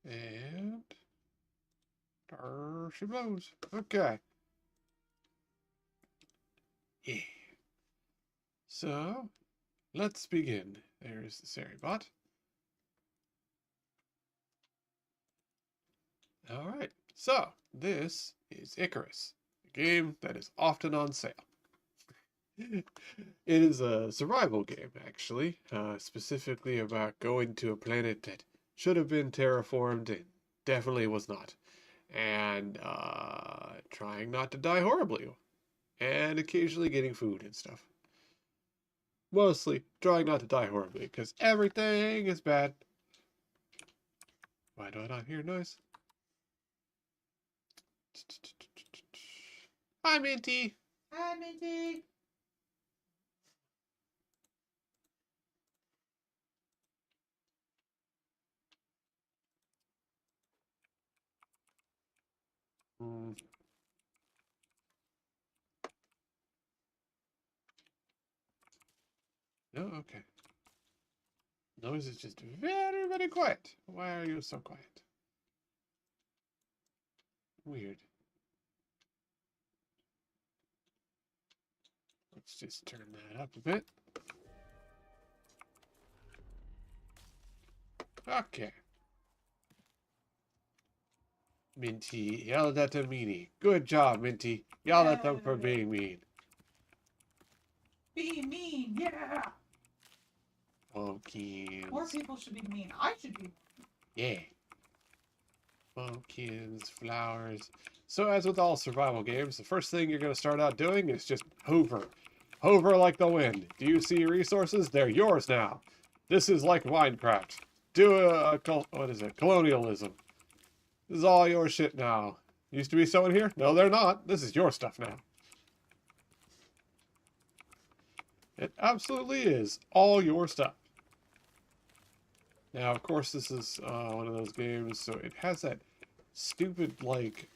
And there she blows. Okay. Yeah. So, let's begin. There's the Seribot. Alright, so this is Icarus, a game that is often on sale. It is a survival game, actually, specifically about going to a planet that should have been terraformed and definitely was not, and trying not to die horribly, and occasionally getting food and stuff. Mostly trying not to die horribly, because everything is bad. Why do I not hear noise? Hi, Minty. Hi, Minty. Hmm. No, okay. Noise is just very, very quiet. Why are you so quiet? Weird. Let's just turn that up a bit. Okay. Minty yelled at a meanie. Good job, Minty. Yell at them for being mean. Be mean, yeah. Pumpkins. More people should be mean. I should be mean. Yeah. Pumpkins, flowers. So as with all survival games, the first thing you're going to start out doing is just hover. Hover like the wind. Do you see resources? They're yours now. This is like Minecraft. Do what is it? Colonialism. This is all your shit now. Used to be someone here? No, they're not. This is your stuff now. It absolutely is all your stuff. Now, of course, this is one of those games, so it has that stupid, like,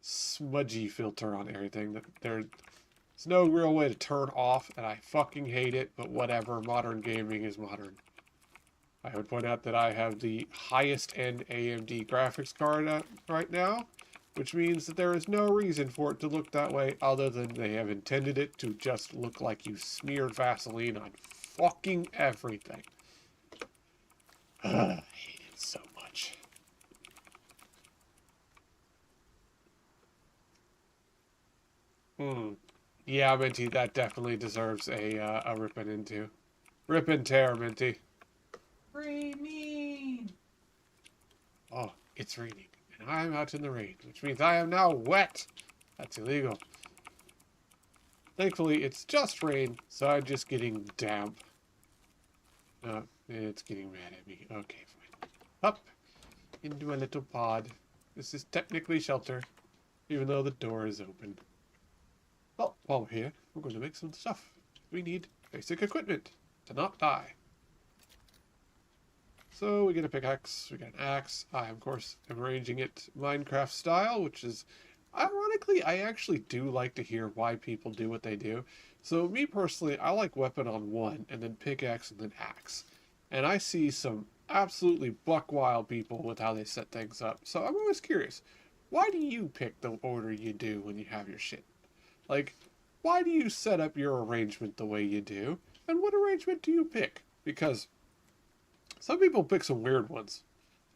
smudgy filter on everything that there's no real way to turn off, and I fucking hate it, but whatever. Modern gaming is modern. I would point out that I have the highest end AMD graphics card right now, which means that there is no reason for it to look that way other than they have intended it to just look like you smeared Vaseline on fucking everything. I hate it so much. Yeah, Minty, that definitely deserves a ripping into. Rip and tear, Minty. Free mean. Oh, it's raining, and I'm out in the rain, which means I am now wet. That's illegal. Thankfully, it's just rain, so I'm just getting damp. It's getting mad at me. Okay, fine. Up into my little pod. This is technically shelter, even though the door is open. Well, while we're here, we're going to make some stuff. We need basic equipment to not die. So we get a pickaxe, we get an axe. I, of course, am arranging it Minecraft style, which is, ironically, I actually do like to hear why people do what they do. So me personally, I like weapon on one, and then pickaxe, and then axe. And I see some absolutely buck wild people with how they set things up. So I'm always curious, why do you pick the order you do when you have your shit? Like, why do you set up your arrangement the way you do? And what arrangement do you pick? Because some people pick some weird ones.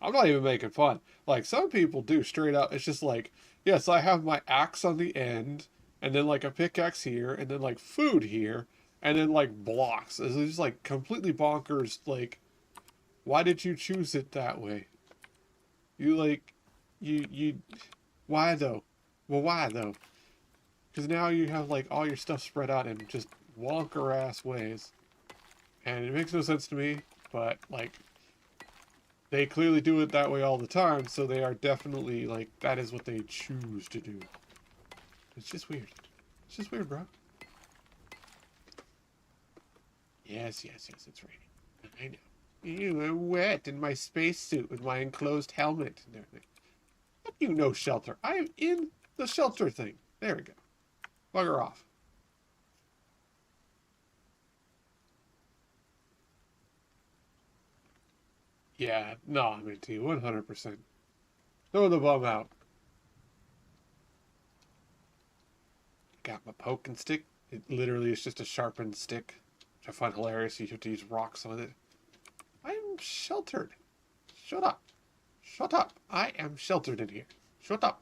I'm not even making fun. Like, some people do straight up. It's just like, yes, I have my axe on the end, and then like a pickaxe here, and then like food here, and then like blocks. It's just like completely bonkers. Like, why did you choose it that way? You like, you, why though? Well, why though? Because now you have like all your stuff spread out in just wonker ass ways. And it makes no sense to me, but like they clearly do it that way all the time, so they are definitely like that is what they choose to do. It's just weird. It's just weird, bro. Yes, it's raining. I know. Ew, I'm wet in my spacesuit with my enclosed helmet and everything. How do you know shelter? I am in the shelter thing. There we go. Bugger off. Yeah, no, I'm into you 100%. Throw the bum out. Got my poking stick. It literally is just a sharpened stick, which I find hilarious. You have to use rocks on it. I am sheltered. Shut up. Shut up. I am sheltered in here. Shut up.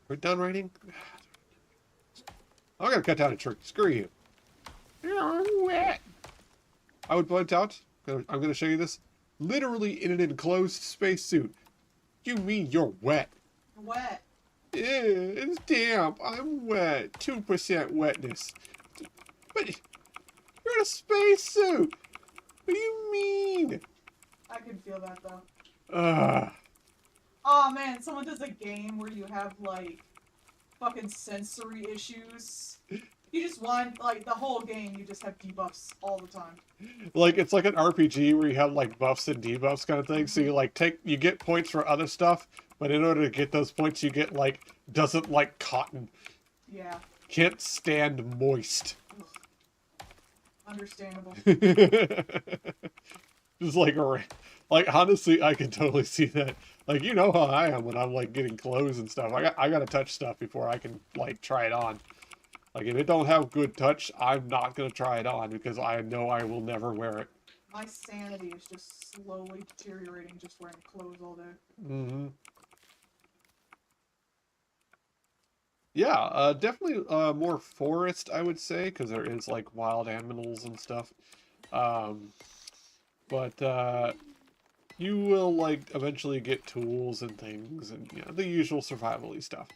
We're done writing? I'm gonna cut down a tree. Screw you. You're wet. I would point out, I'm gonna show you this, literally in an enclosed spacesuit. You mean you're wet? Wet. Ew, it's damp. I'm wet. 2% wetness. But you're in a spacesuit. What do you mean? I can feel that though. Ugh. Oh man, someone does a game where you have like fucking sensory issues. You just want like the whole game. You just have debuffs all the time. Like it's like an RPG where you have like buffs and debuffs kind of thing. So you like you get points for other stuff, but in order to get those points, you get like doesn't like cotton. Yeah. Can't stand moist. Ugh. Understandable. Just like honestly, I can totally see that. Like you know how I am when I'm like getting clothes and stuff. I gotta touch stuff before I can like try it on. Like if it don't have good touch, I'm not gonna try it on because I know I will never wear it. My sanity is just slowly deteriorating just wearing clothes all day. Mm-hmm. Yeah, definitely more forest, I would say, because there is like wild animals and stuff. Um, but you will like eventually get tools and things and you know the usual survival-y stuff.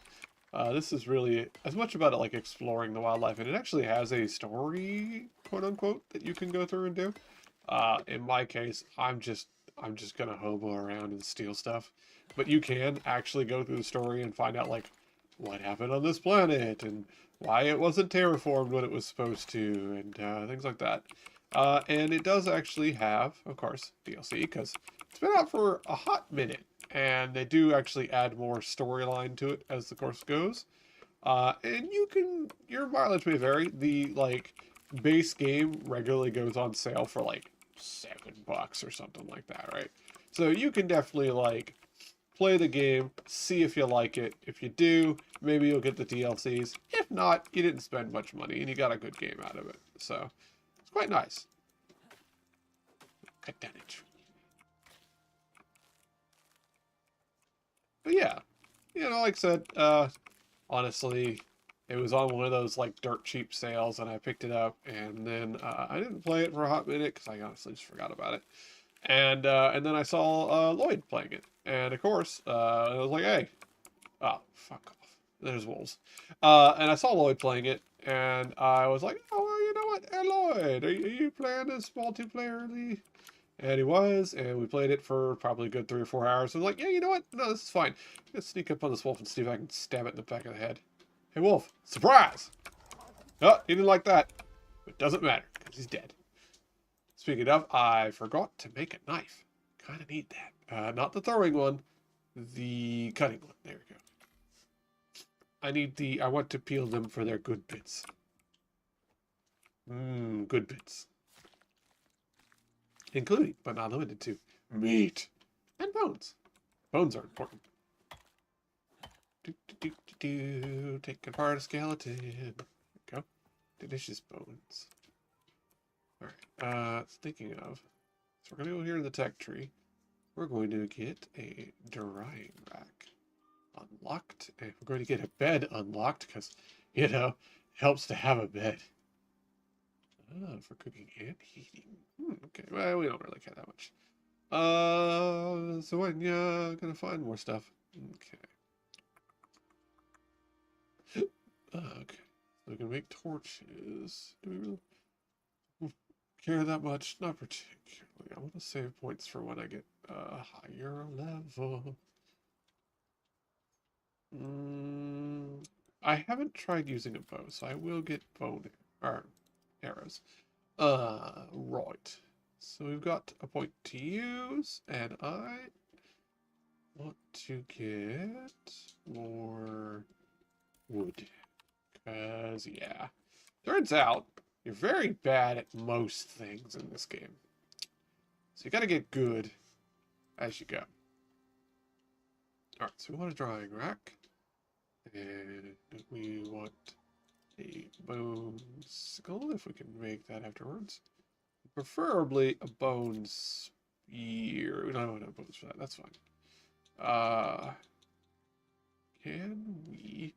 This is really as much about it like exploring the wildlife, and it actually has a story, quote unquote, that you can go through and do. In my case, I'm just gonna hobo around and steal stuff, but you can actually go through the story and find out like what happened on this planet and why it wasn't terraformed when it was supposed to, and things like that. And it does actually have, of course, DLC because it's been out for a hot minute, and they do actually add more storyline to it as the course goes. And your mileage may vary. The like base game regularly goes on sale for like $7 or something like that, right? So you can definitely like play the game, see if you like it. If you do, maybe you'll get the DLCs. If not, you didn't spend much money and you got a good game out of it. So it's quite nice. Cut down a tree. But yeah, you know, like I said, honestly, it was on one of those like dirt cheap sales, and I picked it up, and then I didn't play it for a hot minute because I honestly just forgot about it. And then I saw Lloyd playing it, and of course, I was like, hey, oh fuck off, there's wolves. And I saw Lloyd playing it, and I was like, oh well, you know what, hey Lloyd, are you playing this multiplayer? And he was, and we played it for probably a good 3 or 4 hours. I was like, yeah, you know what? No, this is fine. Let's sneak up on this wolf and see if I can stab it in the back of the head. Hey, wolf, surprise! Oh, he didn't like that. But doesn't matter, because he's dead. Speaking of, I forgot to make a knife. Kind of need that. Not the throwing one, the cutting one. There we go. I want to peel them for their good bits. Mmm, good bits. Including, but not limited to, meat and bones. Bones are important. Take apart a skeleton. There we go. Delicious bones. Alright, thinking of, so we're going to go here in the tech tree. We're going to get a drying rack unlocked. And we're going to get a bed unlocked because, you know, it helps to have a bed. For cooking and heating. Okay, well, we don't really care that much. So when gonna find more stuff. Okay. Okay. So we can make torches. Do we really care that much? Not particularly. I want to save points for when I get a higher level. I haven't tried using a bow, so I will get arrows. Right. So we've got a point to use, and I want to get more wood. Because, yeah. Turns out, you're very bad at most things in this game. So you gotta get good as you go. Alright, so we want a drying rack. And we want a bone sickle, if we can make that afterwards. Preferably a bone spear. We don't have enough bones for that, that's fine. Can we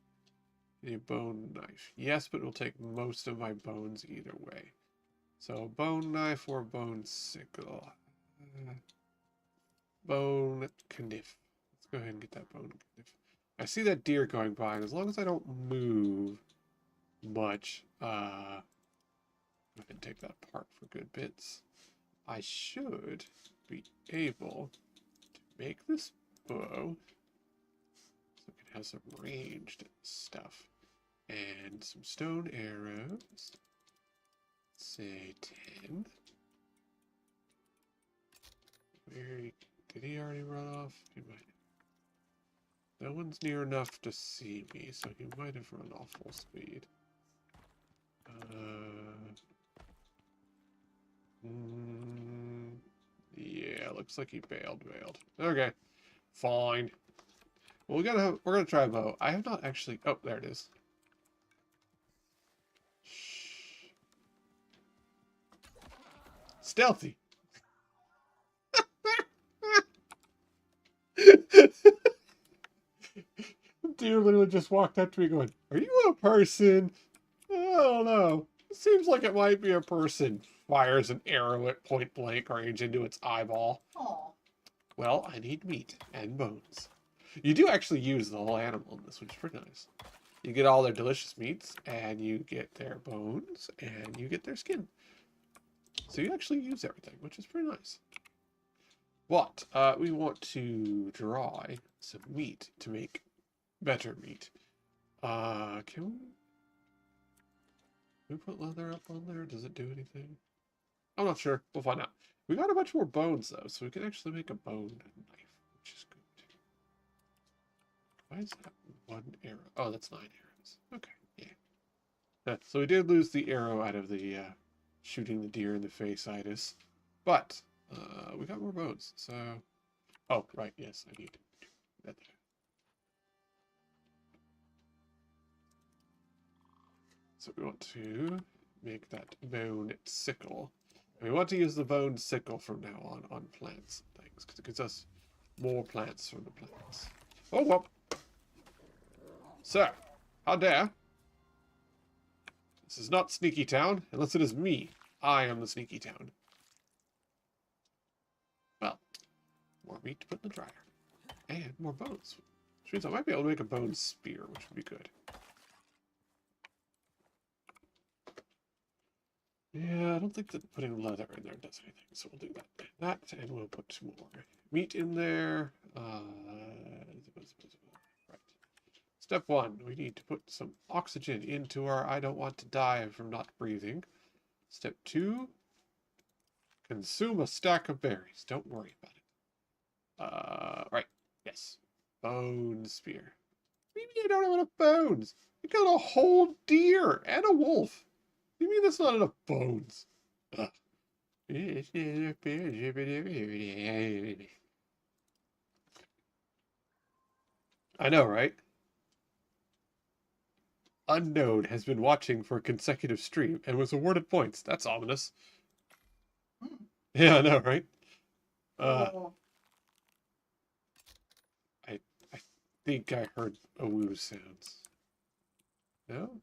get a bone knife? Yes, but it will take most of my bones either way. So bone knife or bone sickle. Bone kniff. Let's go ahead and get that bone kniff. I see that deer going by, and as long as I don't move much, go ahead and take that apart for good bits. I should be able to make this bow so it can have some ranged stuff. And some stone arrows. Say 10. Where did he already run off? He might. No one's near enough to see me, so he might have run off full speed. Yeah, looks like he bailed. Okay, fine. Well, we're gonna try a bow. I have not actually. Oh, there it is. Shh. Stealthy. Deer literally just walked up to me going, "Are you a person?" I don't know. It seems like it might be a person. Fires an arrow at point blank range into its eyeball. Aw. Well, I need meat and bones. You do actually use the whole animal in this, which is pretty nice. You get all their delicious meats, and you get their bones, and you get their skin. So you actually use everything, which is pretty nice. But we want to dry some meat to make better meat. Can we put leather up on there? Does it do anything? I'm not sure. We'll find out. We got a bunch more bones, though, so we can actually make a bone knife, which is good. Why is that one arrow? Oh, that's 9 arrows. Okay, yeah. So we did lose the arrow out of the shooting the deer in the face itis. But we got more bones, so... Oh, right, yes, I need that. So we want to make that bone sickle. And we want to use the bone sickle from now on plants and things, because it gives us more plants from the plants. Oh, well. Sir, how dare? This is not Sneaky Town, unless it is me. I am the Sneaky Town. Well, more meat to put in the dryer. And more bones. Which means I might be able to make a bone spear, which would be good. Yeah, I don't think that putting leather in there does anything, so we'll do that. And we'll put some more meat in there. Right. Step 1, we need to put some oxygen into our I don't want to die from not breathing. Step 2, consume a stack of berries. Don't worry about it. Right, yes. Bone spear. Maybe I don't have enough bones. I got a whole deer and a wolf. You mean that's not enough bones? Ugh. I know, right? Unknown has been watching for a consecutive stream and was awarded points. That's ominous. Yeah, I know, right? Oh. I think I heard a woo sounds. No?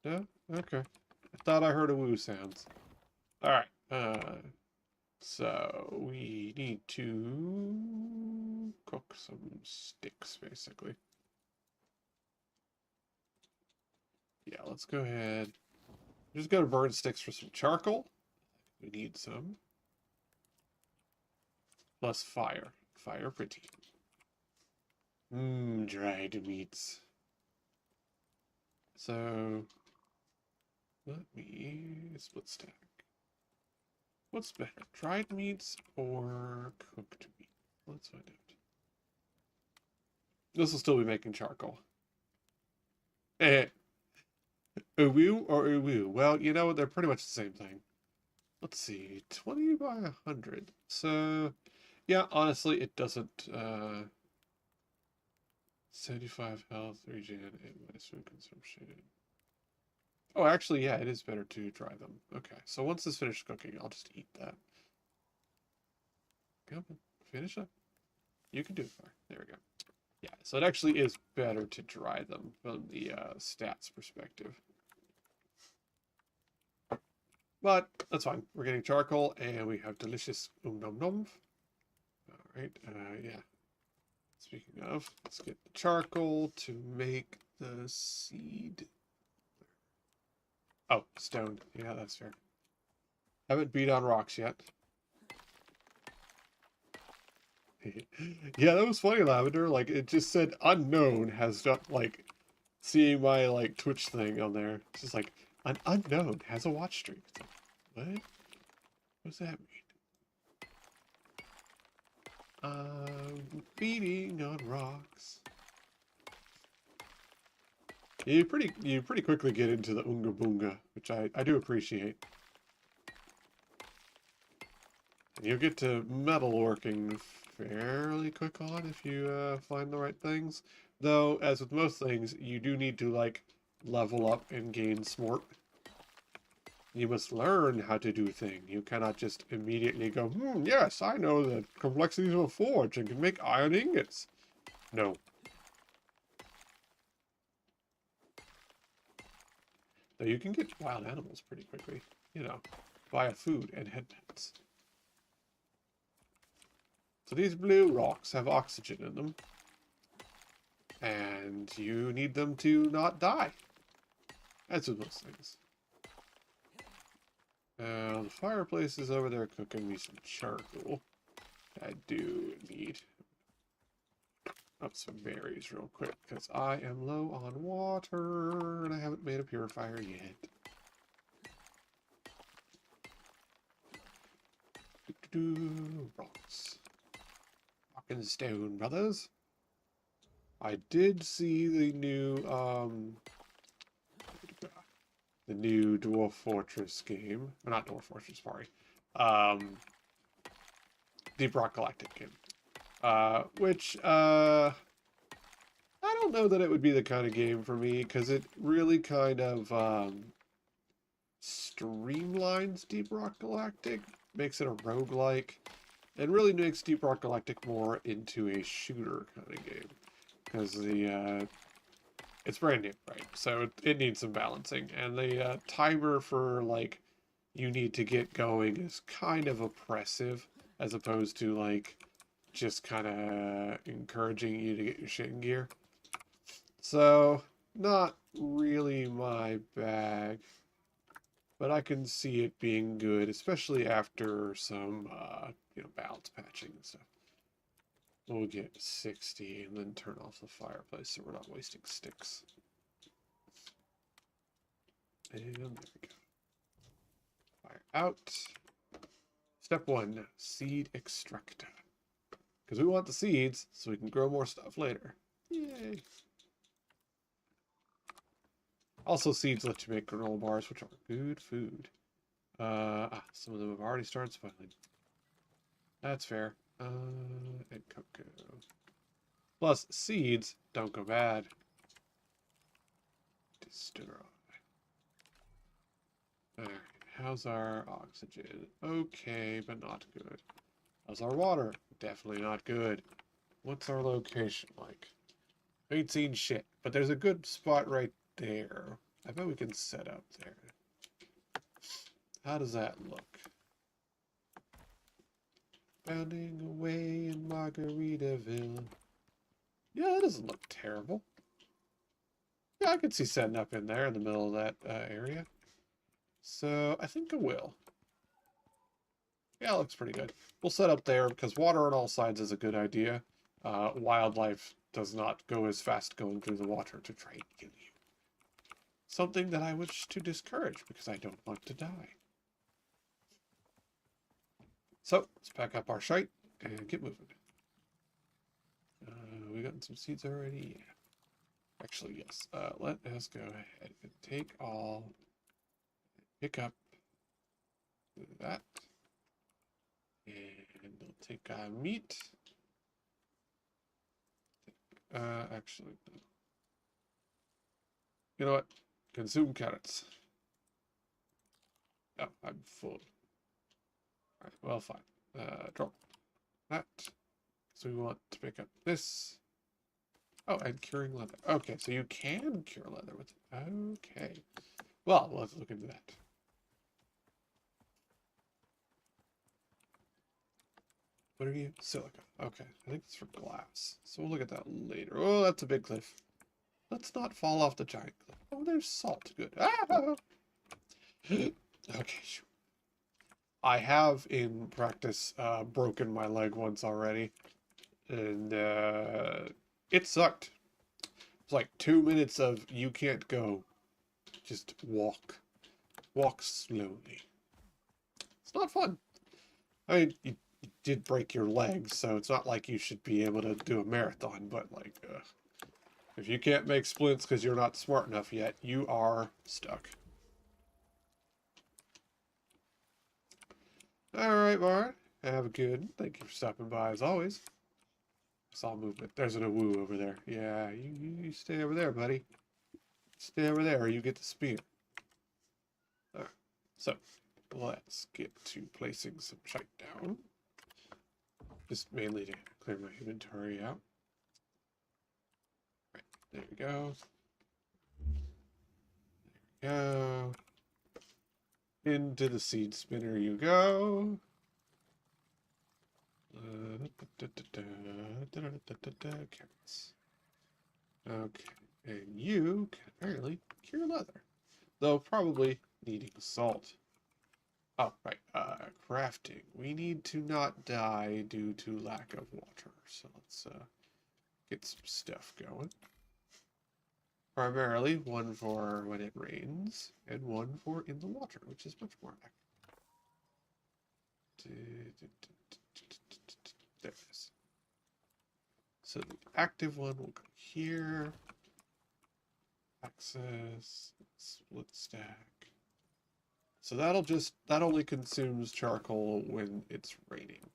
No? Okay. I thought I heard a woo sounds. Alright. So we need to cook some sticks, basically. Yeah, let's go ahead. Just go to burn sticks for some charcoal. We need some. Plus fire. Fire pretty. Dried meats. So let me split stack. What's better, dried meats or cooked meat? Let's find out. This will still be making charcoal. Uwu or uwu? Well, you know, they're pretty much the same thing. let's see, 20 by 100. So, yeah, honestly, it doesn't, 75 health, regen, and minus food consumption. Oh, actually, yeah, it is better to dry them. Okay, so once this finishes cooking, I'll just eat that. Come on, finish up. You can do it, fire. There we go. Yeah, so it actually is better to dry them from the stats perspective. But that's fine. We're getting charcoal, and we have delicious nom nom. All right, yeah. Speaking of, let's get the charcoal to make the seed. Oh, stone. Yeah, that's fair. Haven't beat on rocks yet. Yeah, that was funny, Lavender. Like, it just said unknown has got, like, seeing my, like, Twitch thing on there. It's just like, an unknown has a watch streak. It's like, what? What does that mean? Beating on rocks. You pretty quickly get into the Unga Boonga, which I do appreciate. And you'll get to metalworking fairly quick on if you find the right things. Though, as with most things, you do need to, like, level up and gain smart. You must learn how to do things. You cannot just immediately go, yes, I know the complexities of a forge and can make iron ingots. No. Though you can get wild animals pretty quickly, you know, via food and headpats. So these blue rocks have oxygen in them. And you need them to not die. As with most things. The fireplace is over there cooking me some charcoal. I do need up some berries real quick, because I am low on water, and I haven't made a purifier yet. Rocks. Rock and stone, brothers. I did see the new Dwarf Fortress game. Or not Dwarf Fortress, sorry. Deep Rock Galactic game. Which, I don't know that it would be the kind of game for me, because it really kind of, streamlines Deep Rock Galactic, makes it a roguelike, and really makes Deep Rock Galactic more into a shooter kind of game. Because it's brand new, right? So it needs some balancing, and the timer for, like, you need to get going is kind of oppressive, as opposed to, like, just kind of encouraging you to get your shit in gear. So, not really my bag, but I can see it being good, especially after some, balance patching and stuff. We'll get 60 and then turn off the fireplace so we're not wasting sticks. And there we go. Fire out. Step 1, seed extractor. Because we want the seeds so we can grow more stuff later. Yay. Also, seeds let you make granola bars, which are good food. Some of them have already started spoiling. That's fair. And cocoa. Plus, seeds don't go bad. Destroy. Alright, how's our oxygen? Okay, but not good. How's our water? Definitely not good. What's our location like? I ain't seen shit, but there's a good spot right there. I bet we can set up there. How does that look? Bounding away in Margaritaville. Yeah, that doesn't look terrible. Yeah, I could see setting up in there in the middle of that area. So I think I will. Yeah, it looks pretty good. We'll set up there because water on all sides is a good idea. Wildlife does not go as fast going through the water to try and kill you. Something that I wish to discourage because I don't want to die. So, let's pack up our shite and get moving. We gotten some seeds already? Yeah. Actually, yes. Let us go ahead and take all, pick up do that. And I'll take meat. Actually, no. You know what? Consume carrots. Oh, I'm full. Alright, well, fine. Drop that. So we want to pick up this. Oh, and curing leather. Okay, so you can cure leather with it. Okay. Well, let's look into that. What are you? Silica. Okay, I think it's for glass. So we'll look at that later. Oh, that's a big cliff. Let's not fall off the giant cliff. Oh, there's salt. Good. Ah! Okay, shoot. I have in practice broken my leg once already, and it sucked. It's like 2 minutes of you can't go, just walk slowly. It's not fun. I mean, you did break your leg, so it's not like you should be able to do a marathon, but like, if you can't make splints because you're not smart enough yet, you are stuck. Alright, Bart. Have a good. Thank you for stopping by as always. I saw movement. There's an awoo over there. Yeah, you stay over there, buddy. Stay over there or you get the spear. Alright, so let's get to placing some shite down. Just mainly to clear my inventory out. Right, there we go. There we go. Into the seed spinner you go. Carrots. Okay, and you can apparently cure leather, though probably needing salt. Oh, right, crafting. We need to not die due to lack of water, so let's get some stuff going. Primarily one for when it rains, and one for in the water, which is much more accurate. There it is. So the active one will go here. Access, split stack. So that only consumes charcoal when it's raining.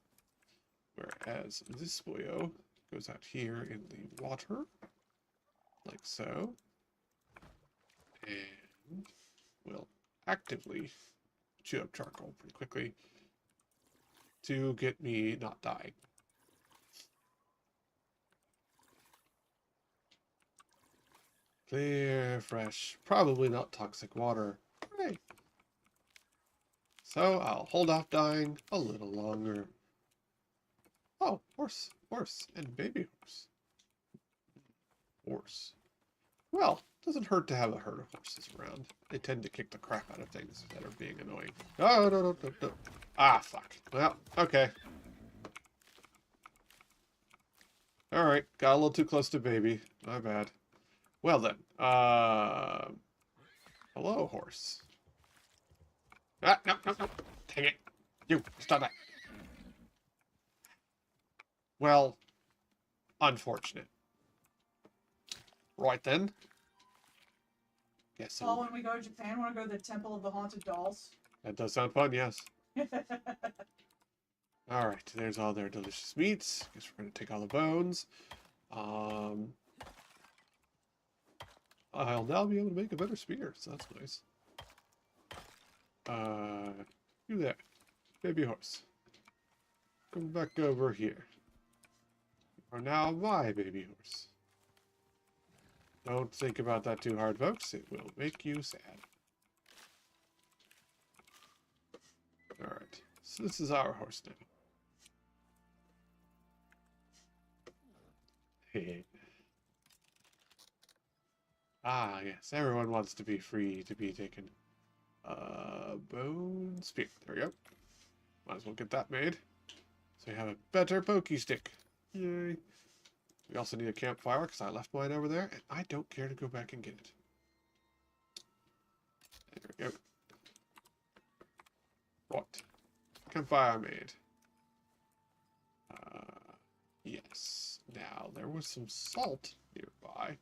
Whereas this boyo goes out here in the water, like so. And will actively chew up charcoal pretty quickly to get me not dying. Clear, fresh, probably not toxic water. Hooray! So I'll hold off dying a little longer. Oh, horse, and baby horse. Horse. Well, doesn't hurt to have a herd of horses around. They tend to kick the crap out of things that are being annoying. Oh, no. Ah, fuck. Well, okay. Alright, got a little too close to baby. My bad. Well then, hello, horse. Ah, no. Dang it. You, stop that. Well, unfortunate. Right then. Yes. Well, when we go to Japan, want to go to the Temple of the Haunted Dolls? That does sound fun, yes. Alright, there's all their delicious meats. Guess we're going to take all the bones. I'll now be able to make a better spear, so that's nice. You there. Baby horse. Come back over here. You are now my baby horse. Don't think about that too hard, folks. It will make you sad. Alright, so this is our horse now. Ah, yes, everyone wants to be free to be taken. Bone spear. There we go. Might as well get that made. So we have a better pokey stick. Yay. We also need a campfire because I left mine over there and I don't care to go back and get it. There we go. What? Campfire made. Yes. Now, there was some salt nearby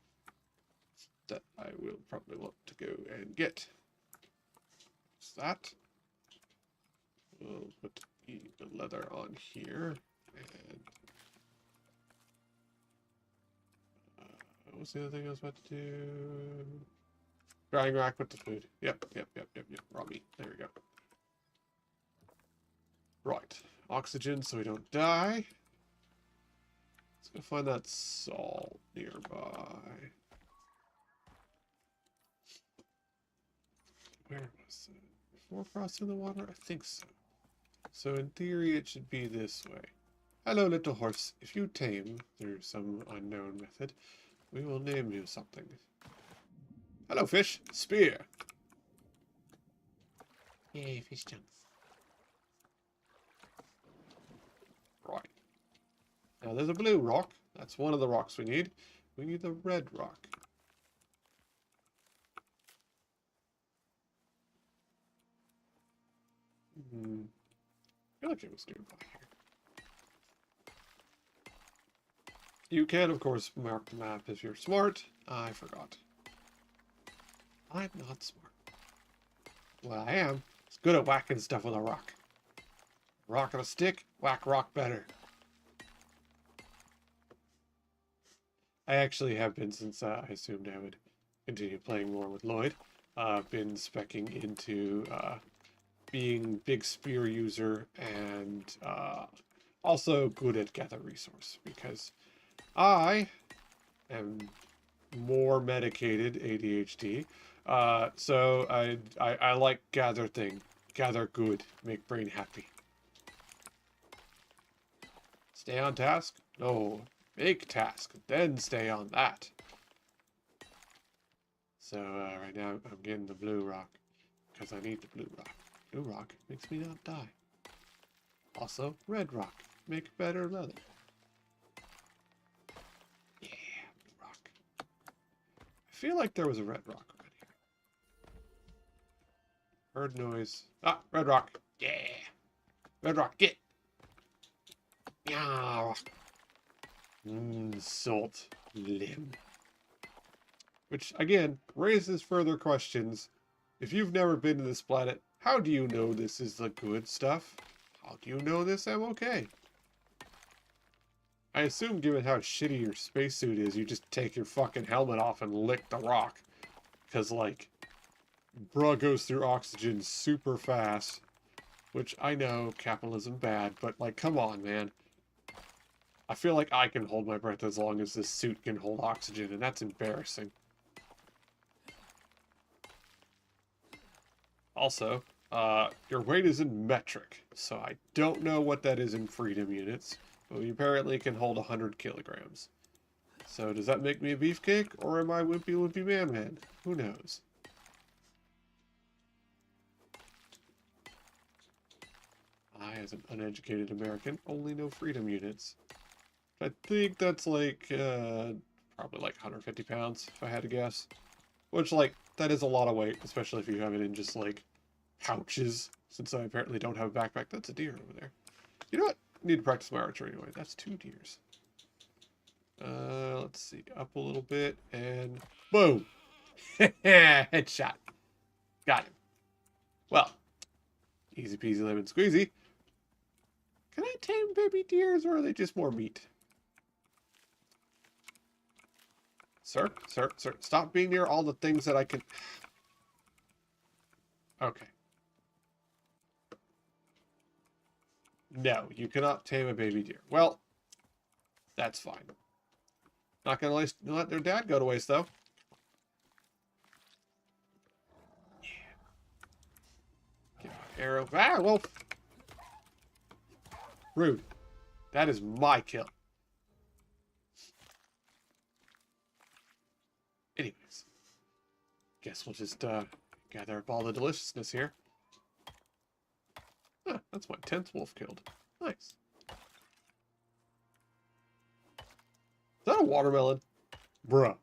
that I will probably want to go and get. What's that? We'll put the leather on here. And what was the other thing I was about to do? Drying rack with the food. Yep. Raw meat. There we go. Right. Oxygen so we don't die. Let's go find that salt nearby. Where was it? Before crossing the water? I think so. So in theory it should be this way. Hello, little horse. If you tame through some unknown method, we will name you something. Hello, fish. Spear. Yay, fish chunks. Right. Now there's a blue rock. That's one of the rocks we need. We need the red rock. I feel like it was nearby here. You can, of course, mark the map if you're smart. I forgot. I'm not smart. Well, I am. It's good at whacking stuff with a rock. Rock on a stick, whack rock better. I actually have been, since I assumed I would continue playing more with Lloyd, been speccing into being big spear user and also good at gather resource, because I am more medicated ADHD, so I like gather good, make brain happy. Stay on task? No, make task, then stay on that. So right now I'm getting the blue rock because I need the blue rock. Blue rock makes me not die. Also, red rock, make better leather. Yeah, blue rock. I feel like there was a red rock around here. Heard noise. Ah, red rock. Yeah. Red rock, get. Yeah. Salt limb. Which, again, raises further questions. If you've never been to this planet, how do you know this is the good stuff? How do you know this I'm okay? I assume, given how shitty your spacesuit is, you just take your fucking helmet off and lick the rock. Because, like, bruh goes through oxygen super fast. Which, I know, capitalism bad, but, like, come on, man. I feel like I can hold my breath as long as this suit can hold oxygen, and that's embarrassing. Also, your weight is in metric, so I don't know what that is in freedom units, but we apparently can hold 100 kilograms. So does that make me a beefcake, or am I Wimpy Wimpy Man Man? Who knows? I, as an uneducated American, only know freedom units. I think that's like, probably like 150 pounds, if I had to guess. Which, like, that is a lot of weight, especially if you have it in just, like, pouches. Since I apparently don't have a backpack. That's a deer over there. You know what? I need to practice my archery anyway. That's 2 deers. Let's see. Up a little bit, and boom! Headshot. Got him. Well, easy peasy lemon squeezy. Can I tame baby deers, or are they just more meat? Sir, stop being near all the things that I can... Okay. No, you cannot tame a baby deer. Well, that's fine. Not gonna let their dad go to waste, though. Yeah. Get my arrow. Ah, well. Rude. That is my kill. Anyways. Guess we'll just gather up all the deliciousness here. Ah, that's my 10th wolf killed. Nice. Is that a watermelon? Bruh.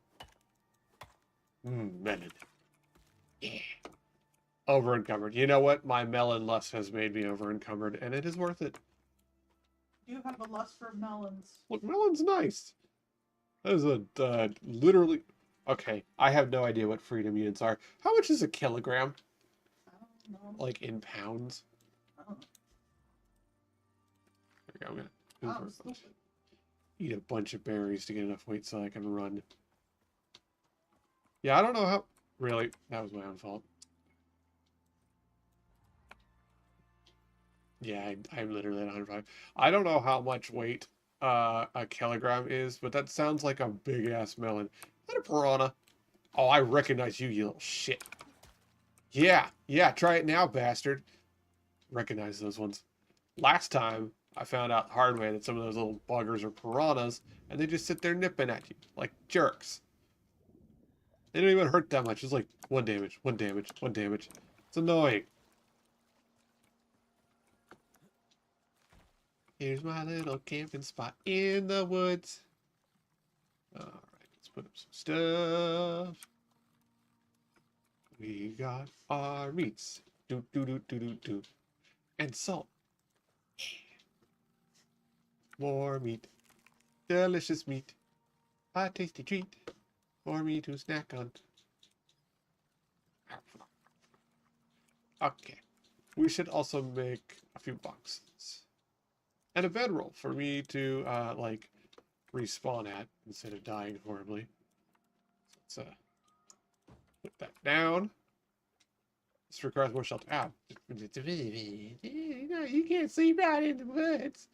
Melon. Yeah. Over encumbered. You know what? My melon lust has made me over encumbered, and it is worth it. You have a lust for melons. Look, melon's nice. That is a literally. Okay, I have no idea what freedom units are. How much is a kilogram? I don't know. Like in pounds? I don't know. I'm gonna I'm Uber stupid. eat a bunch of berries to get enough weight so I can run. Yeah, I don't know how. Really, that was my own fault. Yeah, I'm literally at 105. I don't know how much weight a kilogram is, but that sounds like a big ass melon. Is that a piranha? Oh, I recognize you, you little shit. Yeah, yeah, try it now, bastard. Recognize those ones. Last time, I found out the hard way that some of those little buggers are piranhas, and they just sit there nipping at you like jerks. They don't even hurt that much. It's like one damage, one damage, one damage. It's annoying. Here's my little camping spot in the woods. Alright, let's put up some stuff. We got our meats. Do do do do do do. And salt. More meat. Delicious meat. A tasty treat for me to snack on. Okay. We should also make a few boxes. And a bedroll for me to, like, respawn at instead of dying horribly. Let's, put that down. This requires more shelter. Ow. No, you can't sleep out in the woods.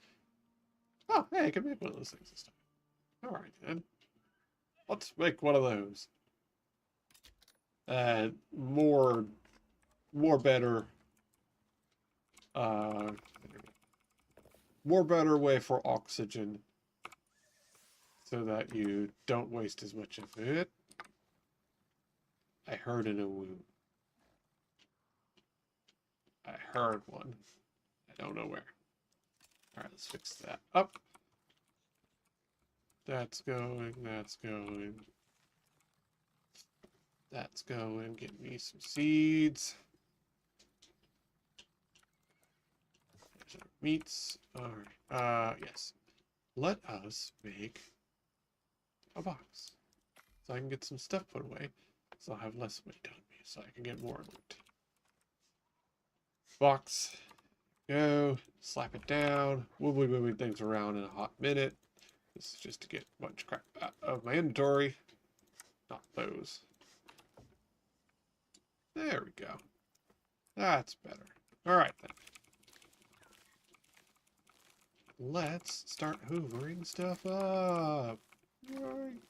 Oh, hey, I can make one of those things this time. Alright, then. Let's make one of those. More better, uh, more better way for oxygen so that you don't waste as much of it. I heard an awoo. I heard one. I don't know where. Alright, let's fix that up. That's going, that's going. That's going. Get me some seeds. There's our meats. Alright. Yes. Let us make a box. So I can get some stuff put away. So I'll have less weight on me. So I can get more loot. Box. Go. Slap it down. We'll be moving things around in a hot minute. This is just to get a bunch of crap out of my inventory. Not those. There we go. That's better. Alright then. Let's start hoovering stuff up. Right.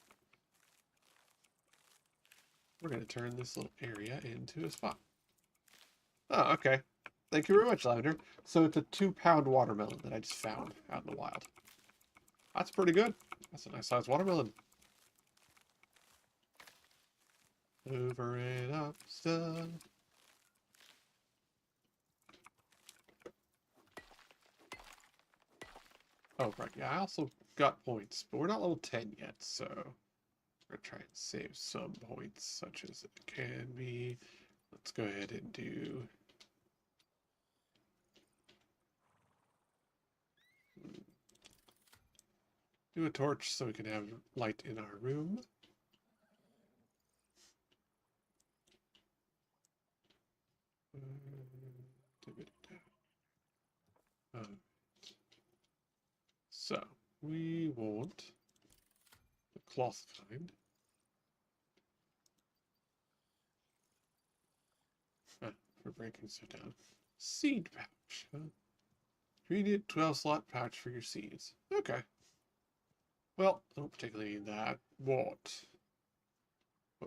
We're going to turn this little area into a spot. Oh, okay. Thank you very much, Lavender. So it's a 2-pound watermelon that I just found out in the wild. That's pretty good. That's a nice sized watermelon. Hoovering up stuff. Oh, right. Yeah, I also got points, but we're not level 10 yet, so we're going to try and save some points, such as it can be. Let's go ahead and do a torch so we can have light in our room. So we want the cloth kind. For breaking stuff down. Seed pouch. Huh? Ingredient 12 slot pouch for your seeds. Okay. Well, I don't particularly need that. What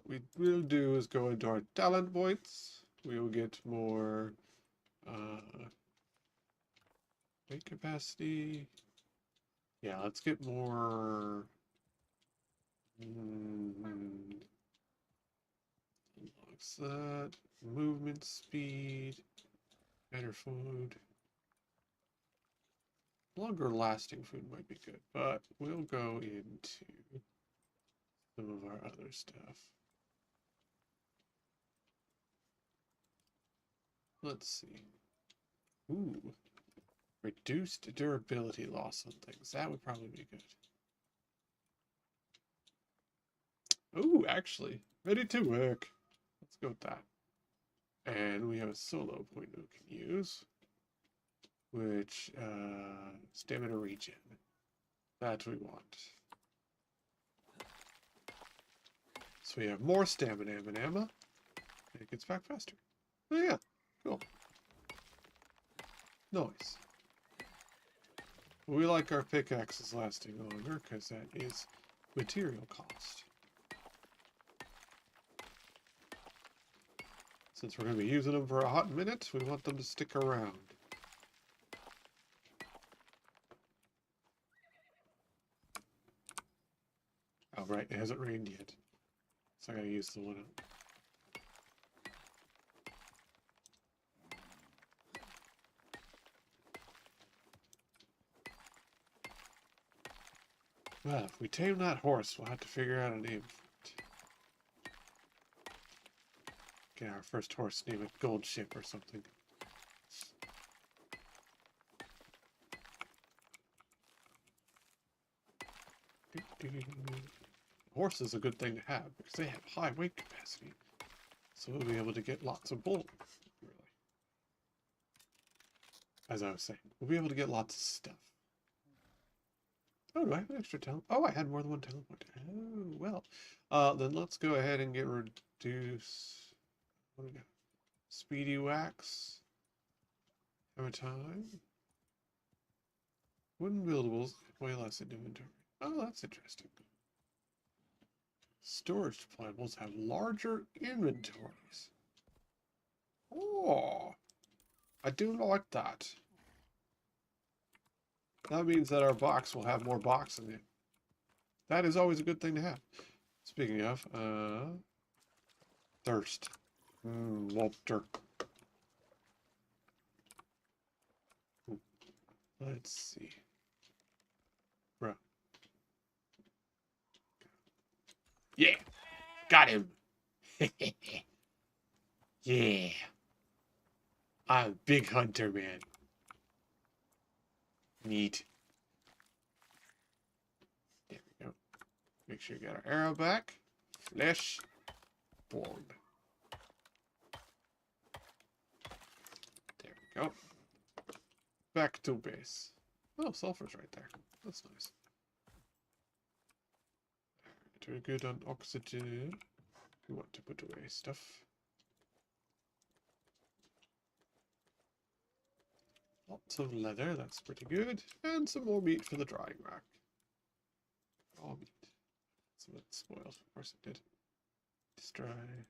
we will do is go into our talent points. We will get more weight capacity. Yeah, let's get more. Unlocks that. Movement speed. Better food. Longer lasting food might be good, but we'll go into some of our other stuff. Let's see. Ooh. Reduced durability loss on things. That would probably be good. Ooh, actually. Ready to work. Let's go with that. And we have a solo point we can use. which, stamina regen. That we want. So we have more stamina, and it gets back faster. Oh yeah, cool. Nice. We like our pickaxes lasting longer, because that is material cost. Since we're going to be using them for a hot minute, we want them to stick around. Oh, right, it hasn't rained yet. So I gotta use the one up. Well, if we tame that horse, we'll have to figure out a name for it. Get our first horse, name it Gold Ship or something. Horse is a good thing to have because they have high weight capacity. So we'll be able to get lots of wool, really. As I was saying, we'll be able to get lots of stuff. Oh, do I have an extra talent? Oh, I had more than one talent point. Oh, well. Then let's go ahead and get reduce. What do we got? Speedy wax. Every time. Wooden buildables, way less in inventory. Oh, that's interesting. Storage deployables have larger inventories. Oh, I do like that. That means that our box will have more box in it. That is always a good thing to have. Speaking of, thirst. Water. Let's see. Bro. Yeah! Got him! Yeah! I'm a big hunter, man. Neat. There we go. Make sure you got our arrow back. Flesh. Born. There we go. Back to base. Oh, sulfur's right there. That's nice. Doing good on oxygen. We want to put away stuff. Lots of leather, that's pretty good. And some more meat for the drying rack. Raw meat. Some of it spoiled. Of course it did. Just dry.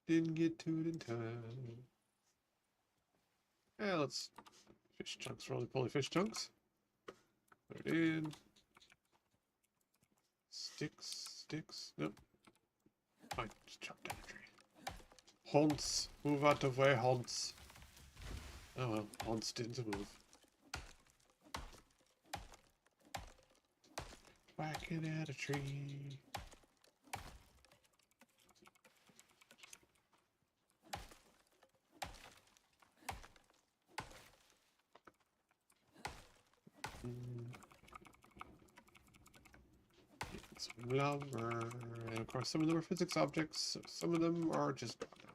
Didn't get to it in time. Yeah, let's fish chunks, roly-poly fish chunks. Put it in. Sticks. Nope. Fine, just chop down a tree. Haunts, move out of way, Haunts. Oh well, Haunts didn't move. Whacking at a tree. Some lumber, and of course some of them are physics objects, so some of them are just gone now.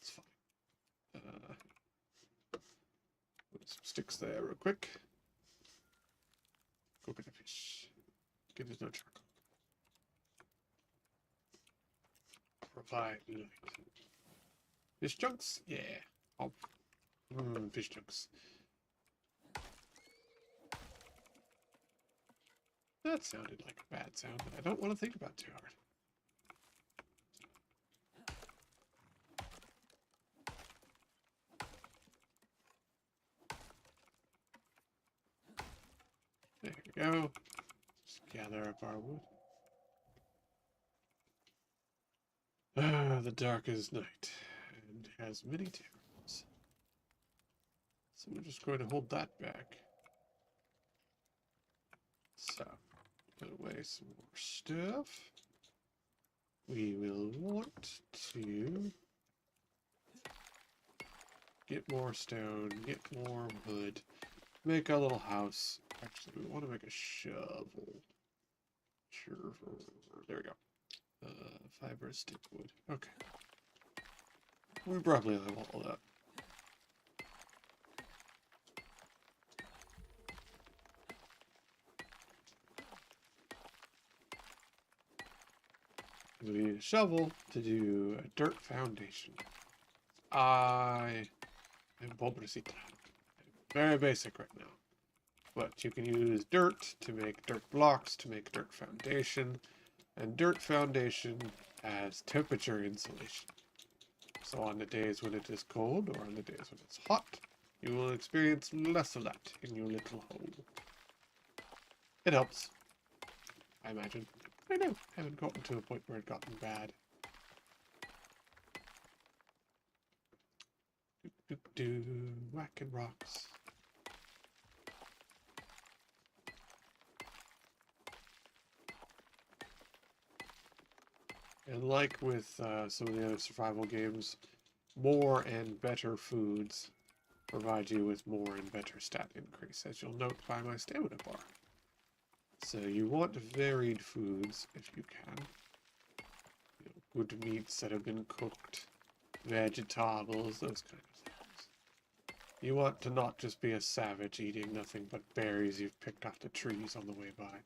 It's fine. Put some sticks there real quick. Coconut fish. Get us no charcoal. Provide light. Fish chunks? Yeah. Oh. Fish chunks. That sounded like a bad sound, but I don't want to think about it too hard. There we go. Just gather up our wood. The darkest night, and has many terrors. So we're just going to hold that back. So, put away some more stuff. We will want to get more stone, get more wood, make a little house. Actually, we want to make a shovel. There we go. Fiber, stick, wood. Okay. We probably have all of that. We need a shovel to do a dirt foundation. I am pobrecita. Very basic right now. But you can use dirt to make dirt blocks, to make dirt foundation. And dirt foundation has temperature insulation. So on the days when it is cold or on the days when it's hot, you will experience less of that in your little hole. It helps, I imagine. I know, I haven't gotten to a point where it gotten bad. Whacking rocks. And like with some of the other survival games, more and better foods provide you with more and better stat increase, as you'll note by my stamina bar. So you want varied foods if you can. You know, good meats that have been cooked, vegetables, those kind of things. You want to not just be a savage eating nothing but berries you've picked off the trees on the way by.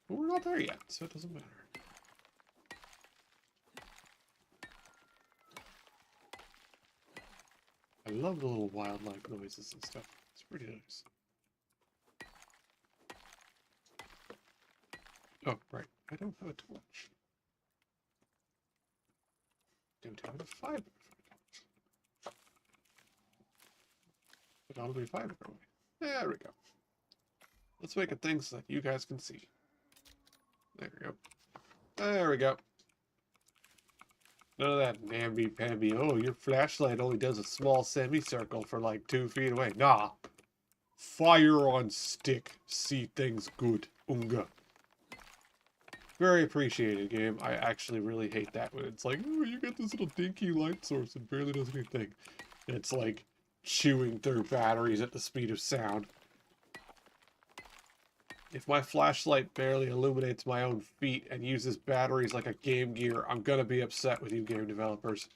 But we're not there yet, so it doesn't matter. I love the little wildlife noises and stuff. It's pretty nice. Oh, right. I don't have a torch. Don't have a fiber for a torch. But I'll be fiber away. There we go. Let's make it thing so that you guys can see. There we go. There we go. None of that namby-pamby, oh, your flashlight only does a small semicircle for like 2 feet away. Nah. Fire on stick. See things good. Unga. Very appreciated game. I actually really hate that when it's like, oh, you get this little dinky light source and barely does anything. And it's like chewing through batteries at the speed of sound. If my flashlight barely illuminates my own feet and uses batteries like a Game Gear, I'm gonna be upset with you game developers.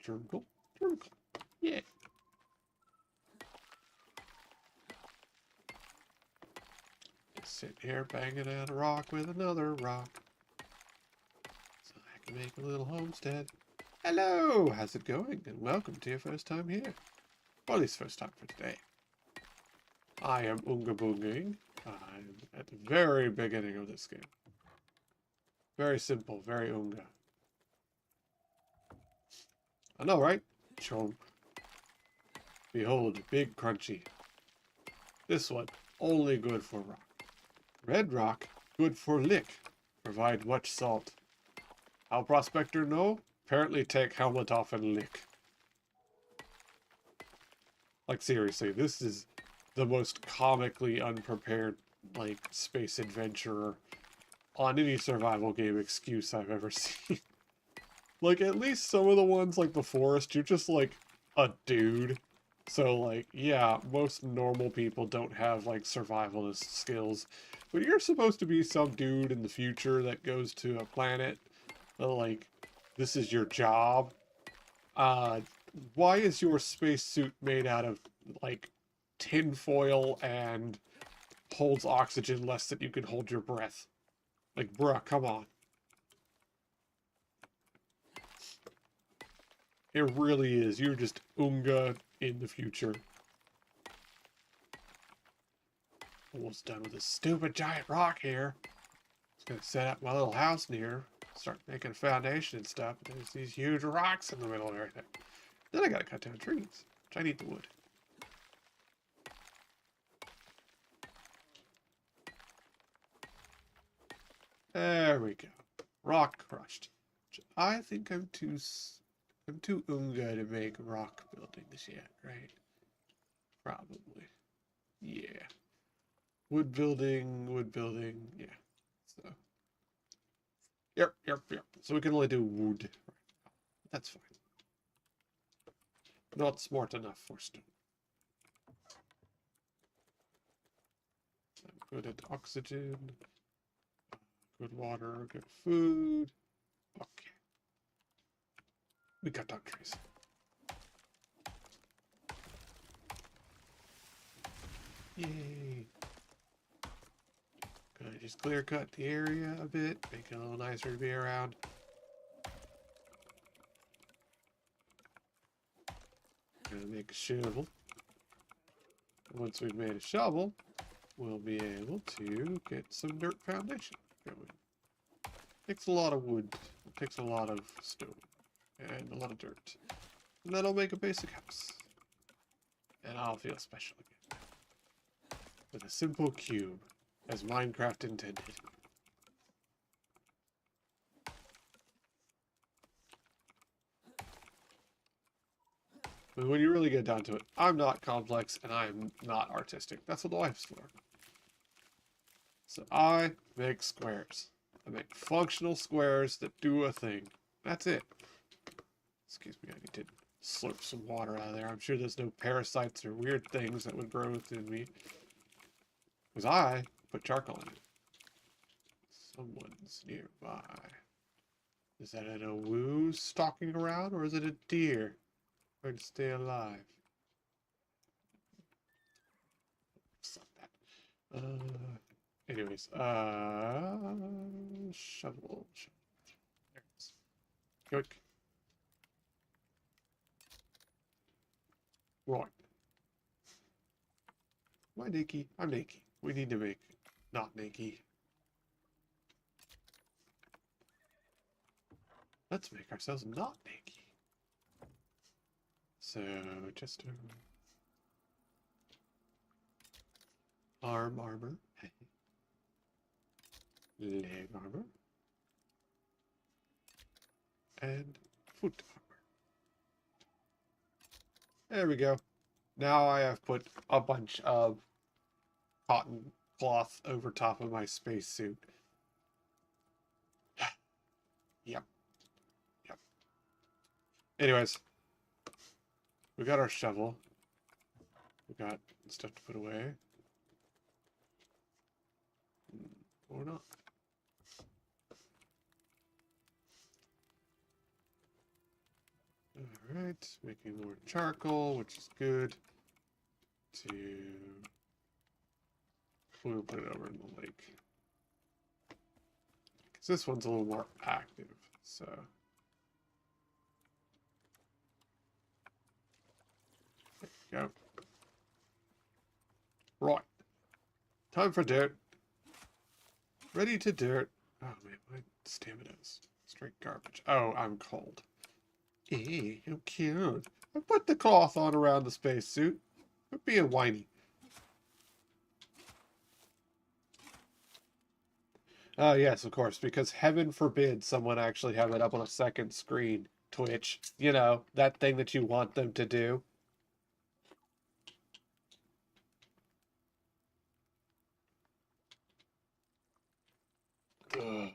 Jurgle, jurgle. Yeah. Just sitting here banging at a rock with another rock. So I can make a little homestead. Hello! How's it going? And welcome to your first time here. Or at least first time for today. I am Unga Boonging. I'm at the very beginning of this game. Very simple, very Unga. I know, right? Chomp. Behold, big crunchy. This one, only good for rock. Red rock, good for lick. Provide much salt. How prospector know? Apparently take helmet off and lick. Like seriously, this is the most comically unprepared, like, space adventurer on any survival game excuse I've ever seen. Like, at least some of the ones, like the forest, you're just, like, a dude. So, like, yeah, most normal people don't have, like, survivalist skills. But you're supposed to be some dude in the future that goes to a planet. Like, this is your job. Why is your spacesuit made out of, like, tinfoil and holds oxygen less than you can hold your breath? Like, bruh, come on. It really is. You're just Unga in the future. Almost done with this stupid giant rock here. Just gonna set up my little house near, start making a foundation and stuff. And there's these huge rocks in the middle of everything. Then I gotta cut down trees, which I need the wood. There we go. Rock crushed. I think I'm too Unga to make rock buildings yet, right? Probably. Yeah. Wood building, yeah. So. Yep. So we can only do wood right now. That's fine. Not smart enough for stone. I'm good at oxygen. Good water, good food. Okay. We cut down trees. Yay. just clear cut the area a bit, make it a little nicer to be around. Gonna make a shovel. Once we've made a shovel, we'll be able to get some dirt foundation going. Takes a lot of wood, it takes a lot of stone, and a lot of dirt. And that'll make a basic house. And I'll feel special again. With a simple cube, as Minecraft intended. But when you really get down to it, I'm not complex and I'm not artistic. That's what life's for. So I make squares. I make functional squares that do a thing. That's it. Excuse me, I need to slurp some water out of there. I'm sure there's no parasites or weird things that would grow within me. Because I put charcoal in it. Someone's nearby. Is that an awoo stalking around, or is it a deer trying to stay alive? Stop that. Anyways, shovel. There it is. Quick. Right. Why naked? I'm naked. We need to make not naked. Let's make ourselves not naked. So, just armor, leg armor, and foot armor. There we go. Now I have put a bunch of cotton cloth over top of my spacesuit. Yep. Anyways, we got our shovel. We got stuff to put away. Or not. Alright, making more charcoal, which is good. We'll put it over in the lake. Because this one's a little more active, so. There we go. Right. Time for dirt. Ready to dirt. Oh man, my stamina's straight garbage. Oh, I'm cold. Hey, how cute. I put the cloth on around the spacesuit. Quit being whiny. Oh, yes, of course, because heaven forbid someone actually have it up on a second screen. Twitch. You know, that thing that you want them to do. Ugh.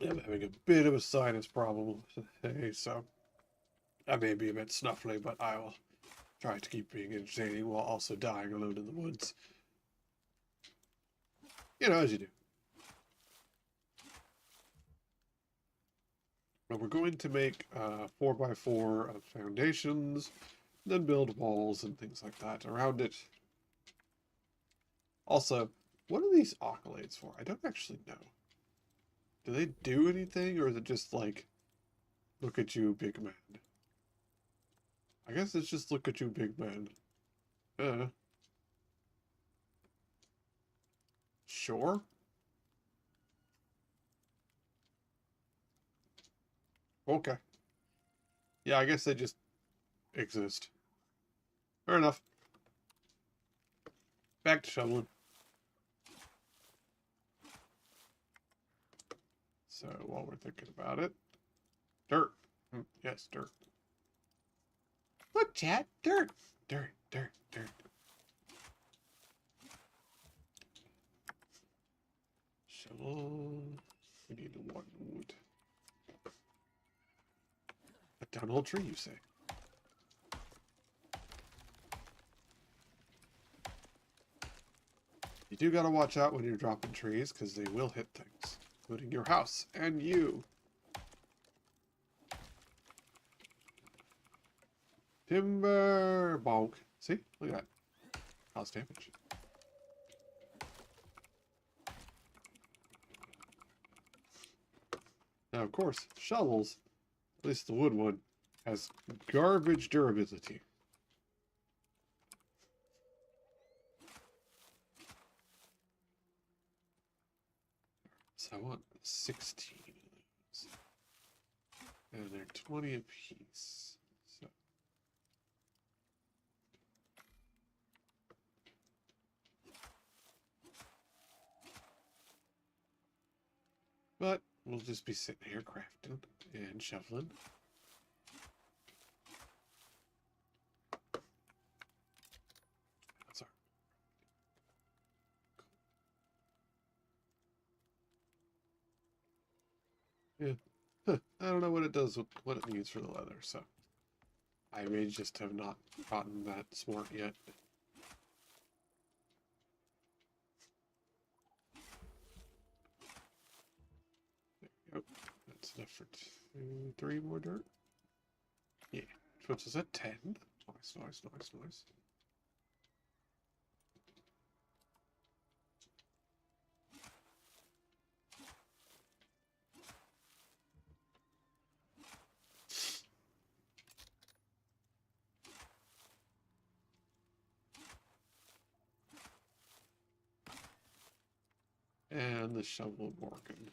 I'm having a bit of a sinus problem today, so I may be a bit snuffly, but I will try to keep being entertaining while also dying alone in the woods. You know, as you do. But we're going to make 4x4 of foundations, then build walls and things like that around it. Also, what are these accolades for? I don't actually know. Do they do anything, or is it just like, look at you, big man? I guess it's just look at you, big man. Sure. Okay. Yeah, I guess they just exist. Fair enough. Back to shoveling. So while we're thinking about it, dirt. Yes, dirt. Look, chat, dirt. Dirt. Shovel. We need one wood. Cut down a whole tree, you say? You do gotta watch out when you're dropping trees, because they will hit things, including your house and you. Timber bonk. See? Look at that. Cause damage. Now, of course, shovels, at least the wood one, has garbage durability. So I want 16 of those. And they're 20 apiece. So. But we'll just be sitting here crafting and shoveling. That's our. Yeah. Huh. I don't know what it does, what it needs for the leather, so. I may just have not gotten that smart yet. There we go. That's enough for 3 more dirt. Yeah. Which puts us at 10. Nice, nice, nice, nice. And the shovel working.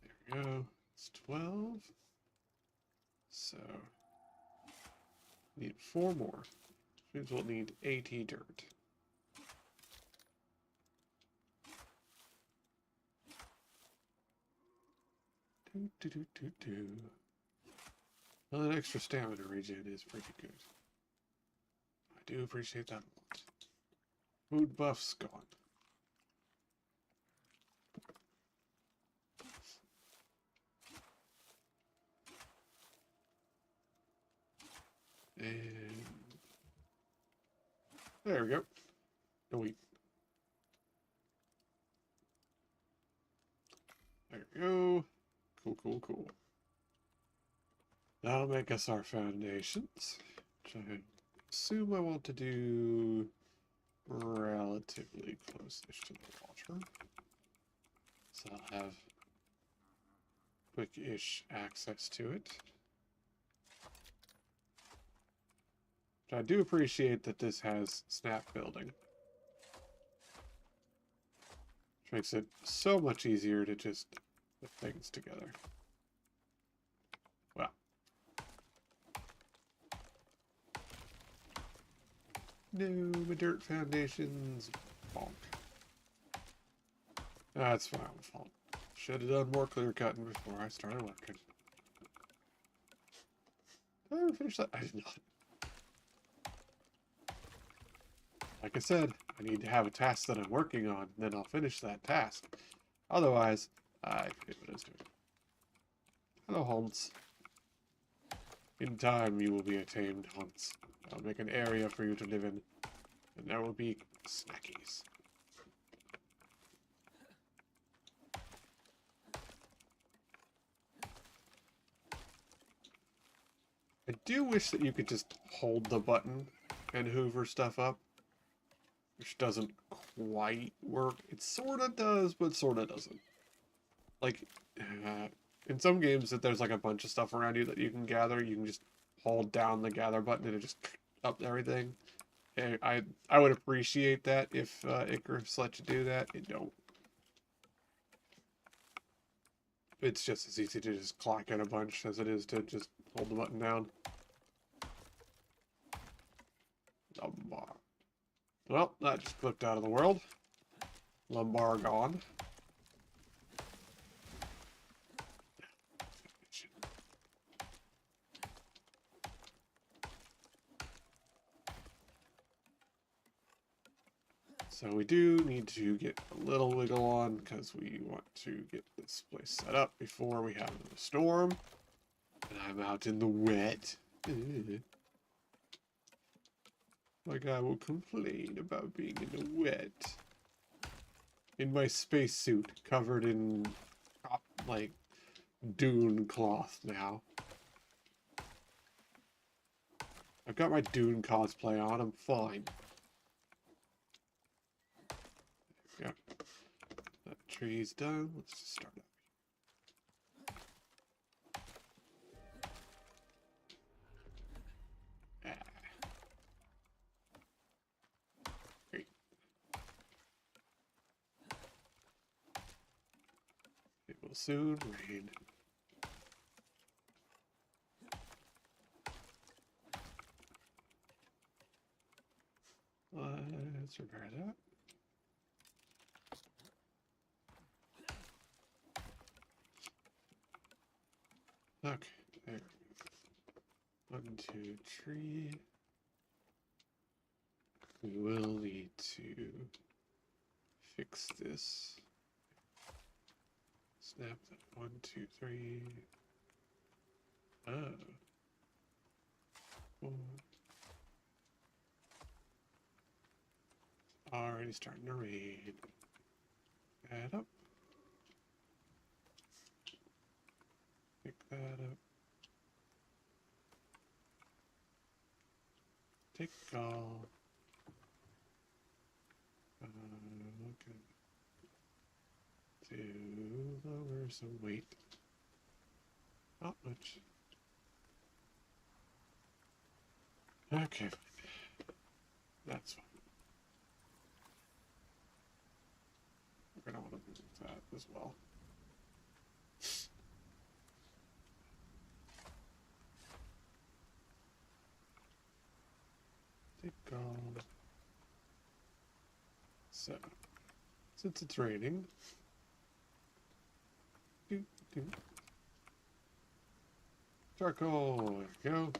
There we go. It's 12. So, need 4 more. Which means we'll need 80 dirt. Well, an extra stamina regen is pretty good. I do appreciate that a lot. Food buff's gone. And there we go. No wait. There we go. Cool, cool, cool. That'll make us our foundations, which I assume I want to do relatively close-ish to the water. So I'll have quick-ish access to it. But I do appreciate that this has snap building. Which makes it so much easier to just put things together. Well. No, my dirt foundations. Bonk. That's my own fault. Should have done more clear cutting before I started working. Did I ever finish that? I did not. Like I said, I need to have a task that I'm working on, then I'll finish that task. Otherwise, I forget what I was doing. Hello, Hunts. In time, you will be a tamed Hunts. I'll make an area for you to live in, and there will be snackies. I do wish that you could just hold the button and hoover stuff up, which doesn't quite work. It sort of does, but sort of doesn't. Like, in some games, if there's like a bunch of stuff around you that you can gather, you can just hold down the gather button and it just up everything. And I would appreciate that if Icarus let you do that. It don't. It's just as easy to just clock in a bunch as it is to just hold the button down. Lumbar. Well, that just clipped out of the world. Lumbar gone. So we do need to get a little wiggle on because we want to get this place set up before we have a storm. And I'm out in the wet. Like I will complain about being in the wet. In my spacesuit covered in like dune cloth now. I've got my dune cosplay on, I'm fine. Yeah. That tree's done. Let's just start up will soon rain. Let's repair that. Okay, there. 1, 2, tree. We will need to fix this. Snap that. 1, 2, 3. Oh. 4. Already starting to rain. Add up. Pick that up. Take all. Looking to lower some weight. Not much. Okay, fine. That's fine. We're gonna want to move that as well. Take all. So, since it's raining, charcoal, there we go.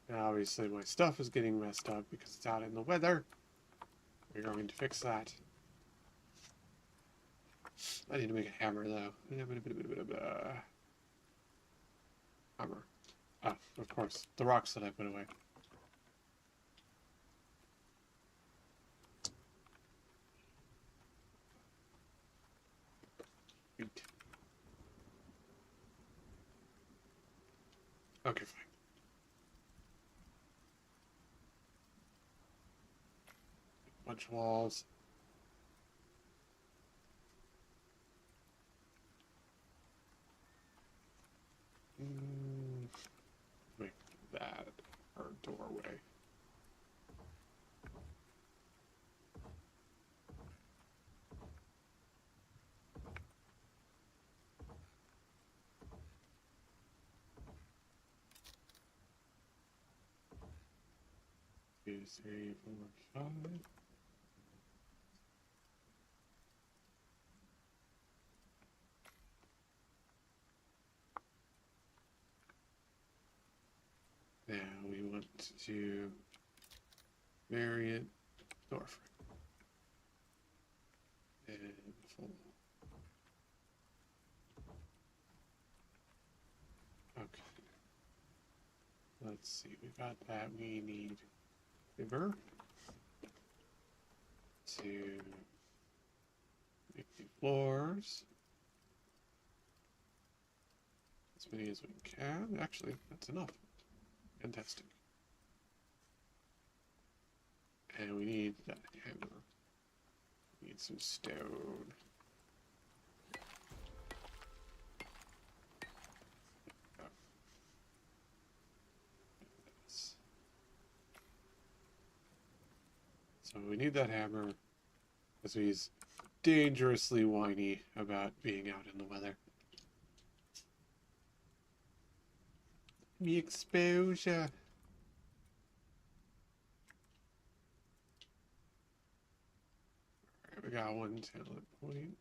Now, obviously, my stuff is getting messed up because it's out in the weather. We're going to fix that. I need to make a hammer, though. Hammer. Ah, of course, the rocks that I put away. Okay, fine. Bunch of walls. Make that our doorway. Two, three, 4, 5. Now we want to vary it north and full. Okay. Let's see. We got that. We need river to make the floors as many as we can. Actually, that's enough. Fantastic. And we need that hammer. We need some stone. Oh. So we need that hammer because he's dangerously whiny about being out in the weather. The exposure. Alright, we got 1 talent point.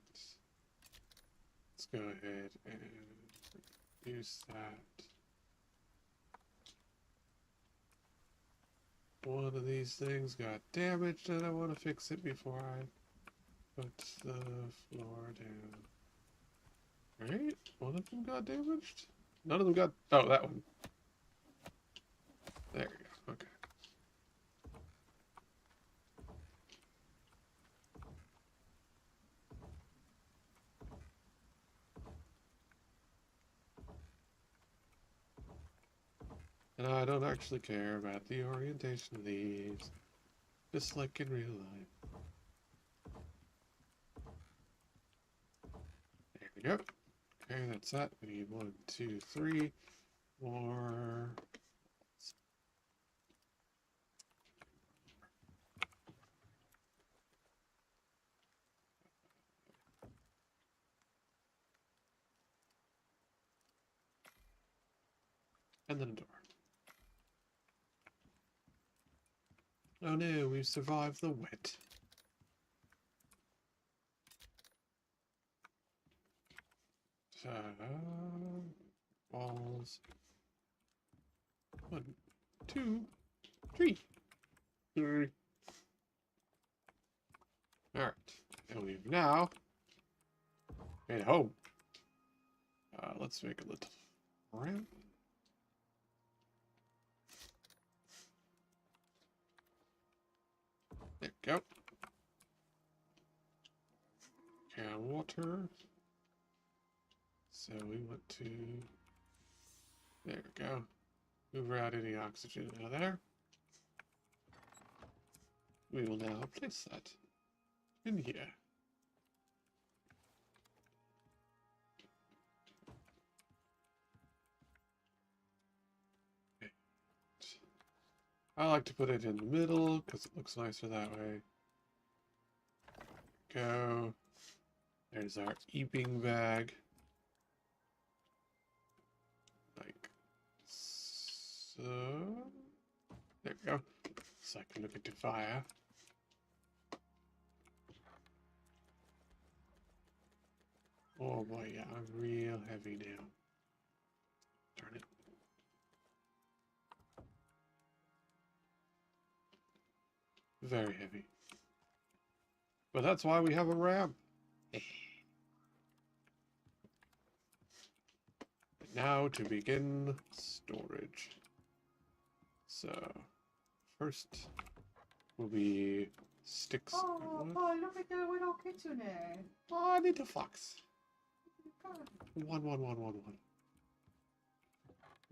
Let's go ahead and use that. One of these things got damaged and I want to fix it before I put the floor down. Right? One of them got damaged? None of them got... Oh, that one. There we go. Okay. And I don't actually care about the orientation of these, just like in real life. There we go. Okay, that's that. We need 1, 2, 3 more. And then a door. Oh no, we've survived the wet. So, walls. 1, 2, 3. Alright. And we've now made a home. Let's make a little ramp. There we go. Can water. So we want to. There we go. Move out any oxygen out of there. We will now place that in here. Okay. I like to put it in the middle because it looks nicer that way. Go. There's our eeping bag. Like so. There we go. So I can look at the fire. Oh boy, yeah, I'm real heavy now. Darn it. Very heavy. But that's why we have a ramp. Now to begin storage. So, first will be sticks. Oh, boy, look at the little kitsune. Oh, I need a fox. God. One.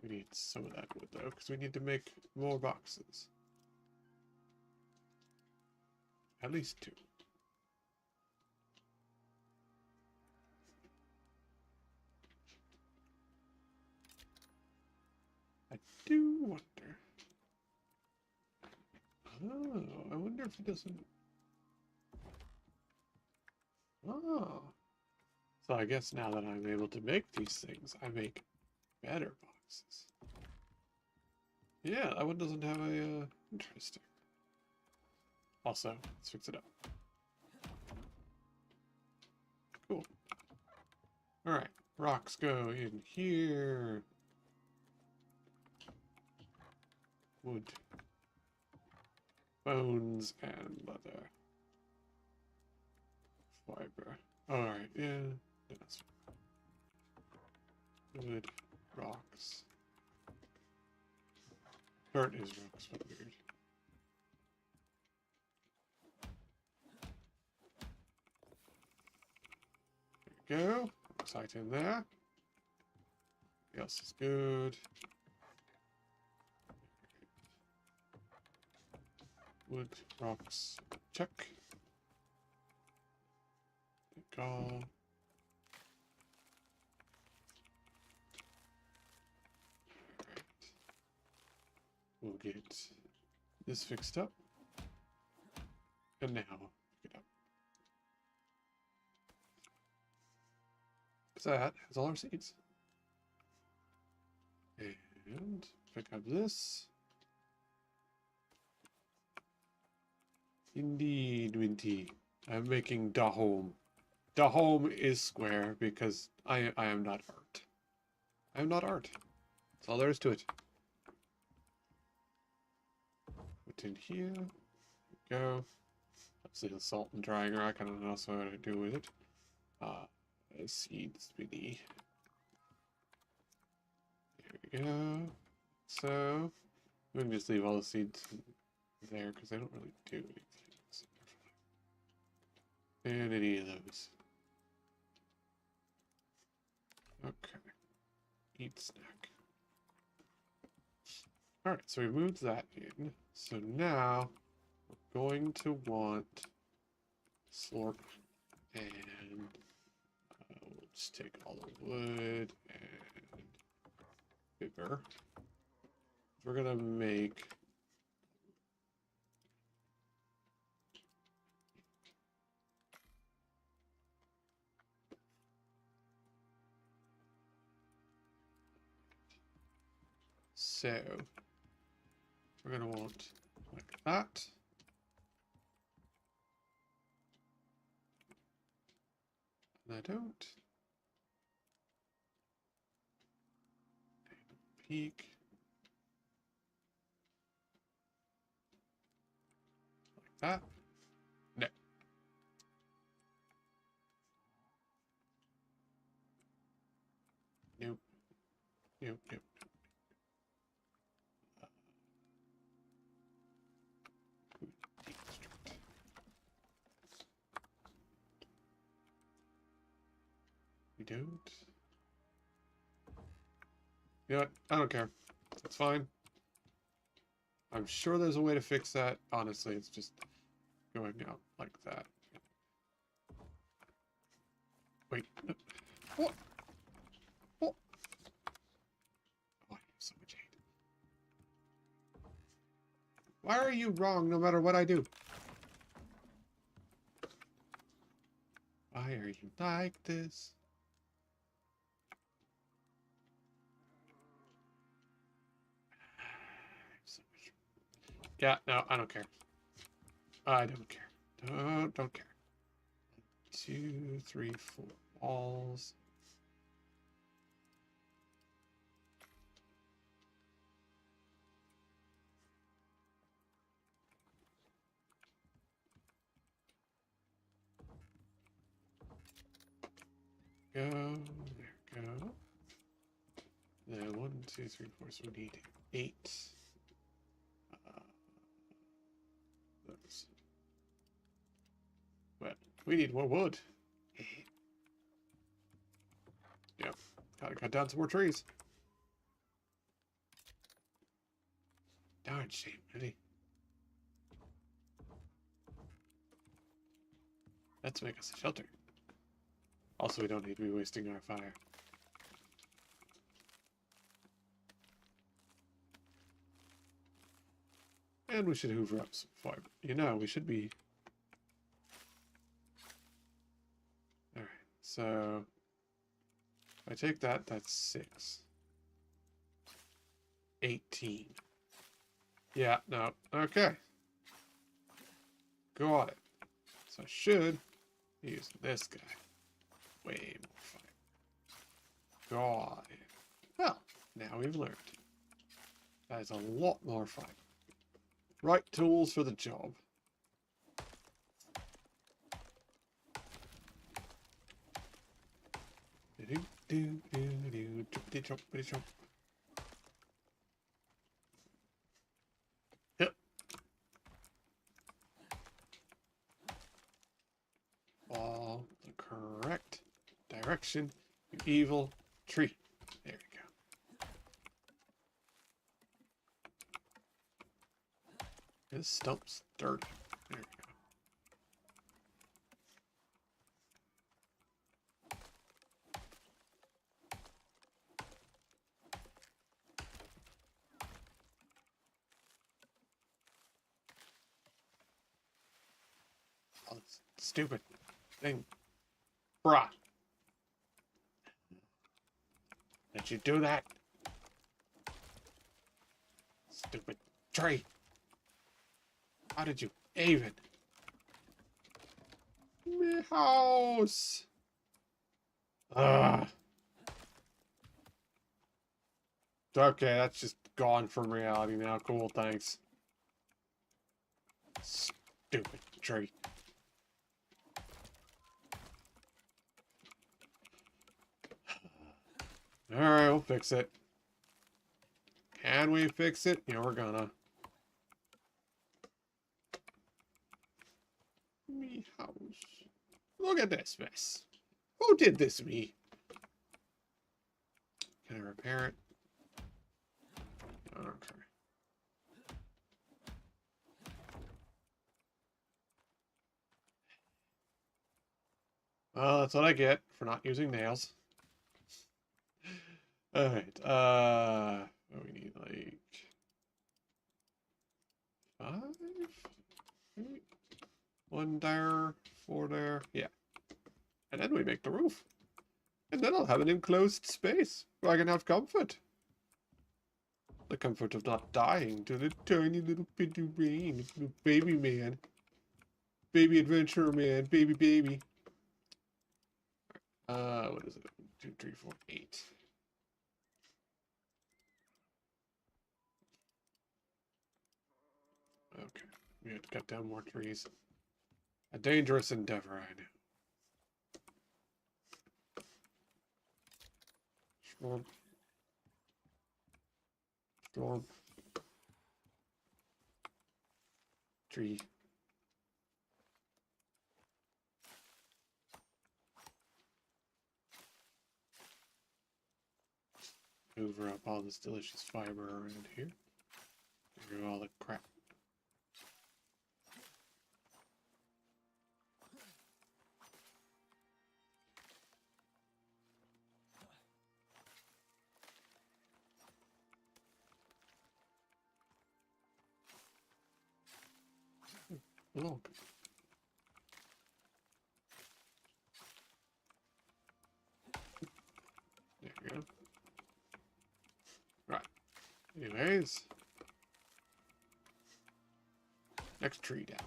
We need some of that wood though, because we need to make more boxes. At least 2. I do wonder. Oh, I wonder if he doesn't. Oh. So I guess now that I'm able to make these things, I make better boxes. Yeah, that one doesn't have a, interesting. Also, let's fix it up. Cool. Alright, rocks go in here. Wood. Bones and leather. Fiber. Alright, yeah. That's wood. Rocks. Dirt is rocks, but weird. There we go. Sight in there. Everything else is good. Wood, rocks, check. Go. Alright. We'll get this fixed up. And now, pick it up. Because that has all our seeds. And pick up this. Indeed, Winty. I'm making the home. The home is square because I am not art. I am not art. That's all there is to it. Put in here. Go. That's the salt and drying rack. I don't know what to do with it. Seeds mini. There we go. So we can just leave all the seeds there because they don't really do anything. So and any of those. Okay. Eat snack. Alright, so we moved that in. So now we're going to want slorp and we'll just take all the wood and bigger. We're gonna make So we're gonna want like that. And I don't. Peak. Like that. No. Nope. Nope. Nope. We don't. You know what? I don't care. It's fine. I'm sure there's a way to fix that. Honestly, it's just going out like that. Wait. What? What? Oh, I have so much hate. Why are you wrong no matter what I do? Why are you like this? Yeah, no, I don't care. I don't care. Don't care. 2, 3, 4 walls. Go. There we go. Then 1, 2, 3, 4. So we need 8. Those. Well, we need more wood. Yep. Gotta cut down some more trees. Darn shame, really. Let's make us a shelter. Also, we don't need to be wasting our fire. And we should hoover up some fiber. You know, we should be... Alright, so... If I take that, that's 6. 18. Yeah, no. Okay. Got it. So I should use this guy. Way more fiber. Got it. Well, now we've learned. That is a lot more fiber. Right tools for the job. Yep. All the correct direction, you evil tree. There we go. His stump's dirty. There we go. Oh, this stupid thing. Bruh. Did you do that? Stupid tree. How did you even? My house. Ugh. Okay, that's just gone from reality now. Cool, thanks. Stupid tree. Alright, we'll fix it. Can we fix it? Yeah, we're gonna. Me house. Look at this mess. Who did this to me? Can I repair it? Okay. Well, that's what I get for not using nails. Alright, we need like 5? 1 there, 4 there, yeah. And then we make the roof. And then I'll have an enclosed space where I can have comfort. the comfort of not dying to the tiny little bitty rain. Little baby man. Baby adventurer man. Baby. What is it? 2, 3, 4, 8. Okay. We have to cut down more trees. A dangerous endeavor, I know. Storm. Tree. Hoover up all this delicious fiber around here. Get rid of all the crap. Look. There we go. Right. Anyways. Next tree down.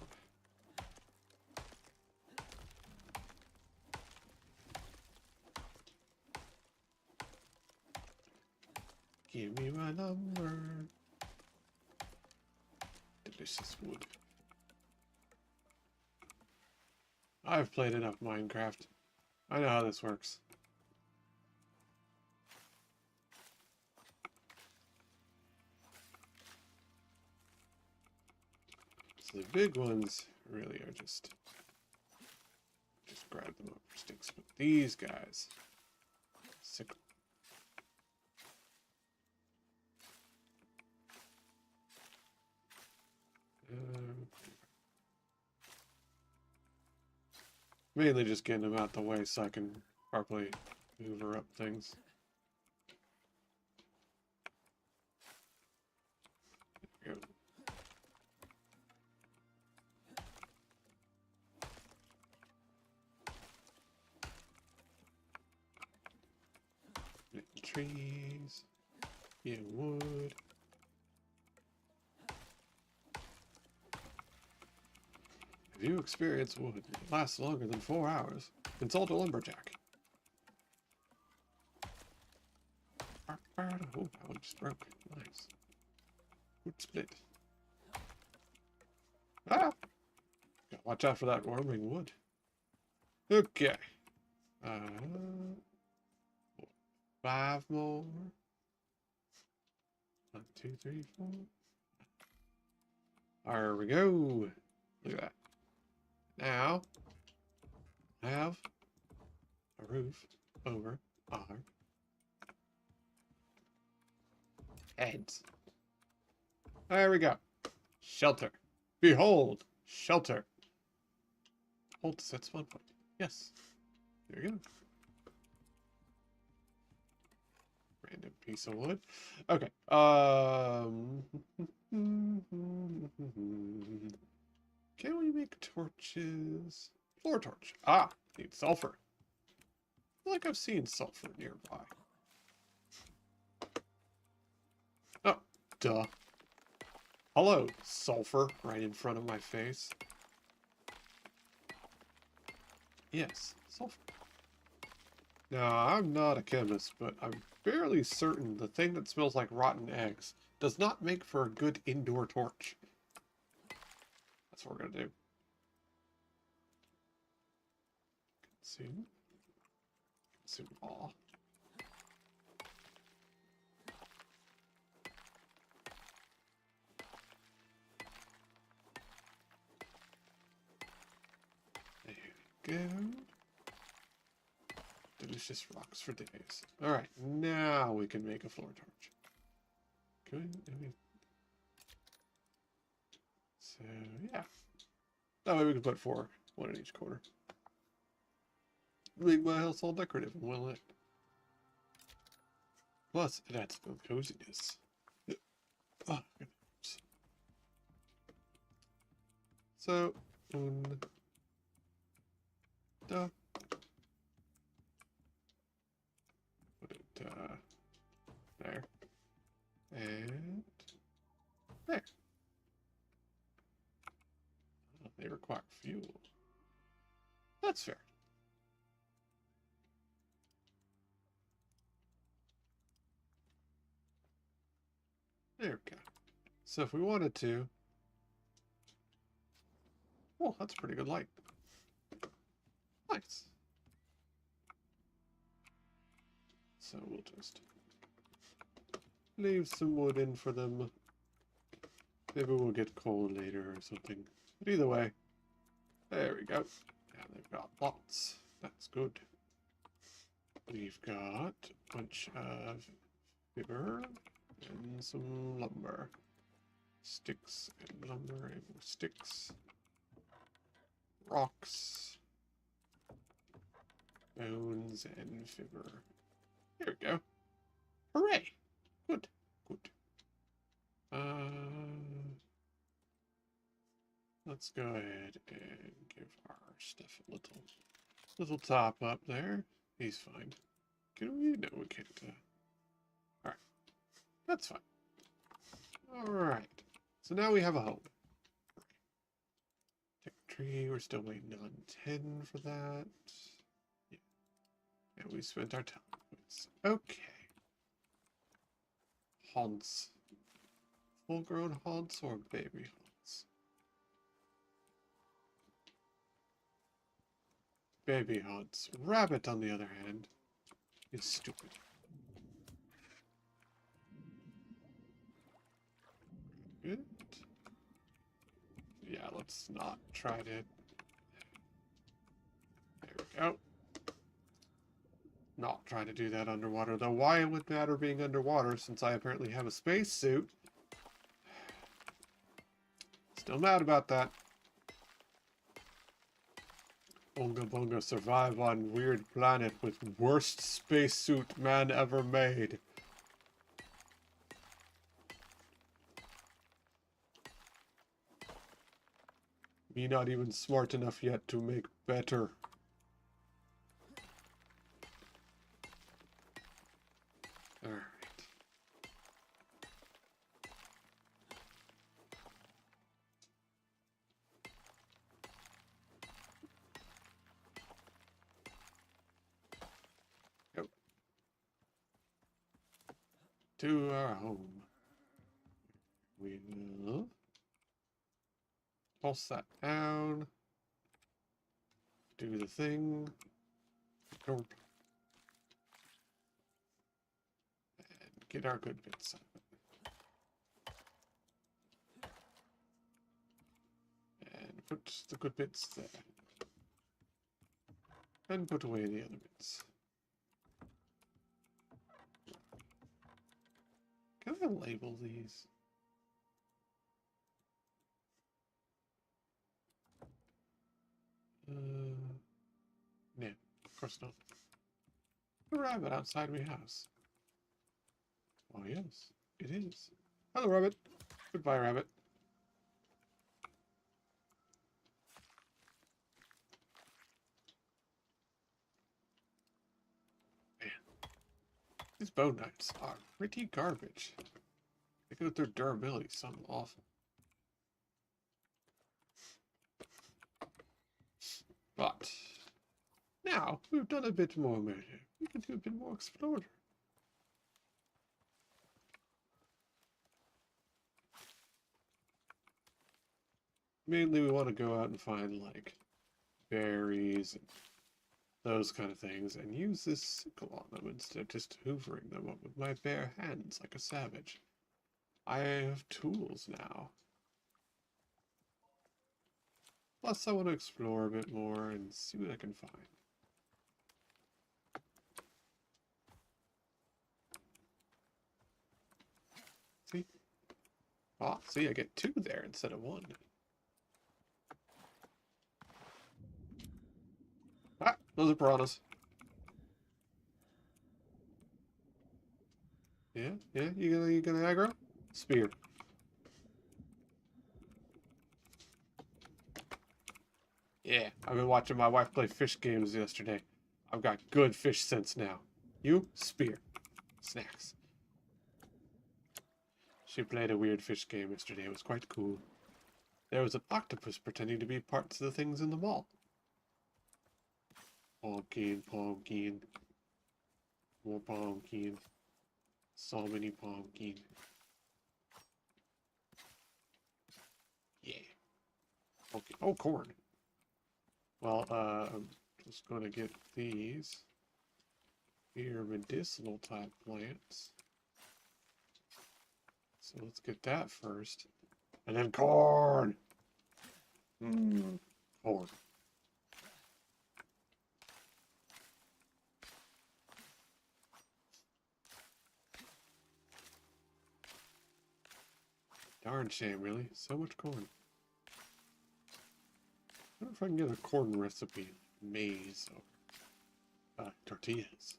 Give me my number. Delicious wood. I've played enough Minecraft. I know how this works. So the big ones really are just grab them up for sticks. But these guys, sick. Mainly just getting them out the way so I can properly hoover up things. There we go. Trees. Yeah, wood. If you experience wood that lasts longer than 4 hours, consult a lumberjack. Oh, that one just broke. Nice. Wood split. Ah! Gotta watch out for that warming wood. Okay. 5 more. 1, 2, 3, 4. There we go. Look at that. Now, I have a roof over our heads. There we go. Shelter. Behold, shelter. Hold to set spawn point. Yes. There you go. Random piece of wood. Okay. Can we make torches? Floor torch. Ah, need sulfur. I feel like I've seen sulfur nearby. Oh, duh. Hello, sulfur, right in front of my face. Yes, sulfur. Now, I'm not a chemist, but I'm fairly certain the thing that smells like rotten eggs does not make for a good indoor torch. That's what we're gonna do. Consume all. There we go. Delicious rocks for days. Alright, now we can make a floor torch. Good. So, yeah. That way we can put 4, 1 in each corner. Make my house all decorative and well lit. Plus, it adds some coziness. Oh, goodness. So, duh. Put it there. And There. Oh, they require fuel. That's fair. There we go. So if we wanted to... Oh, that's a pretty good light. Nice. So we'll just leave some wood in for them. Maybe we'll get coal later or something. But either way, there we go. Yeah, they've got lots. That's good. We've got a bunch of fiber and some lumber. Sticks and lumber and more sticks. Rocks. Bones and fiber. There we go. Hooray! Good. Good. Let's go ahead and give our stuff a little top up there. He's fine. Can we? No, we can't. Alright. That's fine. Alright. So now we have a home. Tech tree, we're still waiting on 10 for that. Yeah. And we spent our time. Okay. Haunts. Full-grown haunts or baby haunts? Baby haunts. Rabbit, on the other hand, is stupid. Good. Yeah, let's not try to... There we go. Not trying to do that underwater, though. Why it would matter being underwater, since I apparently have a spacesuit? Still mad about that. Bunga Bunga survive on weird planet with worst spacesuit man ever made. Me not even smart enough yet to make better. Alright. Go. To our home. We will pulse that down. Do the thing. Go. And get our good bits out of it. And put the good bits there. And put away the other bits. Can I label these? No, of course not. A rabbit outside my house. Oh yes, it is. Hello, rabbit. Goodbye, rabbit. Man, these bone knives are pretty garbage. They go with their durability, something awful. But now we've done a bit more murder. We can do a bit more exploring. Mainly we want to go out and find like berries and those kind of things and use this sickle on them instead of just hoovering them up with my bare hands like a savage. I have tools now. Plus, I want to explore a bit more and see what I can find. See? Oh, see, I get 2 there instead of 1. Ah, those are piranhas. Yeah, you gonna aggro? Spear. Yeah, I've been watching my wife play fish games yesterday. I've got good fish sense now. You, spear. Snacks. She played a weird fish game yesterday. It was quite cool. There was an octopus pretending to be parts of the things in the mall. Pumpkin, pumpkin. More pumpkin. So many pumpkin. Yeah. Okay. Oh, corn. Well, I'm just going to get these. Here, medicinal type plants. So let's get that first. And then corn! Mmm. Corn. Darn shame, really. So much corn. I wonder if I can get a corn recipe. Maize or tortillas.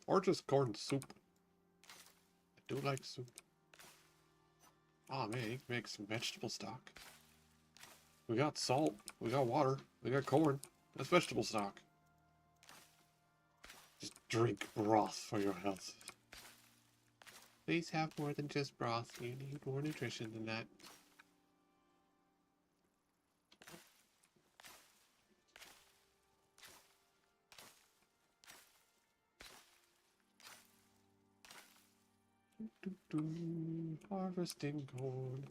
Or just corn soup. I do like soup. Oh man, you can make some vegetable stock. We got salt, we got water, we got corn. That's vegetable stock. Just drink broth for your health. Please have more than just broth. You need more nutrition than that. Harvesting corn.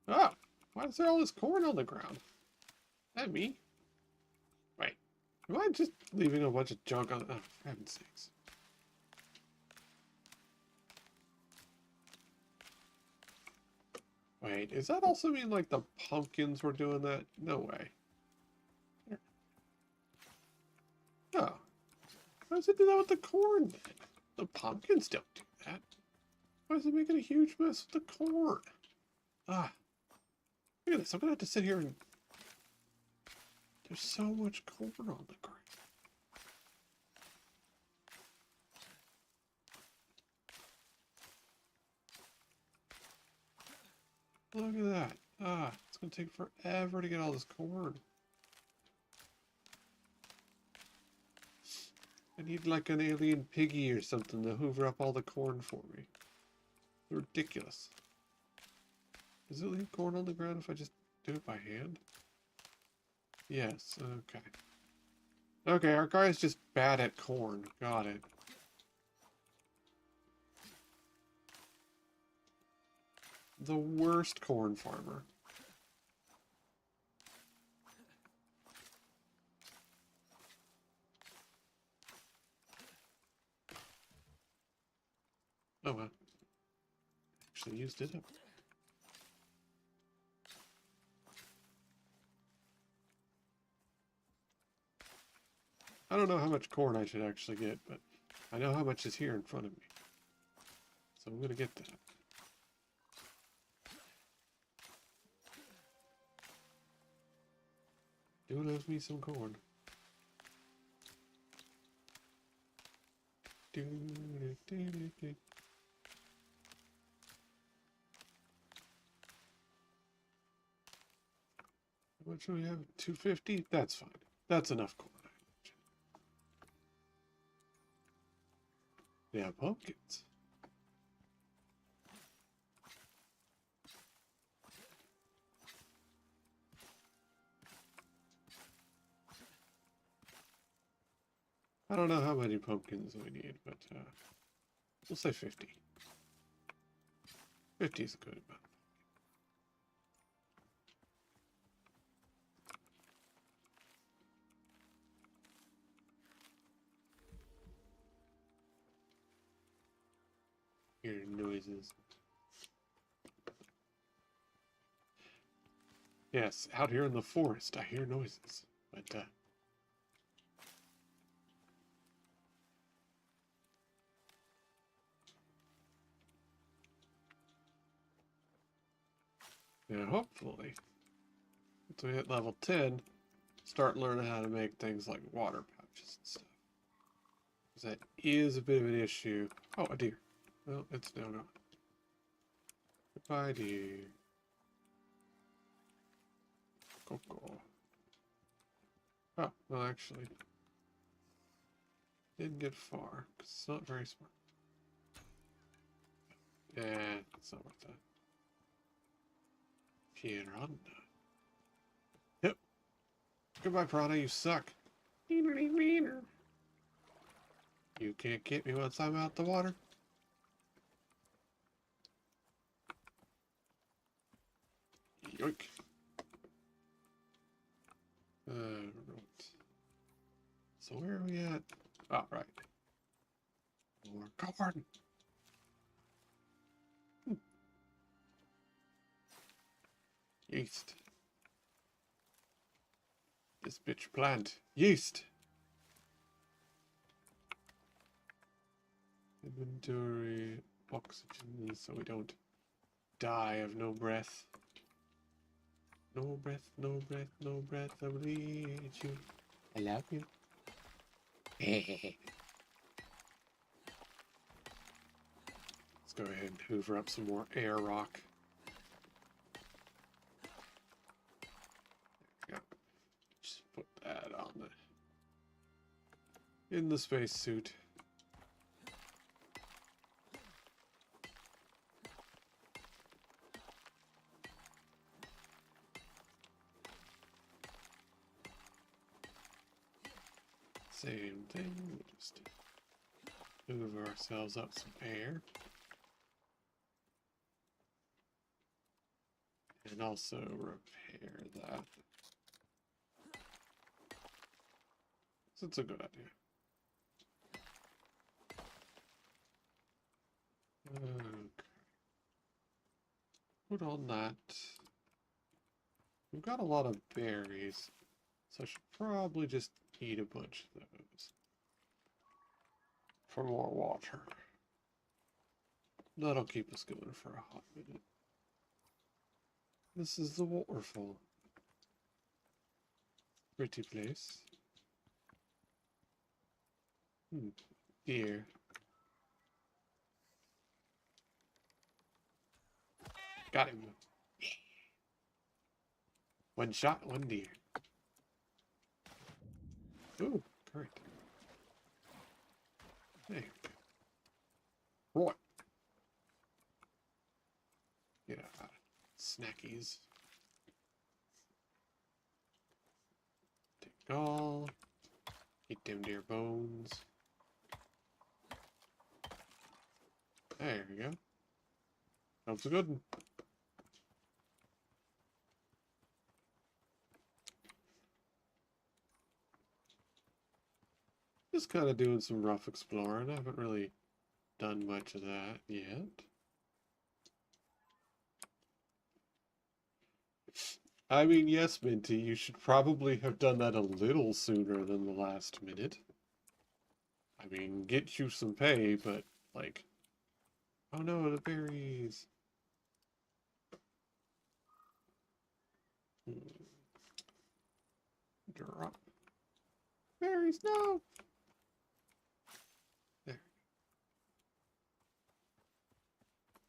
Ah! Why is there all this corn on the ground? Is that me? Wait. Am I just leaving a bunch of junk on... Oh, for heaven's sakes. Wait, does that also mean like the pumpkins were doing that? No way. Oh. Why does it do that with the corn then? The pumpkins don't do that. Why is it making a huge mess with the corn? Ah. Look at this. I'm going to have to sit here and... There's so much corn on the ground. Look at that. Ah, it's going to take forever to get all this corn. I need like an alien piggy or something to hoover up all the corn for me. It's ridiculous. Does it leave corn on the ground if I just do it by hand? Yes, okay. Okay, our guy's just bad at corn. Got it. The worst corn farmer. Oh well. Actually used it up. I don't know how much corn I should actually get, but I know how much is here in front of me. So I'm gonna get that. Do love me some corn. Do, do, do, do, do. How much do we have? 250? That's fine. That's enough corn. Yeah, pumpkins. I don't know how many pumpkins we need, but we'll say 50. 50 is a good amount. Hear noises. Yes, out here in the forest, I hear noises. But, yeah, hopefully, once we hit level 10, start learning how to make things like water pouches and stuff. Because that is a bit of an issue. Oh, a deer. Well, it's now gone. Goodbye, deer. Coco. Oh, well, actually, didn't get far, because it's not very smart. It's not worth that. Piranha. Yep. Goodbye, Piranha, you suck. You can't get me once I'm out the water. Yoink. Right. So where are we at? Oh, right. More garden. Yeast. This bitch plant. Yeast. Inventory. Oxygen so we don't die of no breath. No breath, no breath, no breath. I need you. I love you. Let's go ahead and hoover up some more air rock. There we go. Just put that on in the spacesuit. Same thing. We'll just hoover ourselves up some air. And also repair that. So it's a good idea. Okay. Put on that. We've got a lot of berries, so I should probably just eat a bunch of those. For more water. That'll keep us going for a hot minute. This is the waterfall. Pretty place. Deer. Got him. One shot, one deer. Ooh, great. There you go. Right. Get out. Snackies. Take it all. Eat them deer bones. There we go. That was a good one. Just kind of doing some rough exploring. I haven't really done much of that yet. I mean, yes, Minty, you should probably have done that a little sooner than the last minute. I mean, get you some pay, but, like... Oh no, the berries! Drop. Berries, no! There.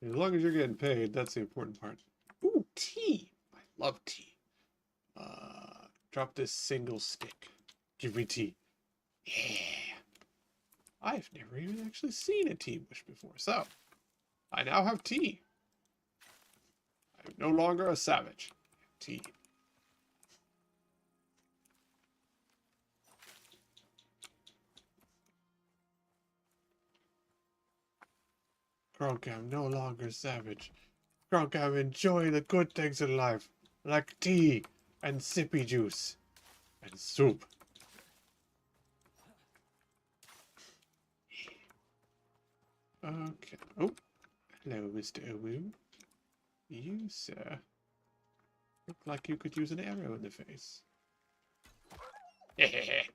As long as you're getting paid, that's the important part. Ooh, tea! I love tea. Drop this single stick. Give me tea. Yeah! I've never even actually seen a tea bush before, so... I now have tea. I'm no longer a savage. Tea. Grunk, I'm no longer savage. Grunk, I'm enjoying the good things in life, like tea and sippy juice and soup. Okay. Oh, hello, Mr. Owu. You, sir, look like you could use an arrow in the face.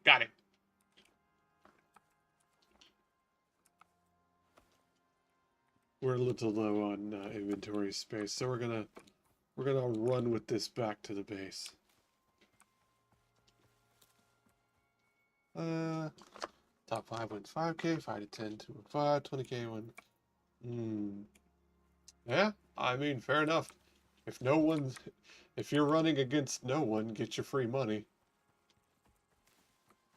Got it. We're a little low on inventory space, so we're gonna run with this back to the base. Top 5 wins 5k, 5 to 10, 2 and 5, 20k win. Yeah, I mean, fair enough. If you're running against no one, get your free money.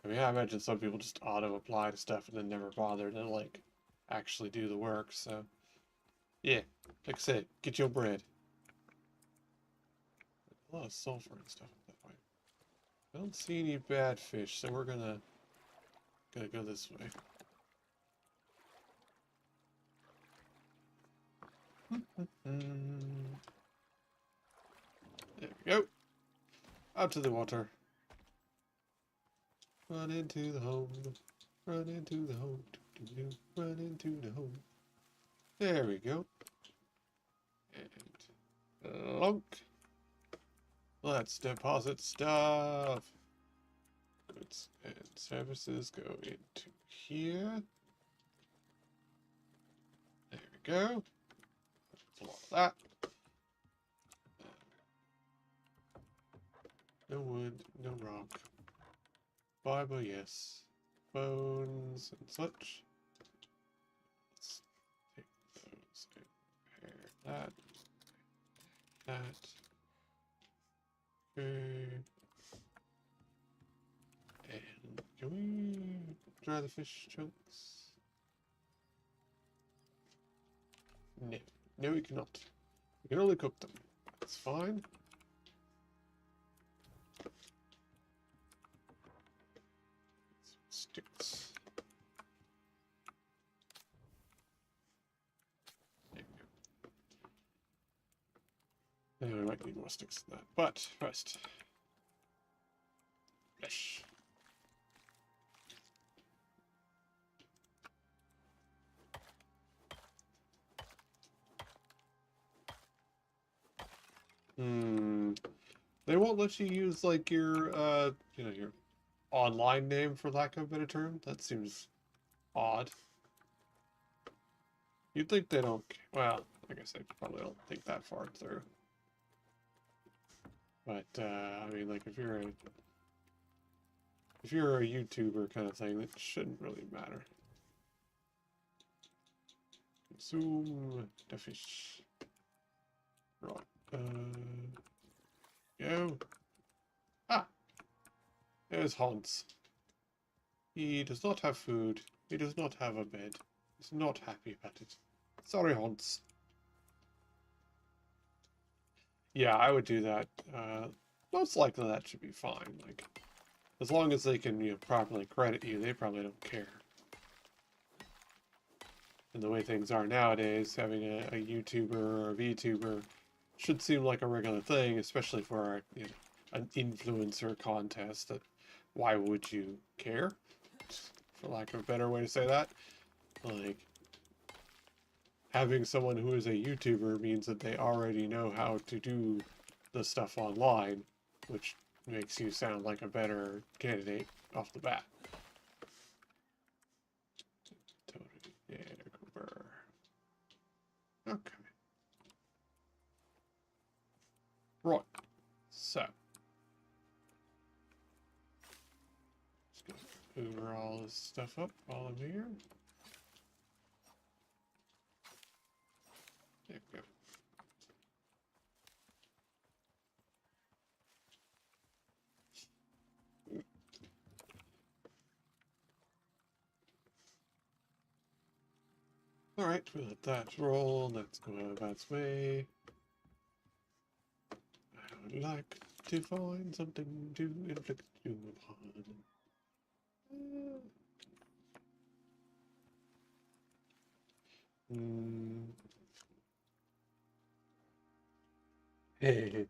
I mean, I imagine some people just auto-apply to stuff and then never bother to, like, actually do the work, so... Yeah, like I said, get your bread. A lot of sulfur and stuff up that way. I don't see any bad fish, so we're gonna go this way. There we go. Out to the water. Run into the home. Run into the home. Run into the home. There we go. And lunk. Let's deposit stuff. Goods and services go into here. There we go. That's a lot of that. No wood, no rock. Fiber, yes. Bones and such. Let's take those and repair that. That. Okay. And can we dry the fish chunks? No. No, we cannot. We can only cook them. That's fine. Sticks. There we go. And we might need more sticks than that. But first, flesh. They won't let you use like your your online name for lack of a better term. That seems odd. You'd think they don't. Well, I guess they probably don't think that far through. But I mean, like if you're a YouTuber kind of thing, that shouldn't really matter. Consume the fish. Right. Go. Ah, there's Hans. He does not have food. He does not have a bed. He's not happy about it. Sorry, Hans. Yeah, I would do that. Most likely that should be fine. Like, as long as they can, properly credit you, they probably don't care. And the way things are nowadays, having a YouTuber or a VTuber should seem like a regular thing, especially for an influencer contest. That why would you care? For lack of a better way to say that, like having someone who is a YouTuber means that they already know how to do the stuff online, which makes you sound like a better candidate off the bat. Totally. Yeah, Cooper. Okay. Right. So. Just gonna hoover all this stuff up while I'm here. There we go. Alright, we let that roll. Let's go about its way. I would like to find something to inflict you upon. Hey.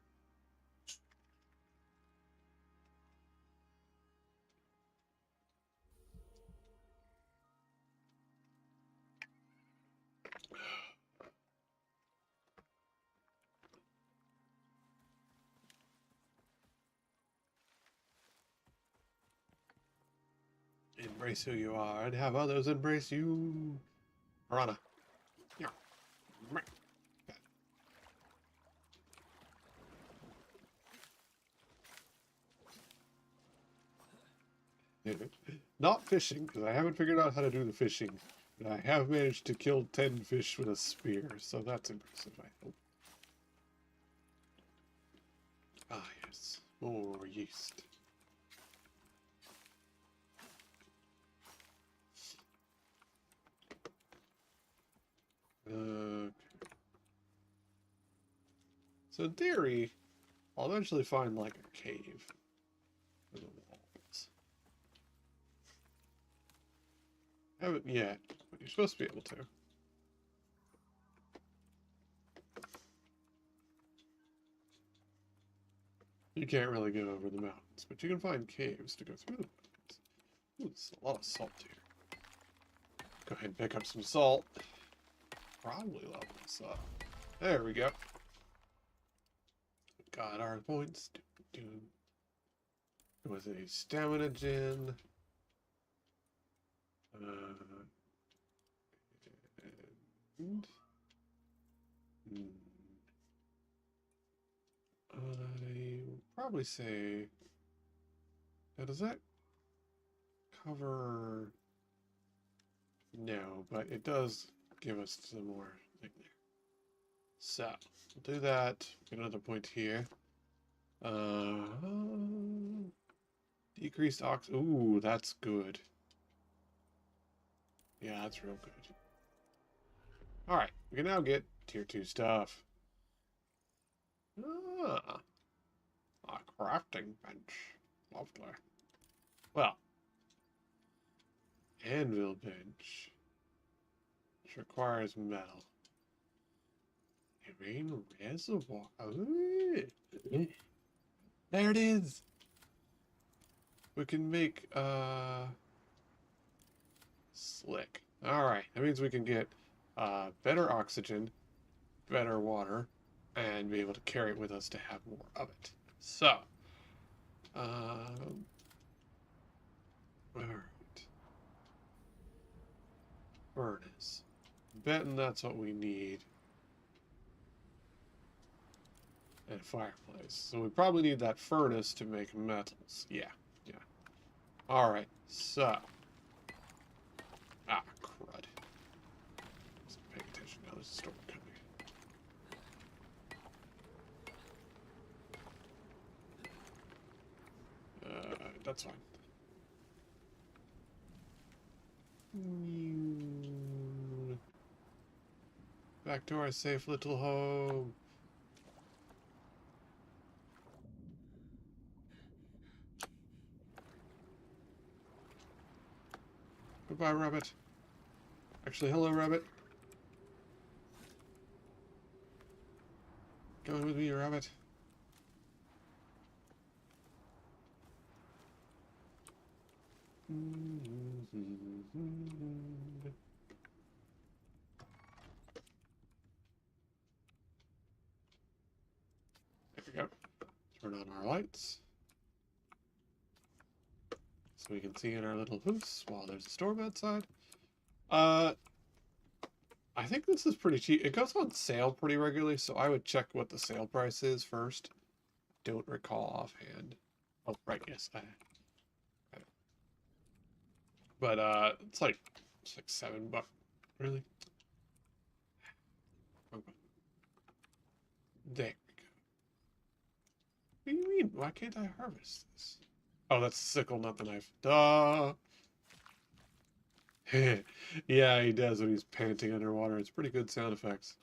Embrace who you are and have others embrace you. Piranha. Yeah. Not fishing, because I haven't figured out how to do the fishing. But I have managed to kill 10 fish with a spear, so that's impressive, I hope. Ah, yes. More yeast. Okay. So in theory, I'll eventually find like a cave in the walls. Haven't yet, but you're supposed to be able to. You can't really go over the mountains, but you can find caves to go through the mountains. Ooh, there's a lot of salt here. Go ahead and pick up some salt. Probably level this up. There we go. Got our points. With a stamina gen. And I would probably say. Now, does that cover? No, but it does give us some more thing there. So, we'll do that. Get another point here. Decreased ox. Ooh, that's good. Yeah, that's real good. Alright, we can now get tier 2 stuff. Ah, a crafting bench. Lovely. Well, anvil bench. Which requires metal. Rain reservoir. Oh, there it is. We can make slick. Alright, that means we can get better oxygen, better water, and be able to carry it with us to have more of it. So, alright. Furnace. Betting that's what we need. And a fireplace. So we probably need that furnace to make metals. Yeah, yeah. Alright, so. Ah, crud. Wasn't paying attention. Now there's a storm coming. That's fine. Back to our safe little home. Goodbye, rabbit. Actually, hello, rabbit. Going with me, rabbit. There we go. Turn on our lights. So we can see in our little house while there's a storm outside. I think this is pretty cheap. It goes on sale pretty regularly, so I would check what the sale price is first. Don't recall offhand. Oh, right, yes. But it's like $7. Really? Okay. There we go. What do you mean? Why can't I harvest this? Oh, that's the sickle, not the knife. Duh! Yeah, he does when he's panting underwater. It's pretty good sound effects.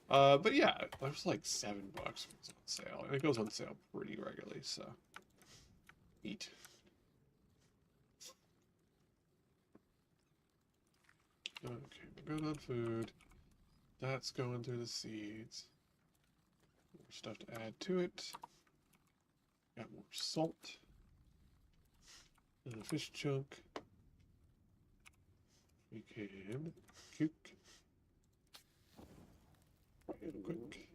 But yeah, it was like $7 when it was on sale. And it goes on sale pretty regularly, so. Eat. Okay, we're good on food. That's going through the seeds. More stuff to add to it. Got more salt. And a fish chunk. We can cook. Real quick.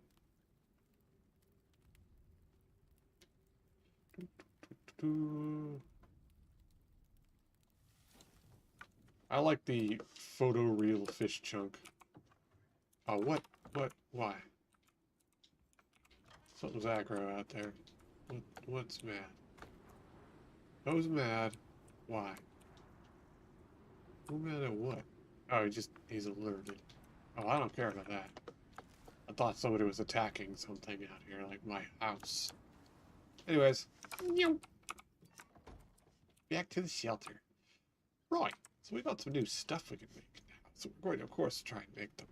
I like the photoreal fish chunk. Oh, what? Why? Something's aggro out there. What's mad? Who's mad? Why? Who mad at what? Oh, he's alerted. Oh, I don't care about that. I thought somebody was attacking something out here, like my house. Anyways, back to the shelter. Right, so we got some new stuff we can make now. So we're going to, of course, try and make them.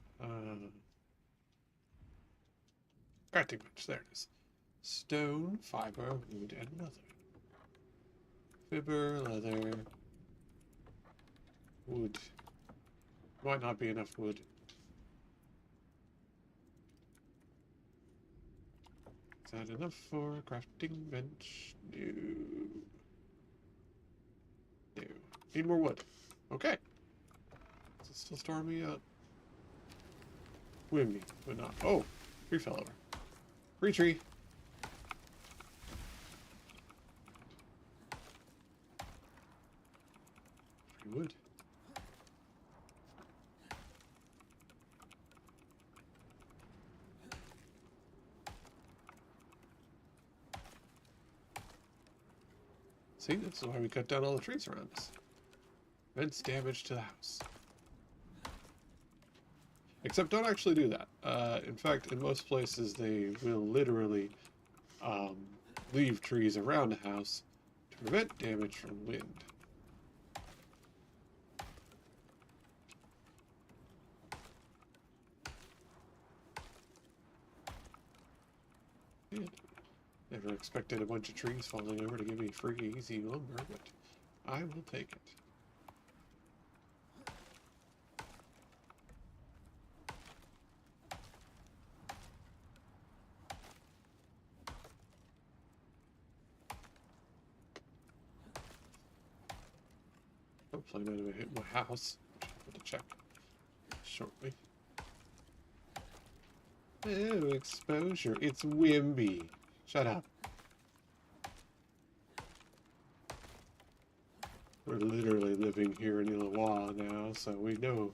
Crafting bench. There it is. Stone, fiber, wood, and leather. Fiber, leather, wood. Might not be enough wood. Is that enough for a crafting bench? No. No. Need more wood. Okay. Is it still storing me up? Wimby, but not. Oh, tree fell over. Free tree. Free wood. See, that's why we cut down all the trees around us. Prevents damage to the house. Except don't actually do that. In fact, in most places, they will literally leave trees around the house to prevent damage from wind. Yeah. Never expected a bunch of trees falling over to give me free, easy lumber, but I will take it. Hopefully not going to hit my house. I'll have to check shortly. Oh, exposure. It's Wimby. Shut up. We're literally living here in Illawarra now, so we know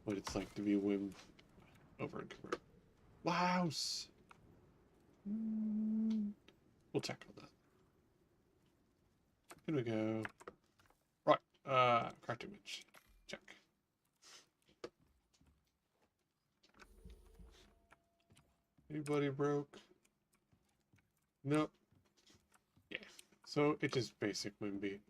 what it's like to be Wim over and over. Louse! We'll check on that. Here we go. Right, crafting bench. Check. Anybody broke? Nope. Yeah. So it's just basic Wimby.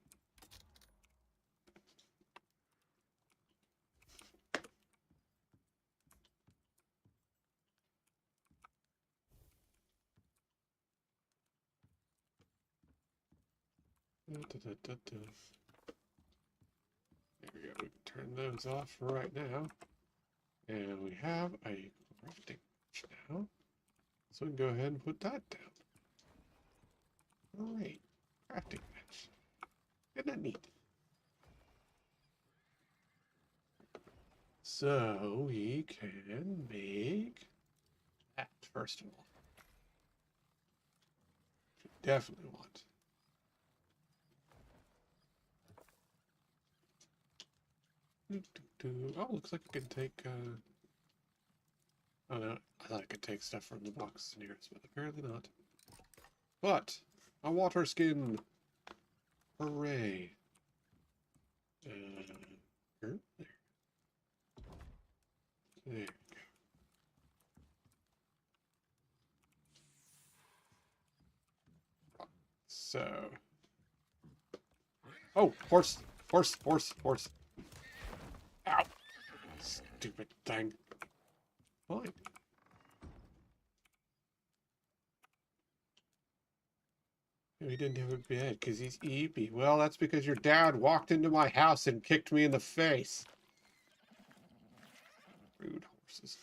There we go. We can turn those off right now. And we have a crafting bench now. So we can go ahead and put that down. Alright. Crafting bench. Isn't that neat? So we can make that first of all. Which we definitely want. Oh, looks like it can take, oh no, I thought it could take stuff from the boxes in here, but apparently not. But, a water skin! Hooray! There. There we go. So... Oh, horse! Horse! Horse! Horse! Ow! Stupid thing. Fine. He didn't have a bed because he's eepy. Well, that's because your dad walked into my house and kicked me in the face. Rude horses.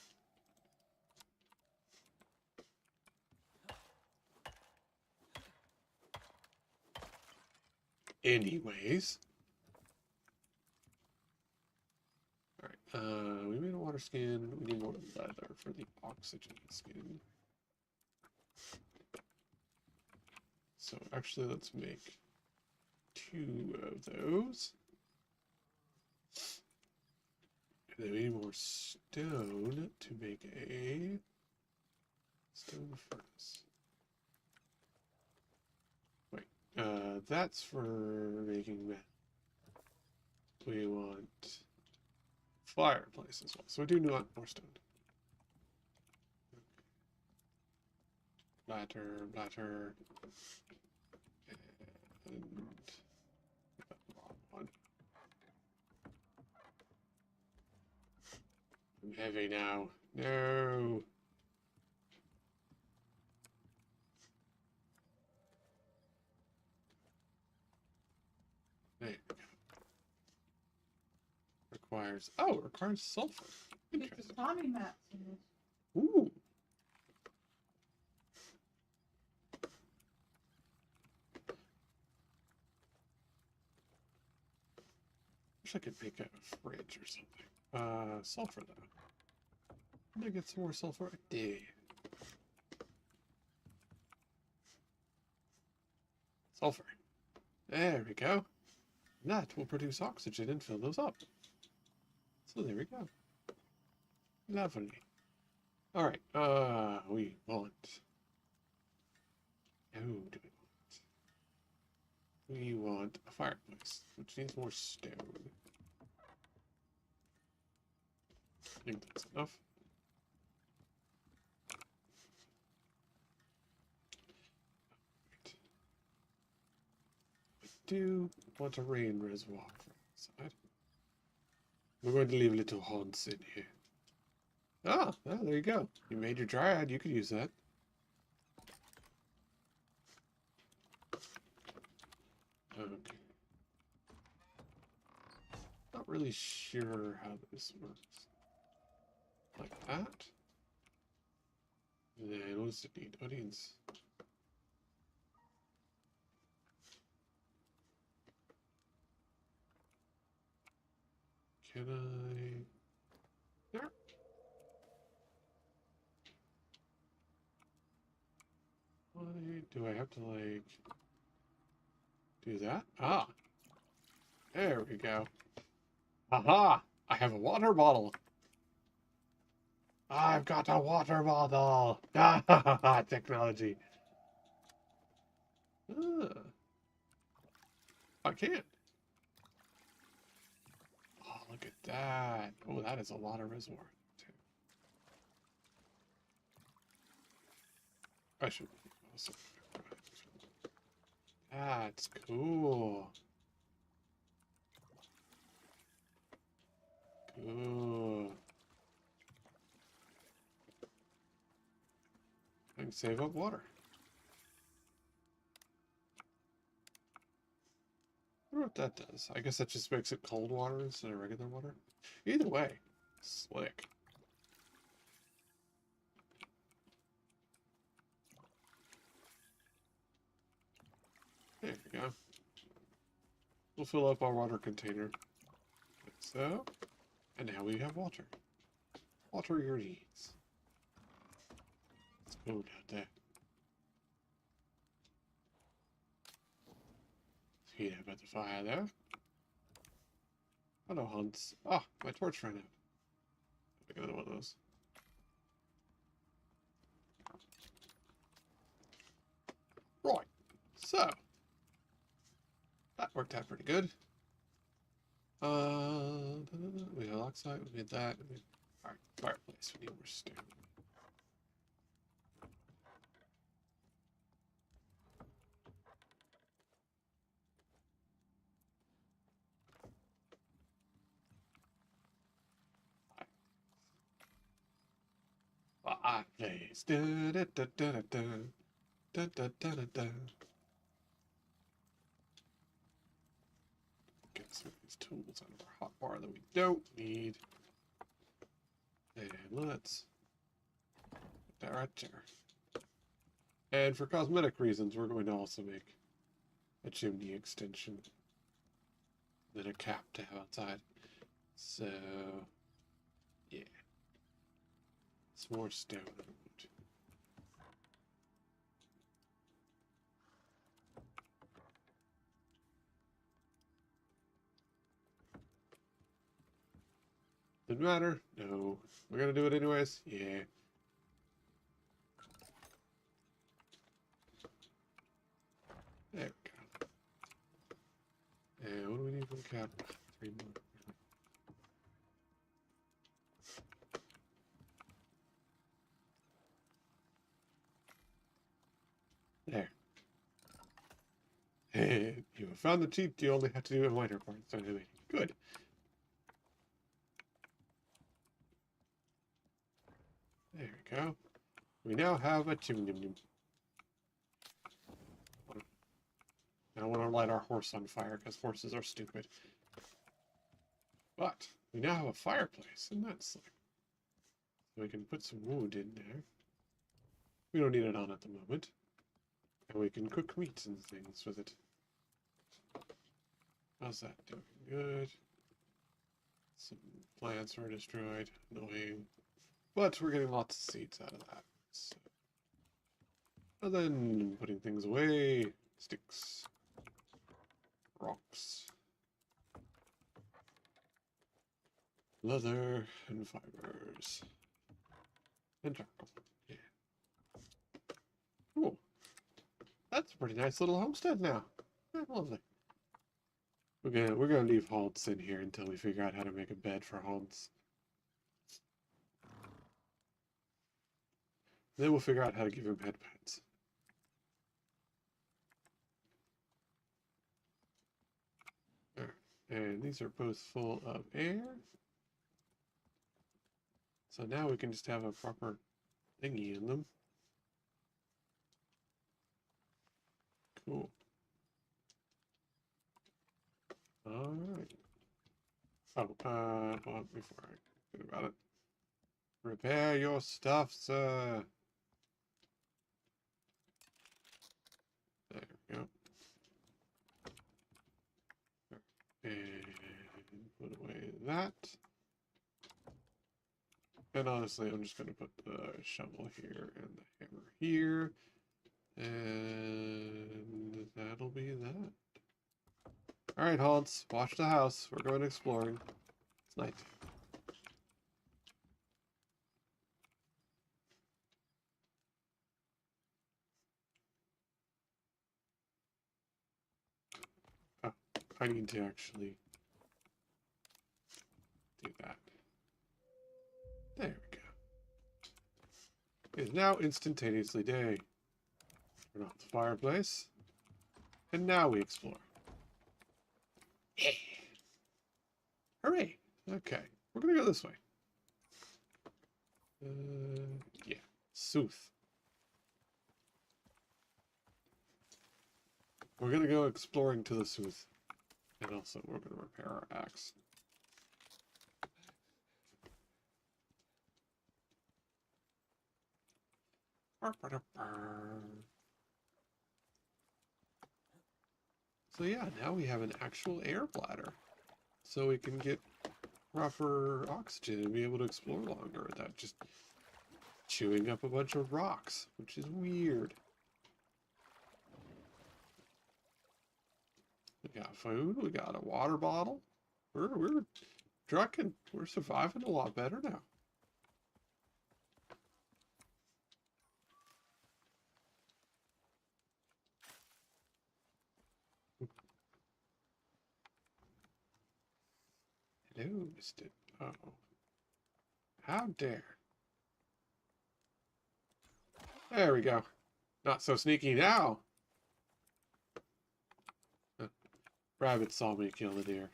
Anyways. Alright, we made a water skin. We need more leather for the oxygen skin. So actually, let's make 2 of those. And then we need more stone to make a stone furnace. Wait, that's for making that. We want fireplace as well. So we do want more stone. Batter, batter. And wrong one. I'm heavy now. No. requires... Oh, it requires sulfur. Get the Interesting. Tommy map. Ooh. Wish I could make a fridge or something. Sulfur though. Did I get some more sulfur? I did. Sulfur. There we go. That will produce oxygen and fill those up. So there we go. Lovely. Alright, we want... Oh, do we want a fireplace, which needs more stone. I think that's enough. I do want a rain reservoir from outside. We're going to leave little haunts in here. Ah, well, there you go. You made your dryad. You could use that. Okay. Not really sure how this works. Like that? And then what does it need? Oh, it needs... Can I... There. Why do I have to, like... do that? Ah! There we go. Aha! I have a water bottle! I've got a water bottle! Ah, technology. Ah. I can't. Oh, look at that. Oh, that is a lot of reservoir, too. I should also... That's cool. Cool. I can save up water. I wonder what that does. I guess that just makes it cold water instead of regular water. Either way, slick. There we go. We'll fill up our water container. Like so. And now we have water. Water your needs. Let's go down there. Heat up at the fire there. Hello, Hunts. Ah, my torch ran out. Make another one of those. Right. So. That worked out pretty good. We had oxide, we made that. Alright, fireplace. We need more stone. Fireplace. Da da da da da da da da da da da. Get some of these tools out of our hotbar that we don't need. And let's put that right there. And for cosmetic reasons, we're going to also make a chimney extension. Then a cap to have outside. So, yeah. Some more stone. Didn't matter? No. We're gonna do it anyways? Yeah. There we go. And what do we need for the cap? 3 more. There. And you have found the cheat. You only have to do a minor part. So anyway, good. There we go. We now have a chimney. I don't want to light our horse on fire because horses are stupid. But We now have a fireplace, and that's like, so we can put some wood in there. We don't need it on at the moment. And we can cook meats and things with it. How's that doing? Good. Some plants were destroyed. Annoying. But we're getting lots of seeds out of that. So. And then putting things away. Sticks. Rocks. Leather and fibers. And charcoal. Yeah. Cool. That's a pretty nice little homestead now. Yeah, lovely. We're gonna leave Holtz in here until we figure out how to make a bed for Holtz. Then we'll figure out how to give him headpads. Alright. And these are both full of air. So now we can just have a proper thingy in them. Cool. Alright. Oh, well, before I think about it. Repair your stuff, sir. There we go. And put away that. And honestly, I'm just going to put the shovel here and the hammer here. And that'll be that. Alright, Hans, watch the house. We're going exploring. It's night. Oh, I need to actually do that. There we go. It is now instantaneously day. Turn off the fireplace. And now we explore. Yeah. Hooray! Okay, we're gonna go this way. Yeah. Sooth. We're gonna go exploring to the Sooth. And also, we're gonna repair our axe. So yeah, now we have an actual air bladder. So we can get proper oxygen and be able to explore longer without just chewing up a bunch of rocks, which is weird. We got food, we got a water bottle. We're trucking. We're surviving a lot better now. Hello, Mr. Oh. How dare. There we go. Not so sneaky now. Rabbit saw me kill the deer.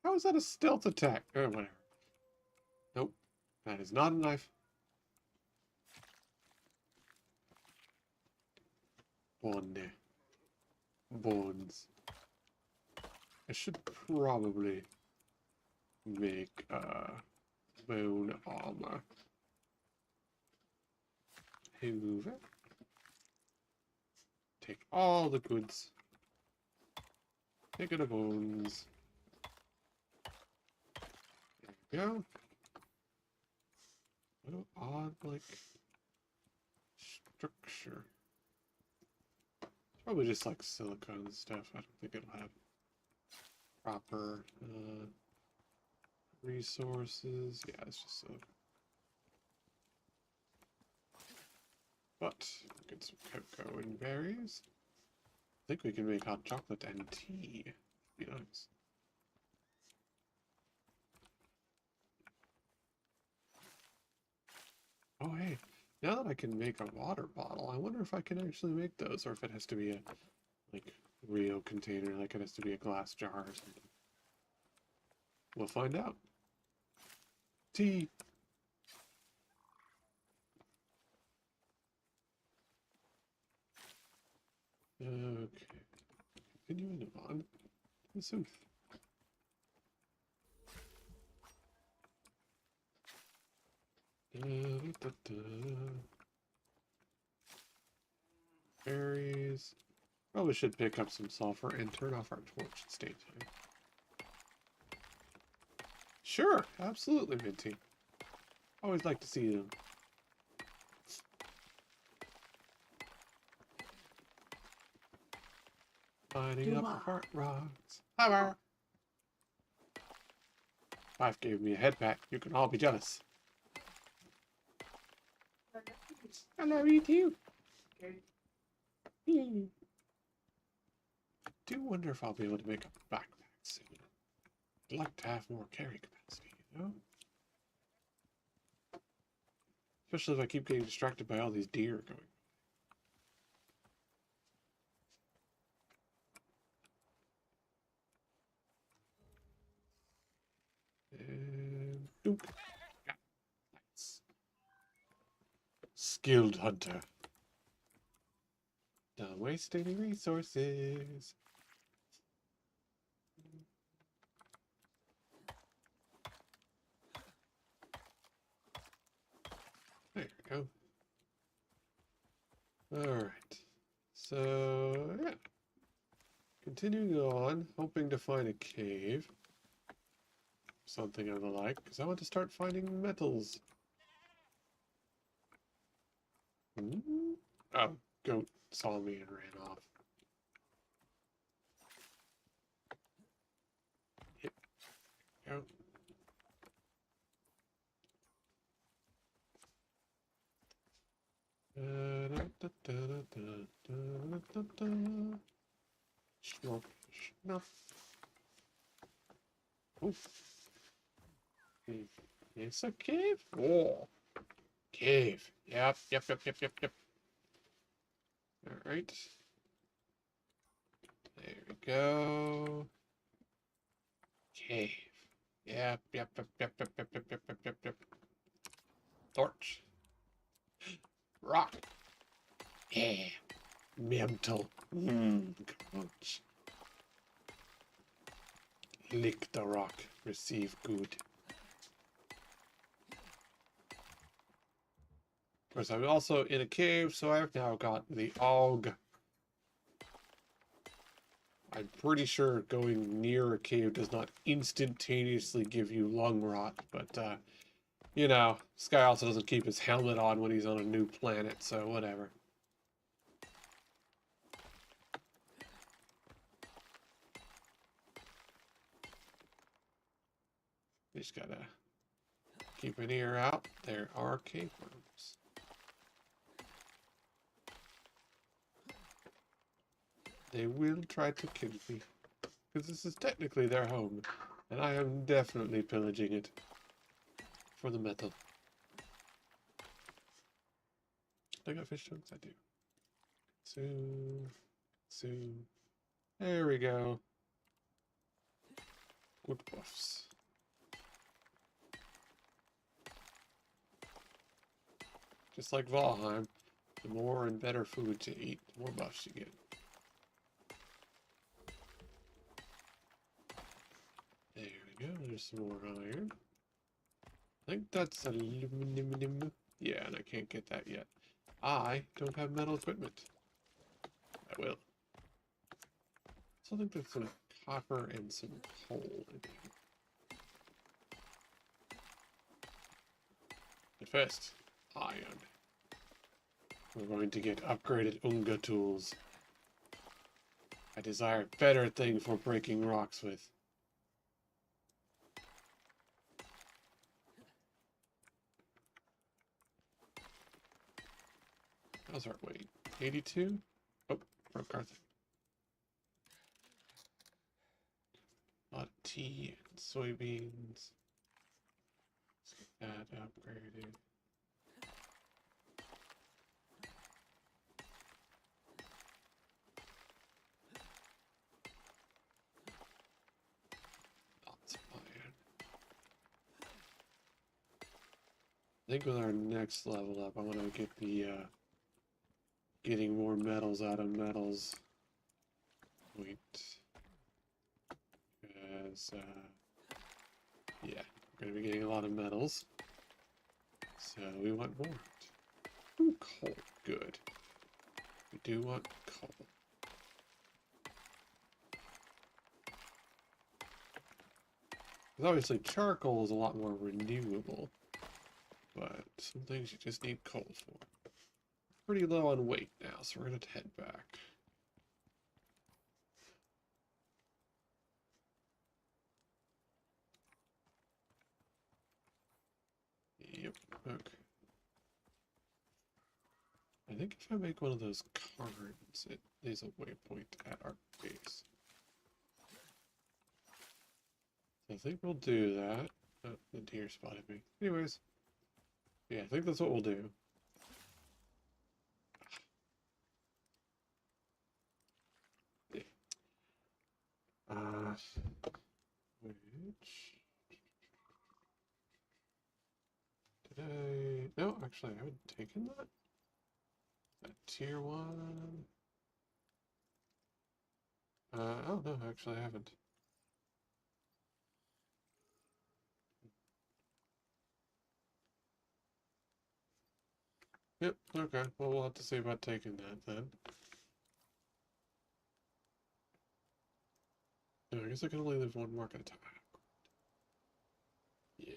How is that a stealth attack? Whatever. Nope. That is not a knife. Bone. Bones. I should probably make bone armor. Hoover. Take all the goods. Take it the bones. There we go. What an odd, like, structure. Probably just like silicone stuff. I don't think it'll have proper resources. Yeah, it's just silicone. But get some cocoa and berries. I think we can make hot chocolate and tea. Be nice. Oh hey, now that I can make a water bottle, I wonder if I can actually make those, or if it has to be a like real container, like it has to be a glass jar or something. We'll find out. Tea. Okay. Continuing on. The Sooth. Berries. Probably should pick up some sulfur and turn off our torch at state time. Sure, absolutely, Minty. Always like to see them. Lining up the fart rocks. Hammer! Wife gave me a head pat. You can all be jealous. I love you too. Okay. I do wonder if I'll be able to make a backpack soon. I'd like to have more carry capacity, you know? Especially if I keep getting distracted by all these deer going. And doop. Yeah, nice. Skilled hunter. Don't waste any resources. There we go. Alright. So, yeah. Continuing on, hoping to find a cave. Something of the like, because I want to start finding metals. Oh, goat saw me and ran off. Hit. Go. Snort, snuff. Oof. It's a cave? Oh, cave. Yep. Alright. There we go. Cave. Yep. Torch. Rock. Yeah. Mental. Crunch. Lick the rock. Receive good. Of course, I'm also in a cave, so I've now got the AUG. I'm pretty sure going near a cave does not instantaneously give you lung rot, but, you know, this guy also doesn't keep his helmet on when he's on a new planet, so whatever. We just gotta keep an ear out. There are cave worms. They will try to kill me, because this is technically their home, and I am definitely pillaging it for the metal. I got fish chunks? I do. Soon. There we go. Good buffs. Just like Valheim, the more and better food to eat, the more buffs you get. There we go, there's some more iron. I think that's aluminum. Yeah, and I can't get that yet. I don't have metal equipment. I will. So I think there's some copper and some coal in here. But first, iron. We're going to get upgraded Unga tools. I desire a better thing for breaking rocks with. How's our weight? 82? Oh, broke our thing. A lot of tea and soybeans. Let's get that upgraded. Lots of iron. I think with our next level up, I want to get the getting more metals out of metals because, yeah, we're going to be getting a lot of metals. So we want more. Ooh, coal. Good. We do want coal. Because obviously charcoal is a lot more renewable, but some things you just need coal for. Pretty low on weight now, so we're going to head back. Yep, okay. I think if I make one of those cards, it is a waypoint at our base. So I think we'll do that. Oh, the deer spotted me. Anyways, yeah, I think that's what we'll do. Yeah. Which did I? No, actually, I haven't taken that. That tier 1. Oh no, actually, I haven't. Yep, okay. Well, we'll have to see about taking that then. No, I guess I can only leave one mark at a time. Yeah.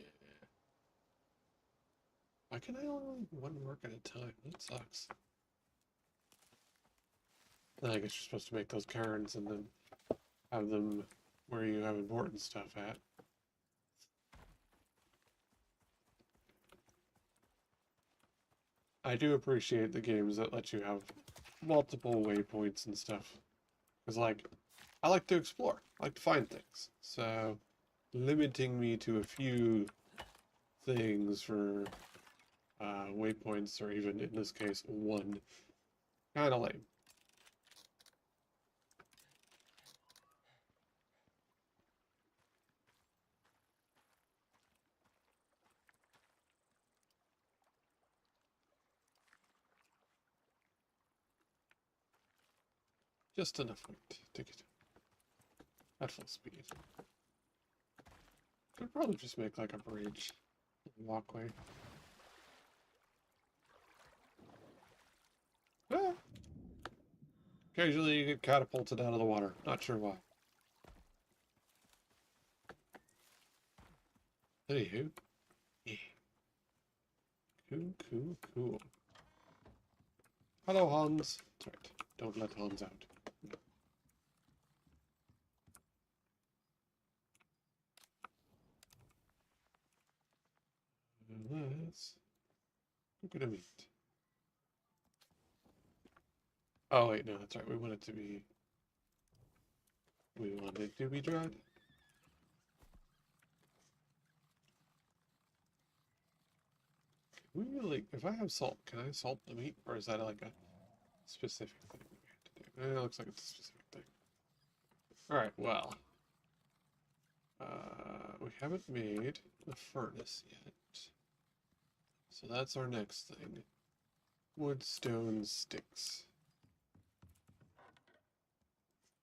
Why can I only leave one mark at a time? That sucks. I guess you're supposed to make those cairns and then have them where you have important stuff at. I do appreciate the games that let you have multiple waypoints and stuff. Because, like, I like to explore. I like to find things. So, limiting me to a few things for waypoints, or even, in this case, one, kind of lame. Just enough weight to get at full speed. Could probably just make like a bridge, walkway. Ah. Occasionally you get catapulted out of the water. Not sure why. Anywho. Yeah. Cool. Hello, Hans. That's right. Don't let Hans out. Let's look at a meat. Oh wait, no, that's right. We want it to be. We want it to be dried. We like, if I have salt, can I salt the meat, or is that like a specific thing that we have to do? It looks like it's a specific thing. All right. Well, we haven't made the furnace yet, so that's our next thing. Wood, stone, sticks.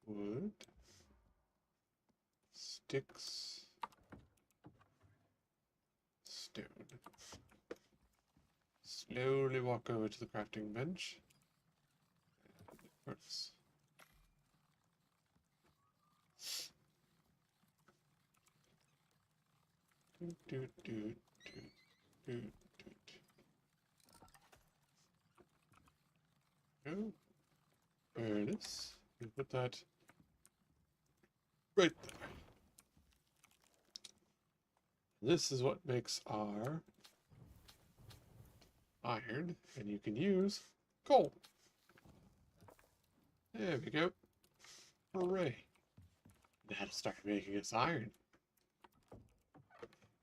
Wood, sticks, stone. Slowly walk over to the crafting bench. Furnace. Go. Furnace. We put that right there. This is what makes our iron, and you can use coal. There we go. Hooray. That'll start making us iron.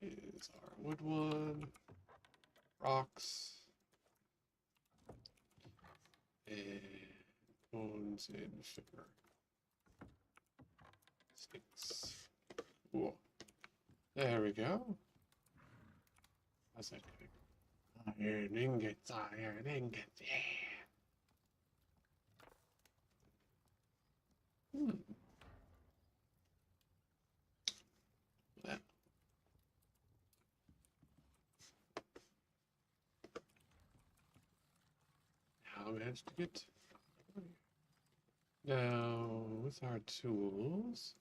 Is our wood one. Rocks. And bones and sugar. Sticks. Cool. There we go. How's that going? Iron ingots, yeah. managed to get. Now, with our tools.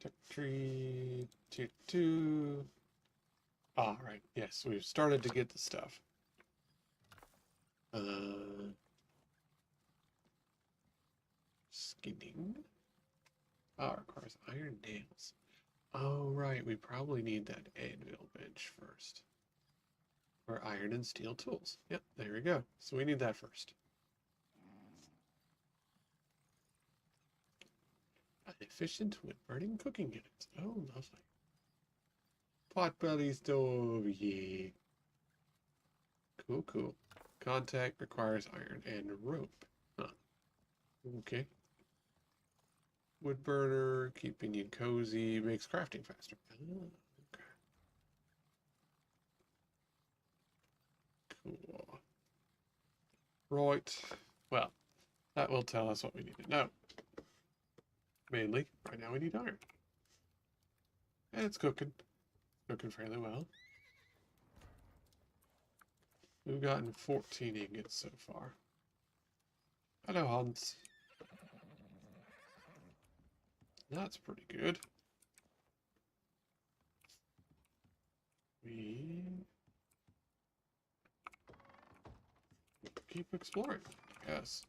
Tech tree, tier 2. Ah, right. Yes, we've started to get the stuff. Skinning. Ah, requires iron nails. Oh, right. We probably need that anvil bench first. Or iron and steel tools. Yep, there we go. So we need that first. An efficient wood-burning cooking unit. Oh, lovely. Pot-belly stove, yeah. Cool, cool. Contact requires iron and rope. Huh. Okay. Wood burner, keeping you cozy, makes crafting faster. Oh, okay. Cool. Right. Well, that will tell us what we need to know. Mainly, right now we need iron. And it's cooking. Cooking fairly well. We've gotten 14 ingots so far. Hello, Hans. That's pretty good. We keep exploring, I guess.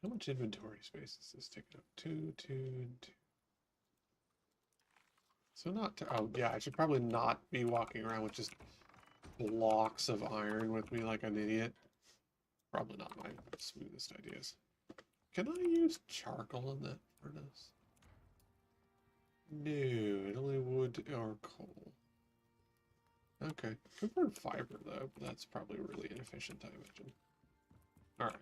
How much inventory space is this taking up? 2, 2, and 2. So not to, oh yeah, I should probably not be walking around with just blocks of iron with me like an idiot. Probably not my smoothest ideas. Can I use charcoal in that furnace? No, it only wood or coal. Okay, could burn fiber though, but that's probably really inefficient, I imagine. Alright.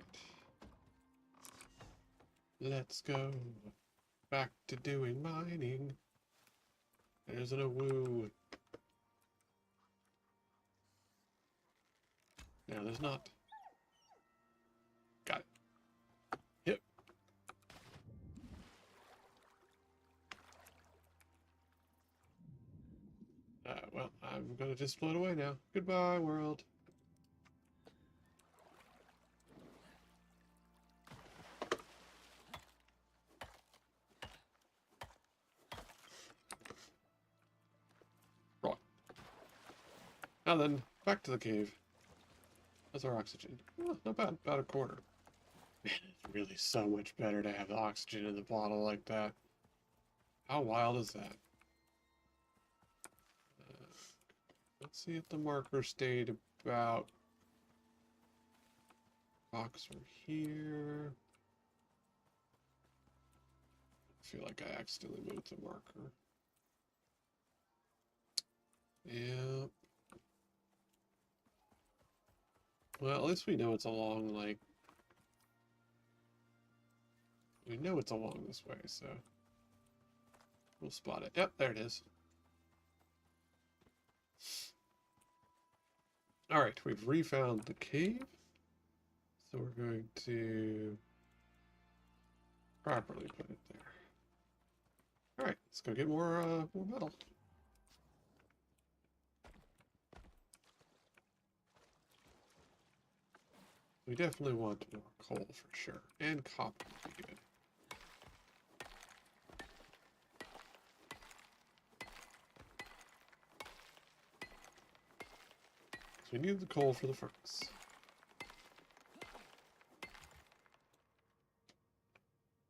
Let's go back to doing mining. There's a woo. No, there's not. Got it. Yep. Well, I'm gonna just float away now. Goodbye, world. Right. Now then, back to the cave. That's our oxygen. Oh, not bad. About a quarter. Man, it's really so much better to have the oxygen in the bottle like that. How wild is that? Let's see if the marker stayed about. Box from here. I feel like I accidentally moved the marker. Yep. Well, at least we know it's along, like... We know it's along this way, so... We'll spot it. Yep, there it is. Alright, we've refound the cave. So we're going to... properly put it there. Alright, let's go get more metal. We definitely want more coal for sure. And copper would be good. So we need the coal for the furnace.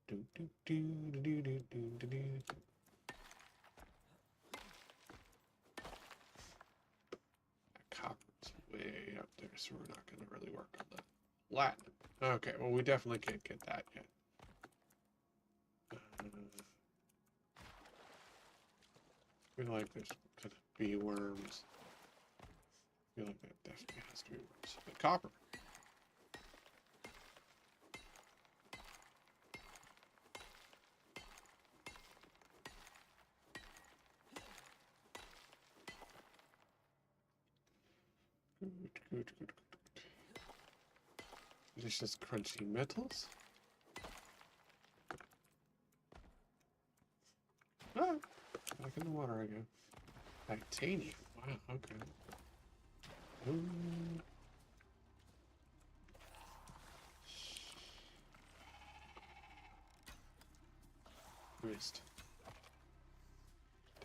Do, do, do, do, do, do, do, do. Copper's way up there, so we're not going to really work on that. Latin. Okay, well, we definitely can't get that yet. I feel like there's gonna be worms. I feel like that definitely has to be worms. But copper. Good, good, good, good. Delicious crunchy metals. Ah! Back in the water I go. Titanium. Wow, okay. Ooh. Missed.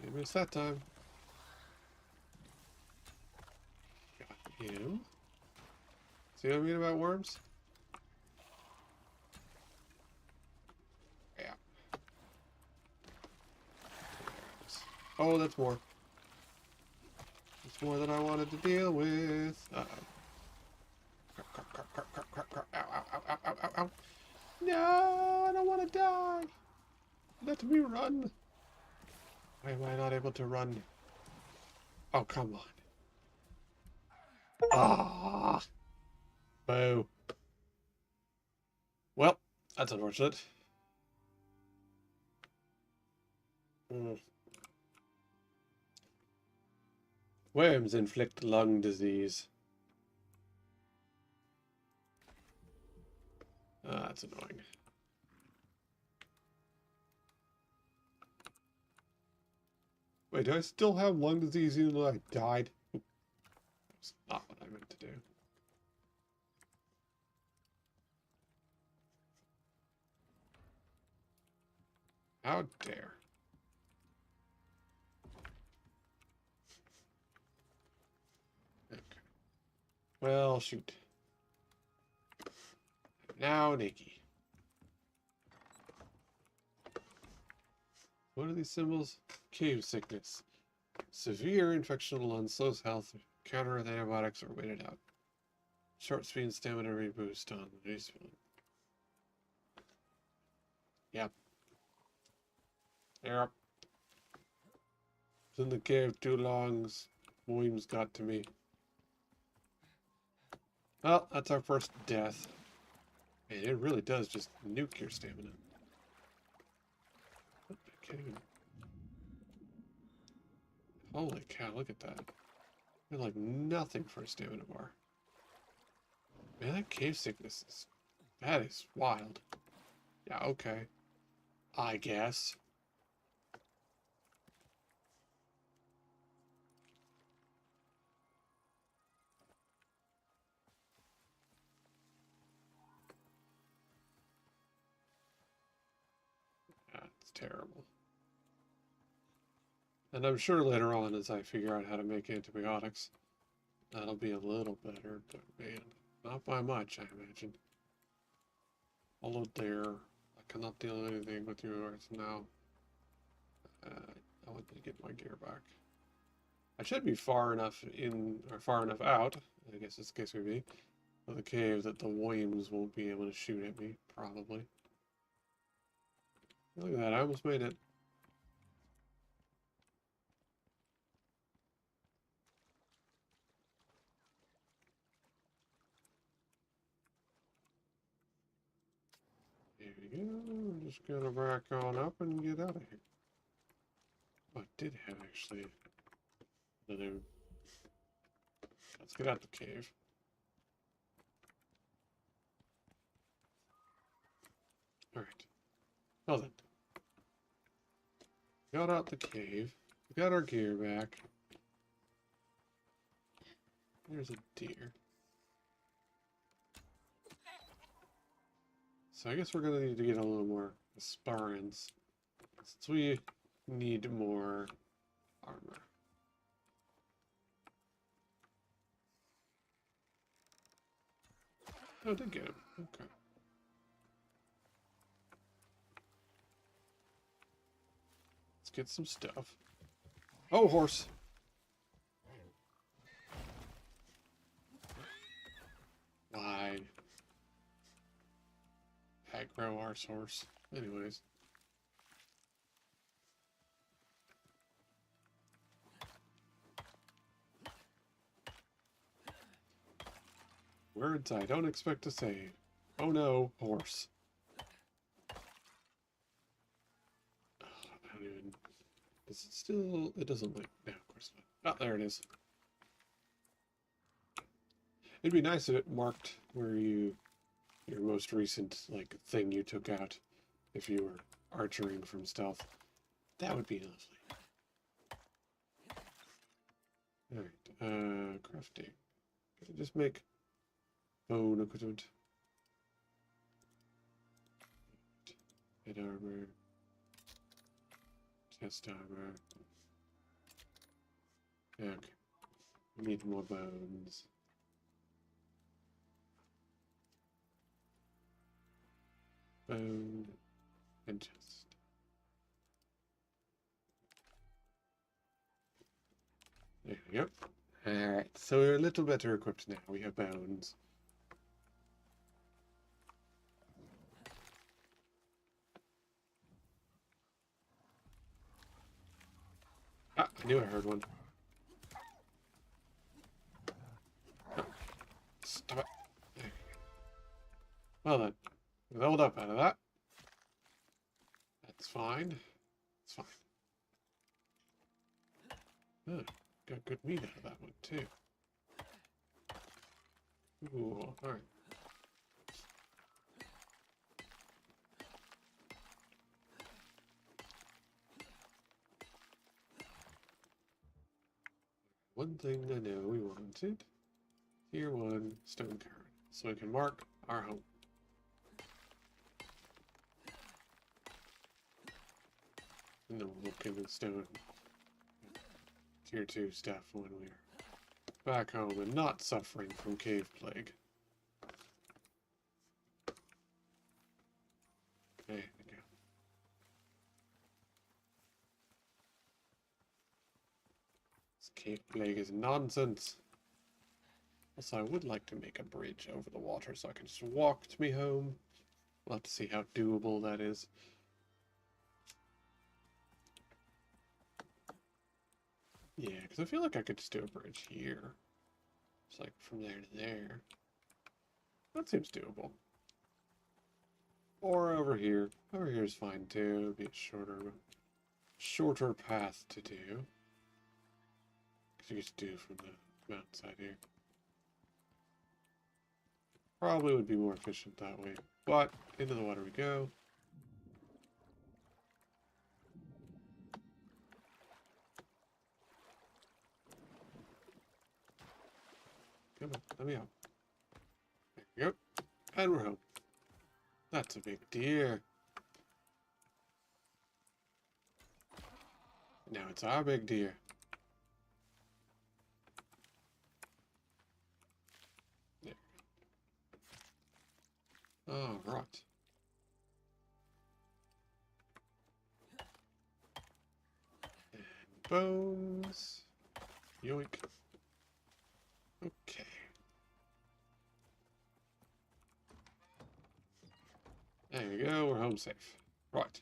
Didn't miss that time. Got him. See what I mean about worms? Yeah. Oh, that's more. That's more than I wanted to deal with. Uh-oh. Ow, ow, ow, ow, ow, ow, ow. No, I don't want to die. Let me run. Why am I not able to run? Oh, come on. Ah. Boo. Well, that's unfortunate. Mm. Worms inflict lung disease. Ah, that's annoying. Wait, do I still have lung disease even though I died? That's not what I meant to do. How dare. Okay. Well, shoot. Now, Nikki. What are these symbols? Cave sickness. Severe infection of the lungs, slows health, counter with antibiotics or wait it out. Short speed and stamina reboost on useful. Yep. Yep. Was in the cave too long. Williams got to me. Well, that's our first death. Man, it really does just nuke your stamina. I can't even... Holy cow, look at that. You're like nothing for a stamina bar. Man, that cave sickness is... That is wild. Yeah, okay. I guess. That's terrible. And I'm sure later on, as I figure out how to make antibiotics, that'll be a little better, but man, not by much, I imagine. Hello there. I cannot deal anything with you right now. I want to get my gear back. I should be far enough in, or far enough out, I guess this case would be, of the cave that the worms won't be able to shoot at me, probably. Look at that, I almost made it. There we go. We're just gonna back on up and get out of here. Oh, I did have actually another. Let's get out the cave. Alright. Well then. Got out the cave. We got our gear back. There's a deer. So I guess we're gonna need to get a little more aspirants. Since we need more armor. Oh, I did get him. Okay. Let's get some stuff. Oh, horse! Why? Aggro arse horse. Anyways. Words I don't expect to say. Oh no, horse. Oh, I don't even... Is it still... It doesn't like... No, of course not. Oh, there it is. It'd be nice if it marked where you... Your most recent, like, thing you took out. If you were archering from stealth. That would be lovely. Crafting. Can I just make bone equipment? Head armor. Chest armor. Okay. We need more bones. Bone and chest. There we go. Alright, so we're a little better equipped now. We have bones. Ah, I knew I heard one. Stop it. There we go. Well then, we leveled up out of that. That's fine. It's fine. Oh, got good meat out of that one too. Ooh, alright. One thing I know we wanted. Tier 1 stone card. So we can mark our home. And then we'll look into the stone. Tier 2 stuff when we're back home and not suffering from cave plague. There we go. This cave plague is nonsense. Also, I would like to make a bridge over the water so I can just walk to me home. We'll have to see how doable that is. Yeah, because I feel like I could just do a bridge here. It's like from there to there. That seems doable. Or over here. Over here is fine too. It'd be a shorter path to do. Because you get to do from the mountainside here. Probably would be more efficient that way. But into the water we go. Come on, let me out. There we go. And we're home. That's a big deer. Now it's our big deer. There. Oh, right. And bones. Yoink. Okay. There we go, we're home safe. Right.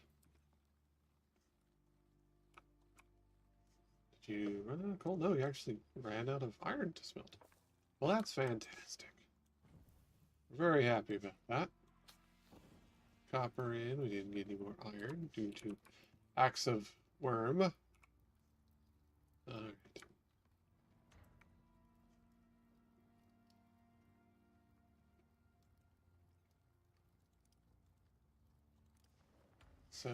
Did you run out of coal? No, you actually ran out of iron to smelt. Well, that's fantastic. Very happy about that. Copper in, we didn't get any more iron due to axe of worm. Alright. So,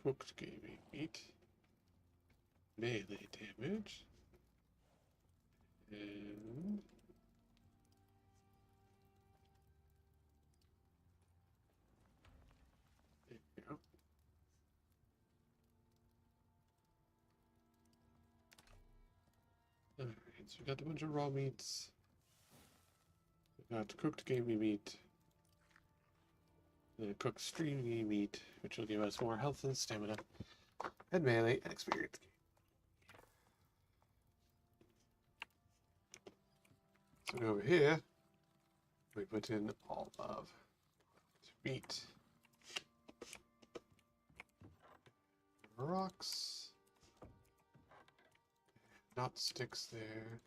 cooked gaming meat, melee damage, and there we go. Alright, so we got a bunch of raw meats. We got cooked gaming meat. And then cooked streamy meat, which will give us more health and stamina, and melee and experience. So over here, we put in all of meat, rocks, not sticks there.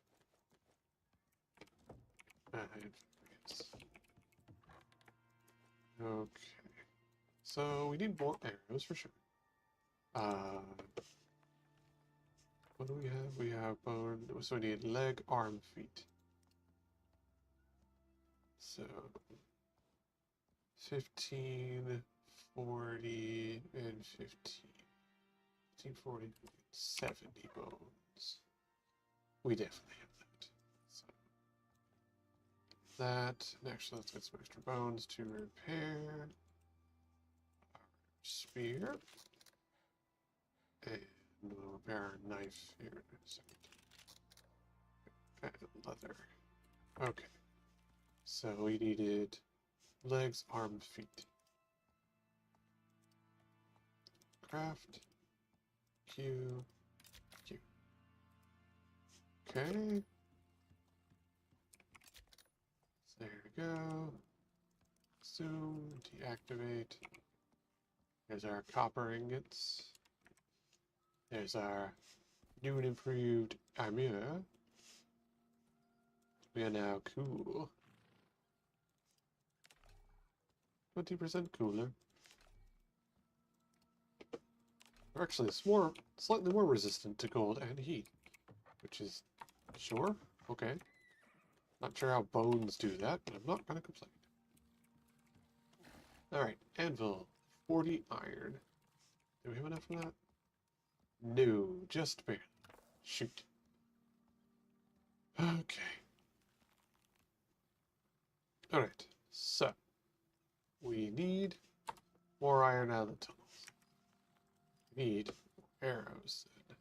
And yes. Okay, so we need more arrows for sure. What do we have? We have bone, so we need leg, arm, feet. So 15, 40, and 15. 15, 40. 70 bones. We definitely have that. So that, and actually let's get some extra bones to repair our spear. And we'll repair our knife here in a second. And leather. Okay. So we needed legs, arms, feet. Craft. Q. Q. Okay. So there we go. Zoom. Deactivate. There's our copper ingots. There's our new and improved armor. We are now cool. 20% cooler. We're actually slightly more resistant to cold and heat, which is sure, okay. Not sure how bones do that, but I'm not gonna complain. Alright, anvil, 40 iron. Do we have enough of that? No, just barely. Shoot. Okay. Alright, so we need more iron out of the tunnels. We need arrows then.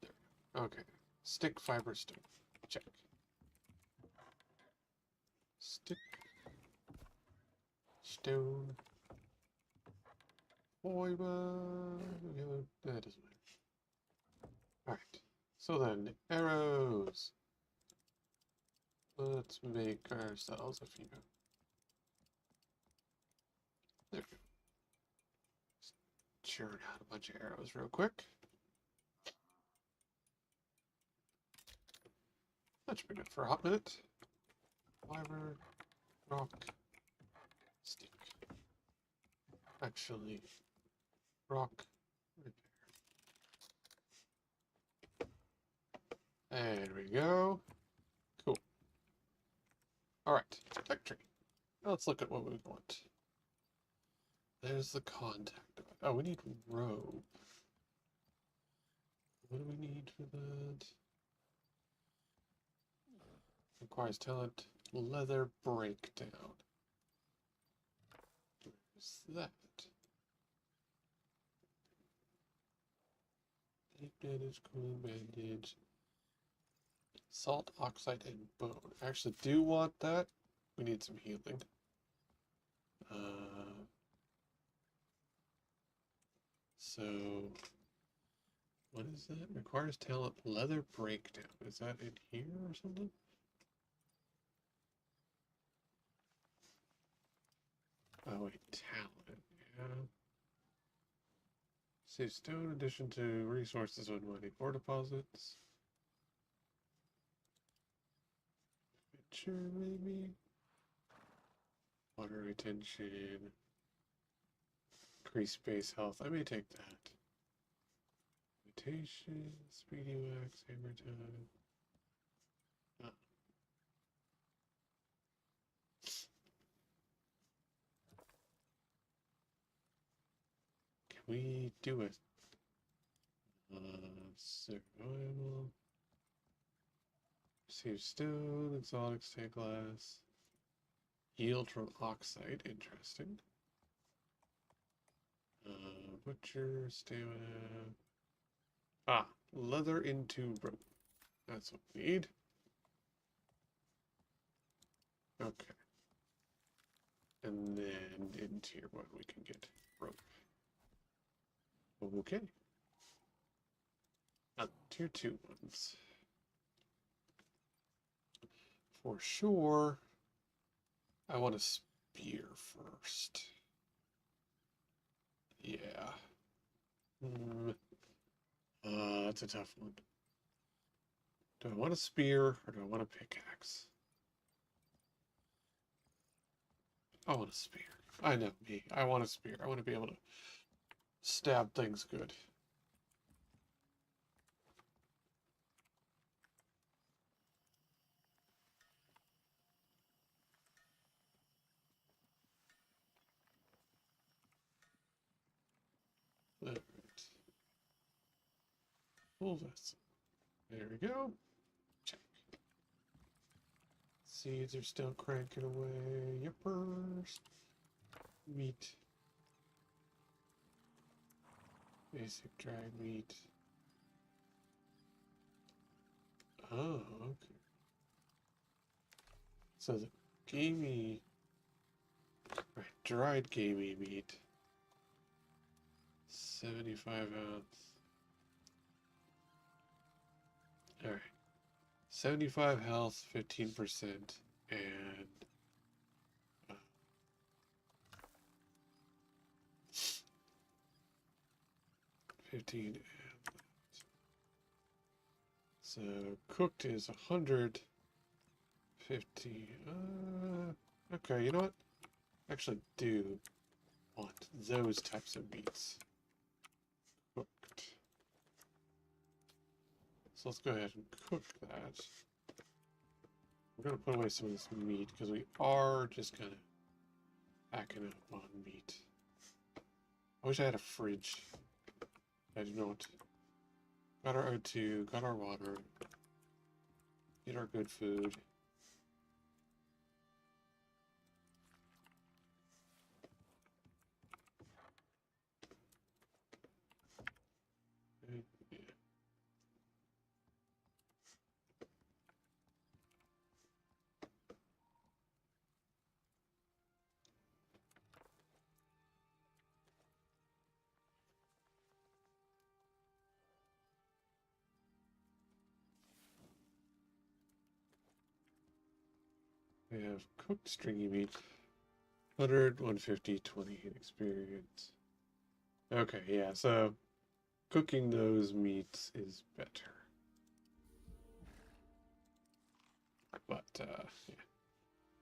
There we go. Okay. Stick fiber stone. Check. Stick. Stone. Fiber. That doesn't matter. Alright. So then, arrows. Let's make ourselves a few. There we go. Churn out a bunch of arrows real quick. That should be good for a hot minute. Fiber, rock, stick. Actually, rock, repair. There we go. Cool. Alright, tech tree. Now let's look at what we want. There's the contact. Oh, we need rope. What do we need for that? Requires talent. Leather breakdown. Where's that? Tape bandage, cooling bandage. Salt, oxide, and bone. I actually do want that. We need some healing. So, what is that? Requires talent, leather breakdown. Is that in here or something? Oh wait, talent, yeah. Save stone in addition to resources when mining ore deposits. Adventure, maybe? Water retention. Increase base health. I may take that. Mutation, speedy wax, hammer time. Ah. Can we do it? Survival. Save stone, exotic stained glass. Yield from oxide, interesting. Butcher, stamina. Ah, leather into rope. That's what we need. Okay. And then in tier 1 we can get rope. Okay. Now, tier 2 ones. For sure, I want a spear first. Yeah. That's a tough one. Do I want a spear or do I want a pickaxe? I want a spear. I know me. I want a spear. I want to be able to stab things good. Alright. Full vessel. There we go. Check. Seeds are still cranking away. Yippers. Meat. Basic dried meat. Oh, okay. So the gamey, right, dried gamey meat, 75 ounce. All right, 75 health, 15%, and 15 and so cooked is 150. Okay, you know what? I actually do want those types of meats cooked. So let's go ahead and cook that. We're going to put away some of this meat because we are just kind of packing up on meat. I wish I had a fridge. I do not. Got our O2, got our water, get our good food. Yeah. We have cooked stringy meat. 100, 150, 28 experience. Okay, yeah, so cooking those meats is better. But, yeah.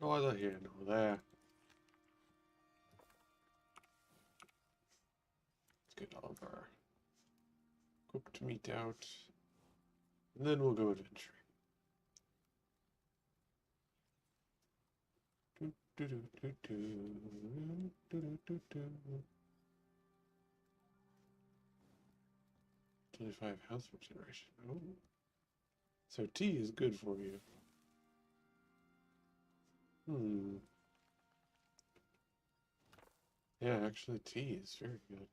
No other here, no there. Let's get all of our cooked meat out. And then we'll go adventuring. 25 health regeneration. Oh. So tea is good for you. Hmm. Yeah, actually tea is very good.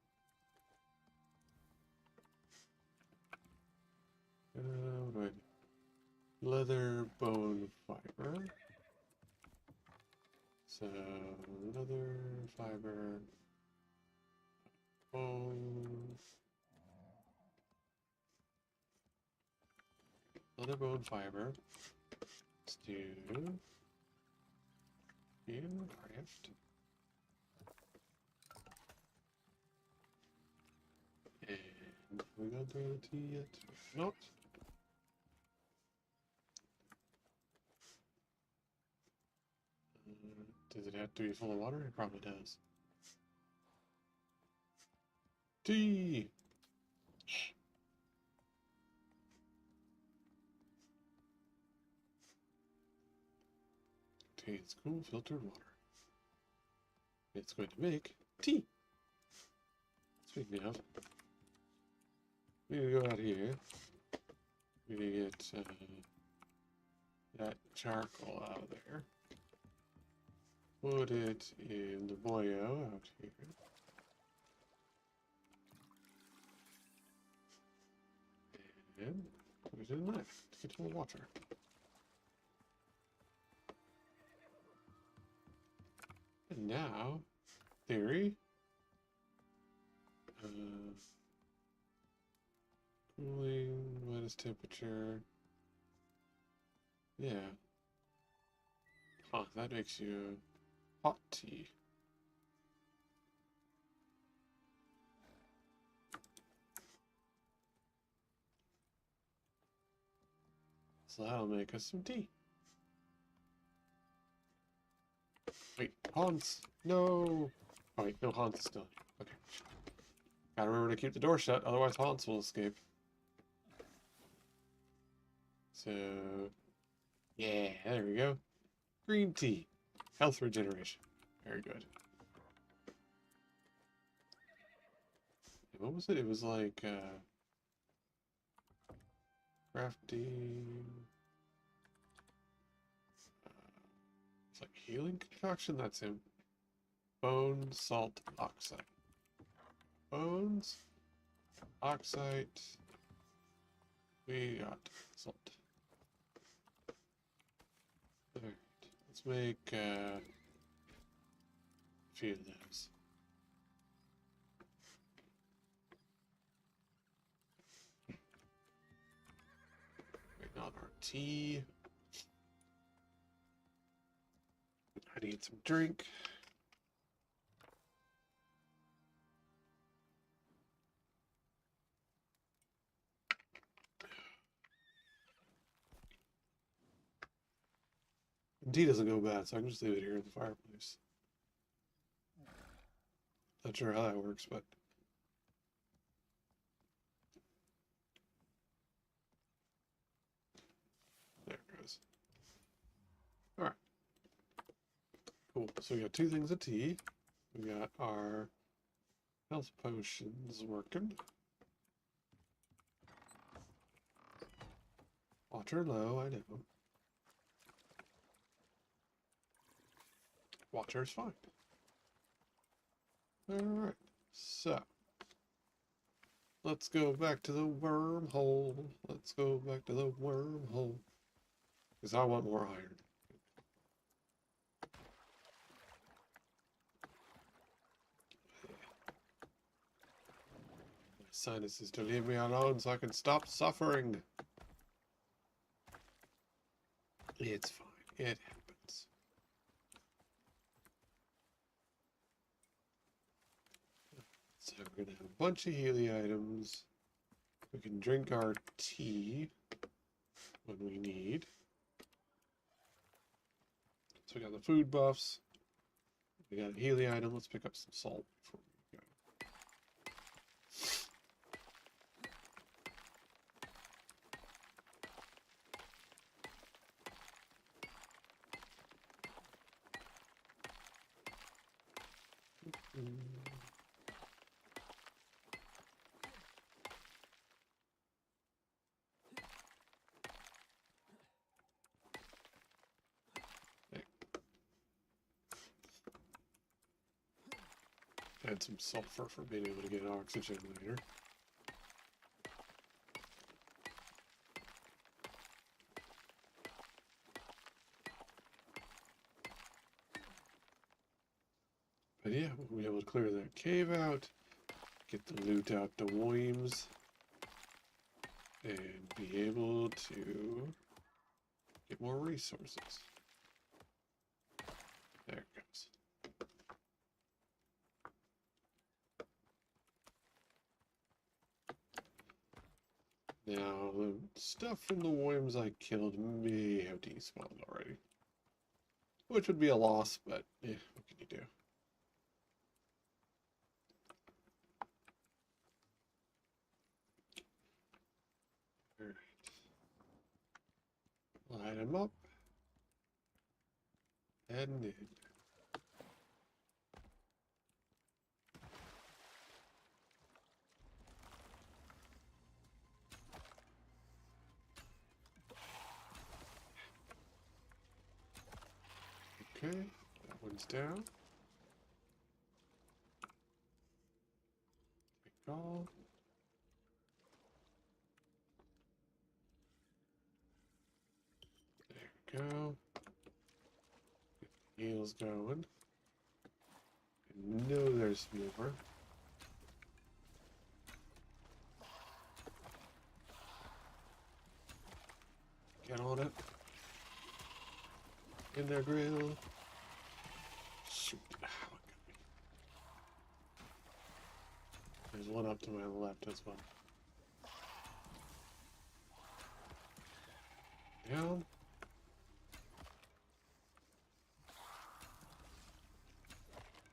What do I do? Leather bone fiber. So leather fiber. Bone. Leather bone fiber. Let's do you craft. And we got the tea yet? Not. Does it have to be full of water? It probably does. Tea! Contains cool filtered water. It's going to make tea. Speaking of, we need to go out here. We need to get that charcoal out of there. Put it in the boyo out here. And put it in there to get more water. And now, theory. Cooling, minus temperature. Yeah. Huh, that makes you hot tea. So that'll make us some tea. Wait, Hans! No! Oh wait, no, Hans is still. Okay. Gotta remember to keep the door shut, otherwise Hans will escape. So, yeah, there we go. Green tea. Health regeneration. Very good. What was it? It was like crafting. It's like healing concoction. That's him. Bone, salt, oxide. Bones, oxide. We got salt. Alright, let's make a few of those. Waiting on our tea. I need some drink. Tea doesn't go bad, so I can just leave it here in the fireplace. Not sure how that works, but there it goes. Alright. Cool. So we got 2 things of tea. We got our health potions working. Water low, I know. Water's fine. Alright, so let's go back to the wormhole. Let's go back to the wormhole. Because I want more iron. My sinuses to leave me alone so I can stop suffering. It's fine. It happens. So we're gonna have a bunch of Healy items. We can drink our tea when we need. So we got the food buffs. We got a Healy item. Let's pick up some salt before we go. Add some sulfur for being able to get oxygen later. But yeah, we'll be able to clear that cave out, get the loot out the worms, and be able to get more resources. There it goes. Now, the stuff from the worms I killed may have despawned already. Which would be a loss, but yeah, what can you do? Alright. Light him up. And in. Okay, that one's down. Take all. There we go. Get the heals going. I know there's more. Get on it. In there, grill. Shoot. Ah, what got me? There's one up to my left as well. Down.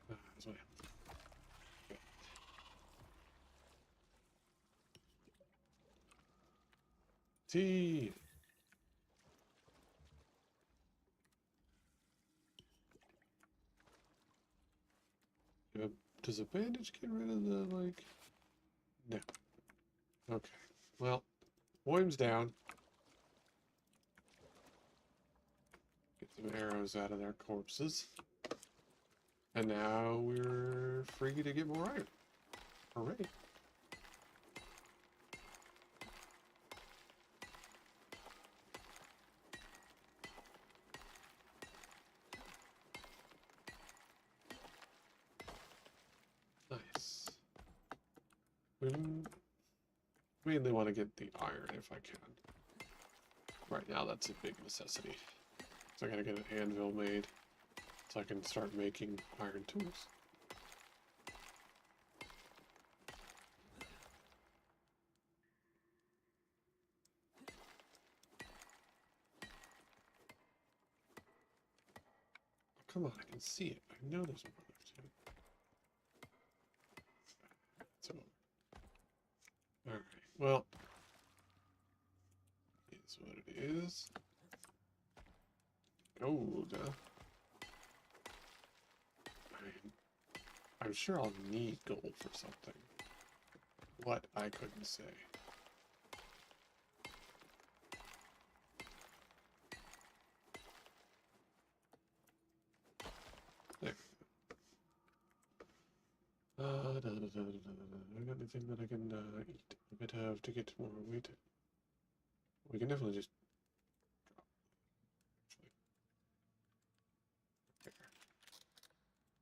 Ah, there's one. Tea. Yep. Does a bandage get rid of the, like... No. Okay. Well, William's down. Get some arrows out of their corpses. And now we're free to get more iron. Hooray. Nice. We mainly want to get the iron if I can. Right now, that's a big necessity. So I gotta get an anvil made so I can start making iron tools. Oh, come on, I can see it. I know there's more left here. It's over. Alright, well, it's what it is. Gold, huh? I'm sure I'll need gold for something. What, I couldn't say. There. I got anything that I can eat. A bit of to get more wheat. We can definitely just drop. Actually. There.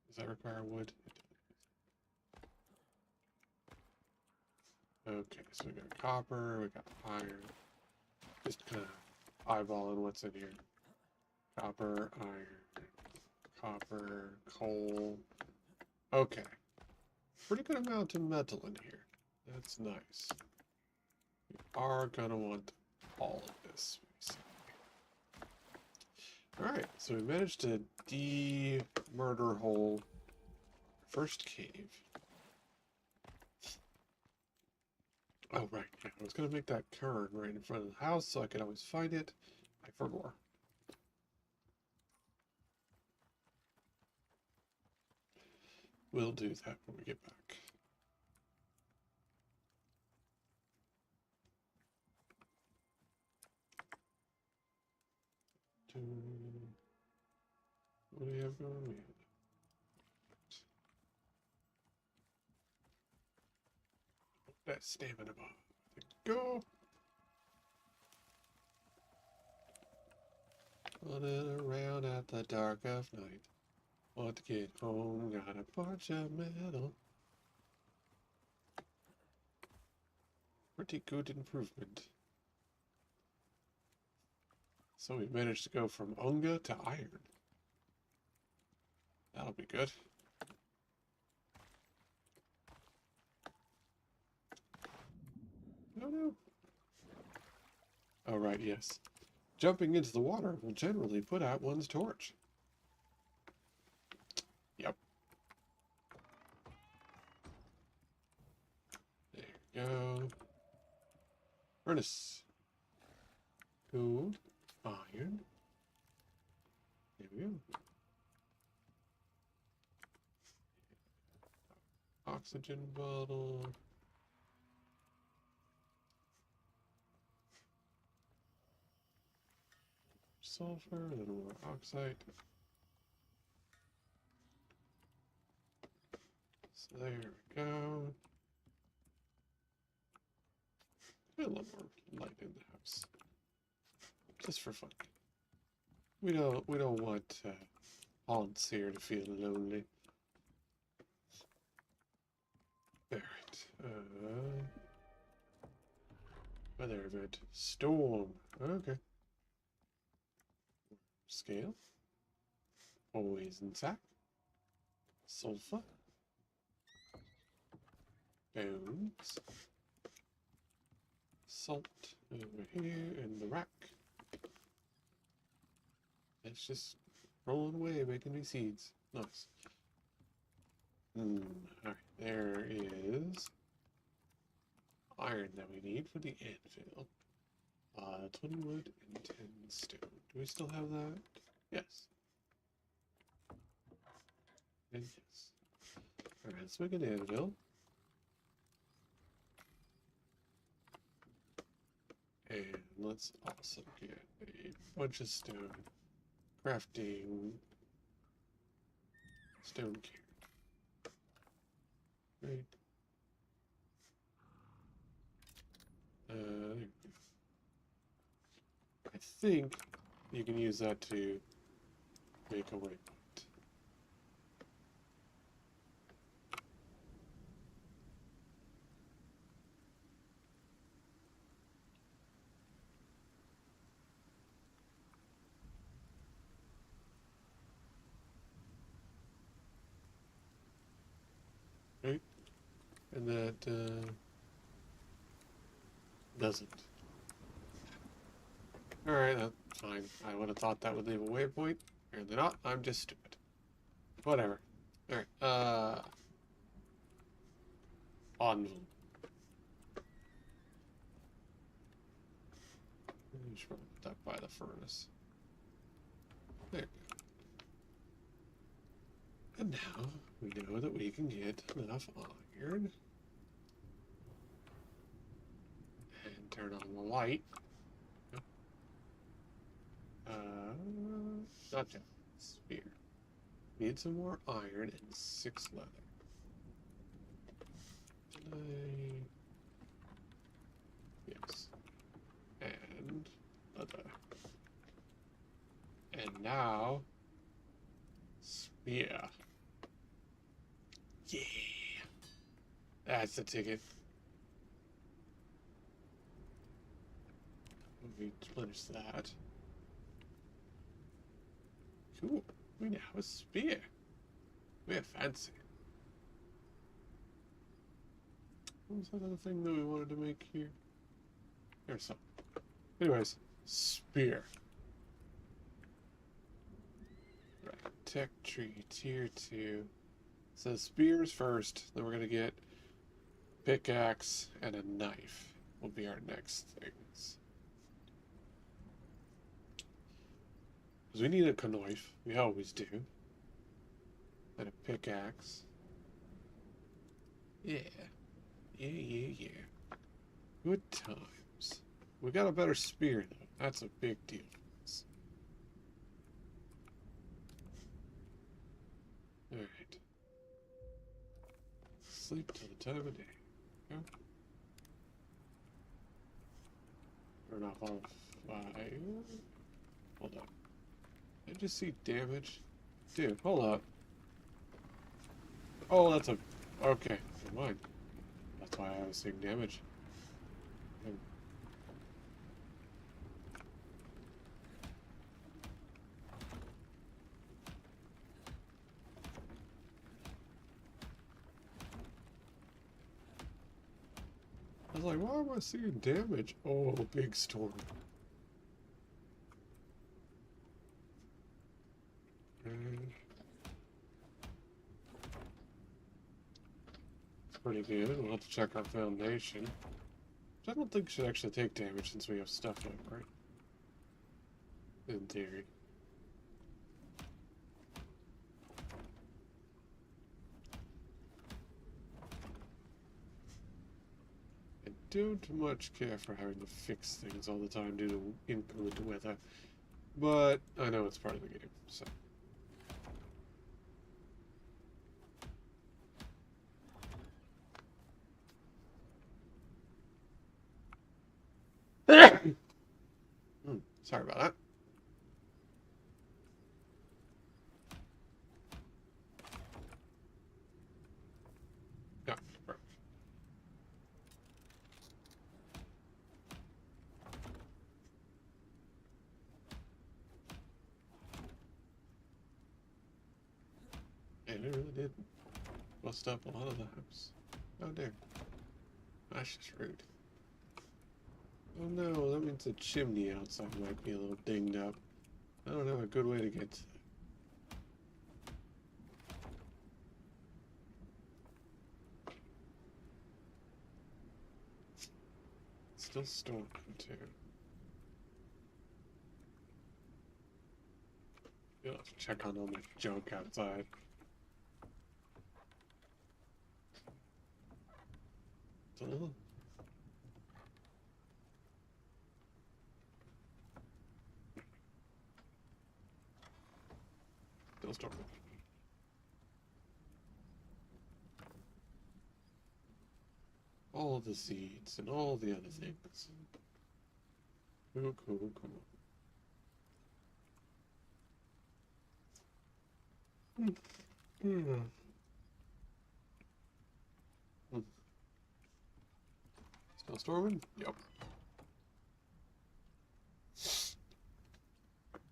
Does that require wood? Okay, so we got copper, we got iron. Just kind of eyeballing what's in here. Copper, iron, copper, coal. Okay. Pretty good amount of metal in here. That's nice. We are gonna want all of this, basically. Alright, so we managed to de-murder hole first cave. Oh, right, yeah, I was gonna make that cairn right in front of the house so I could always find it. I forgot. We'll do that when we get back. What do we have going? We have that stamina bar. Go! Running around at the dark of night. Want to get home, got a bunch of metal. Pretty good improvement. So we managed to go from Unga to iron. That'll be good. No, no. Oh, right, yes. Jumping into the water will generally put out one's torch. Yep. There we go. Furnace. Gold. Iron. There we go. Oxygen bottle. Sulfur, a little more oxide. So there we go. A little more light in the house, just for fun. We don't want Hans here to feel lonely. Alright. Weather event. Storm. Okay. Scale. Poison sac. Sulfur. Bones. Salt over here in the rack. It's just rolling away, making me seeds. Nice. Alright, there is iron that we need for the anvil. 20 wood and 10 stone. Do we still have that? Yes. And yes. Alright, let's make an anvil. And let's also get a bunch of stone. Crafting stone carrot. Right. There we go. I think you can use that to make a waypoint. Right? And that doesn't. Alright, that's fine. I would have thought that would leave a waypoint. Apparently not. I'm just stupid. Whatever. Alright, Anvil. You should probably put that by the furnace. There we go. And now we know that we can get enough iron. And turn on the light. Gotcha. Spear. Need some more iron and 6 leather. Yes. And leather. And now spear. Yeah. That's the ticket. We finish that. Cool. We now have a spear. We're fancy. What was that other thing that we wanted to make here? There's some. Anyways, spear. Right. Tech tree, tier 2. So spears first, then we're gonna get pickaxe and a knife will be our next things. Because we need a knife, we always do. And a pickaxe. Yeah. Yeah. Good times. We got a better spear though. That's a big deal for us. Alright. Sleep till the time of day. Go. Turn off all fire. Hold on. Did I just see damage? Dude, hold up. Oh, that's a... Okay, never mind. That's why I was seeing damage. I was like, why am I seeing damage? Oh, big storm. It's pretty good. We'll have to check our foundation. Which I don't think should actually take damage since we have stuff up, right? In theory. I don't much care for having to fix things all the time due to inclement weather. But I know it's part of the game, so. Sorry about that. Yeah, perfect. And it really did bust up a lot of the house. Oh dear. That's just rude. Oh no, that means the chimney outside might be a little dinged up. I don't have a good way to get to that. Still storming too. You'll have to check on all my junk outside. It's a little... snowstorm. All the seeds and all the other things. Cool, cool, cool. Hmm. Hmm. Hmm. Snowstorming? Yep.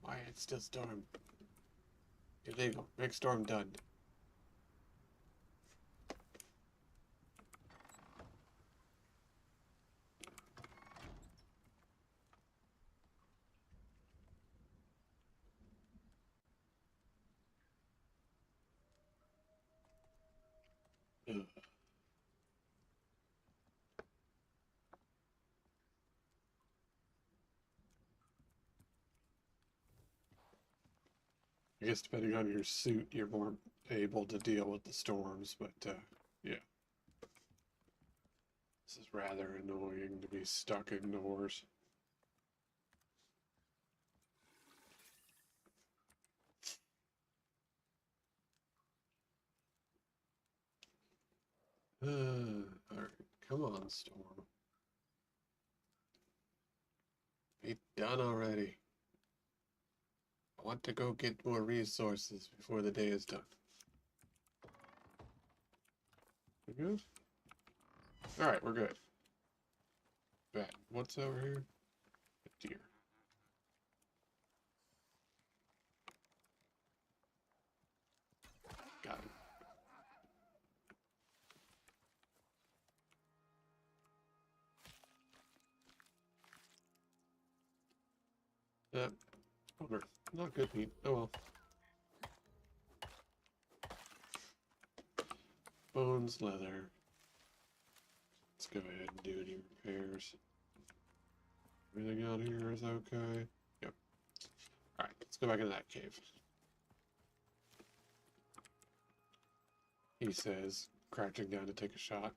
Why it's still storm? Illegal. Big storm done. Ugh. I guess depending on your suit, you're more able to deal with the storms, but yeah. This is rather annoying to be stuck indoors. Alright, come on, storm. Be done already. I want to go get more resources before the day is done. We good? Alright, we're good. Bet. What's over here? A deer. Got it. Yep. Bummer. Not good meat. Oh well. Bones, leather. Let's go ahead and do any repairs. Everything out here is okay. Yep. Alright, let's go back into that cave. He says, crouching down to take a shot.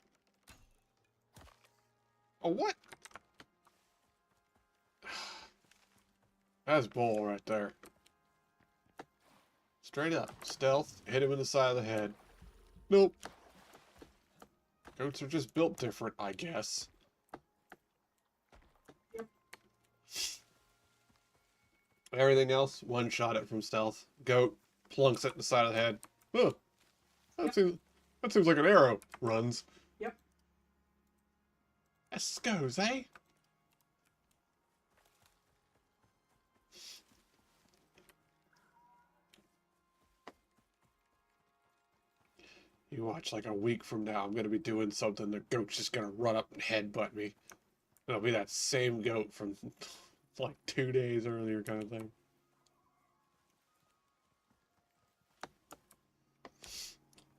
Oh, what? That's bull right there. Straight up. Stealth. Hit him in the side of the head. Nope. Goats are just built different, I guess. Yep. Everything else, one shot it from stealth. Goat plunks it in the side of the head. Huh. That seems like an arrow. Runs. Yep. Escos, eh? You watch, like a week from now, I'm gonna be doing something, the goat's just gonna run up and headbutt me. It'll be that same goat from like 2 days earlier kind of thing.